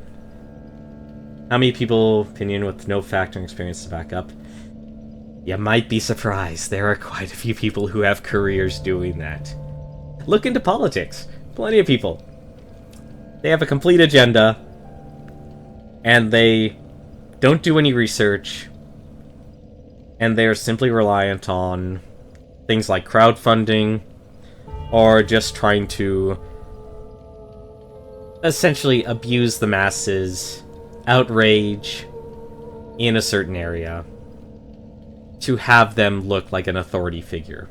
How many people opinion with no fact and experience to back up? You might be surprised. There are quite a few people who have careers doing that. Look into politics. Plenty of people. They have a complete agenda, and they don't do any research, and they are simply reliant on things like crowdfunding, or just trying to essentially abuse the masses, outrage in a certain area, to have them look like an authority figure.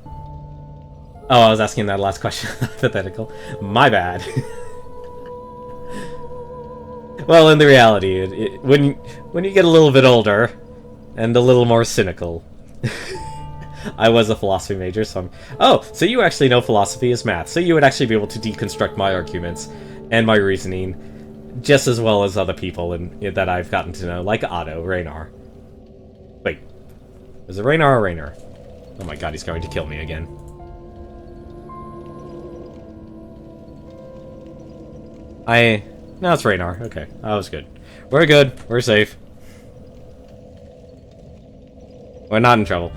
Oh, I was asking that last question. Hypothetical. My bad. Well, in the reality, when you get a little bit older, and a little more cynical... I was a philosophy major, so I'm... Oh, so you actually know philosophy is math, so you would actually be able to deconstruct my arguments and my reasoning just as well as other people that I've gotten to know, like Otto, Raynar. Wait, is it Raynar or Raynar? Oh my god, he's going to kill me again. No, it's Raynar. Okay, that was good. We're good. We're safe. We're not in trouble.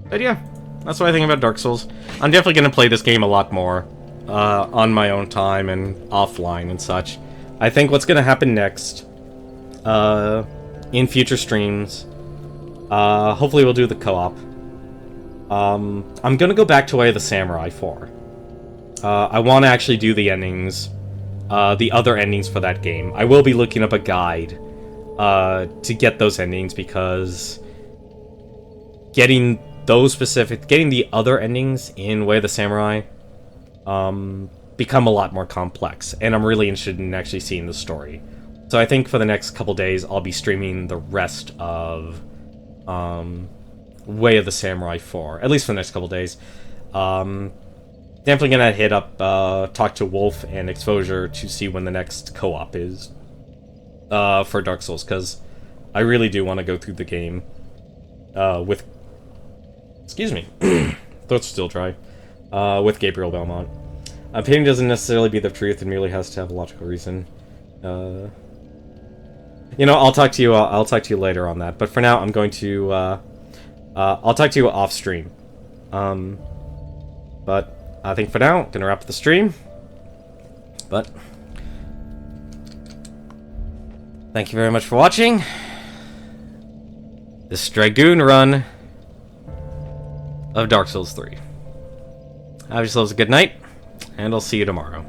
But yeah, that's what I think about Dark Souls. I'm definitely going to play this game a lot more on my own time and offline and such. I think what's going to happen next in future streams, hopefully we'll do the co-op. I'm going to go back to Way of the Samurai 4. I want to actually do the endings, the other endings for that game. I will be looking up a guide to get those endings, because getting the other endings in Way of the Samurai become a lot more complex, and I'm really interested in actually seeing the story. So I think for the next couple days, I'll be streaming the rest of Way of the Samurai 4, at least for the next couple days. Definitely gonna hit up, talk to Wolf and Exposure to see when the next co-op is for Dark Souls, because I really do want to go through the game with... Excuse me. Throat's still dry. With Gabriel Belmont. Opinion doesn't necessarily be the truth, it merely has to have a logical reason. You know, I'll talk to you later on that, but for now, I'm going to, I'll talk to you off stream. But I think for now, I'm gonna wrap up the stream. But thank you very much for watching this Dragoon run of Dark Souls 3. Have yourselves a good night, and I'll see you tomorrow.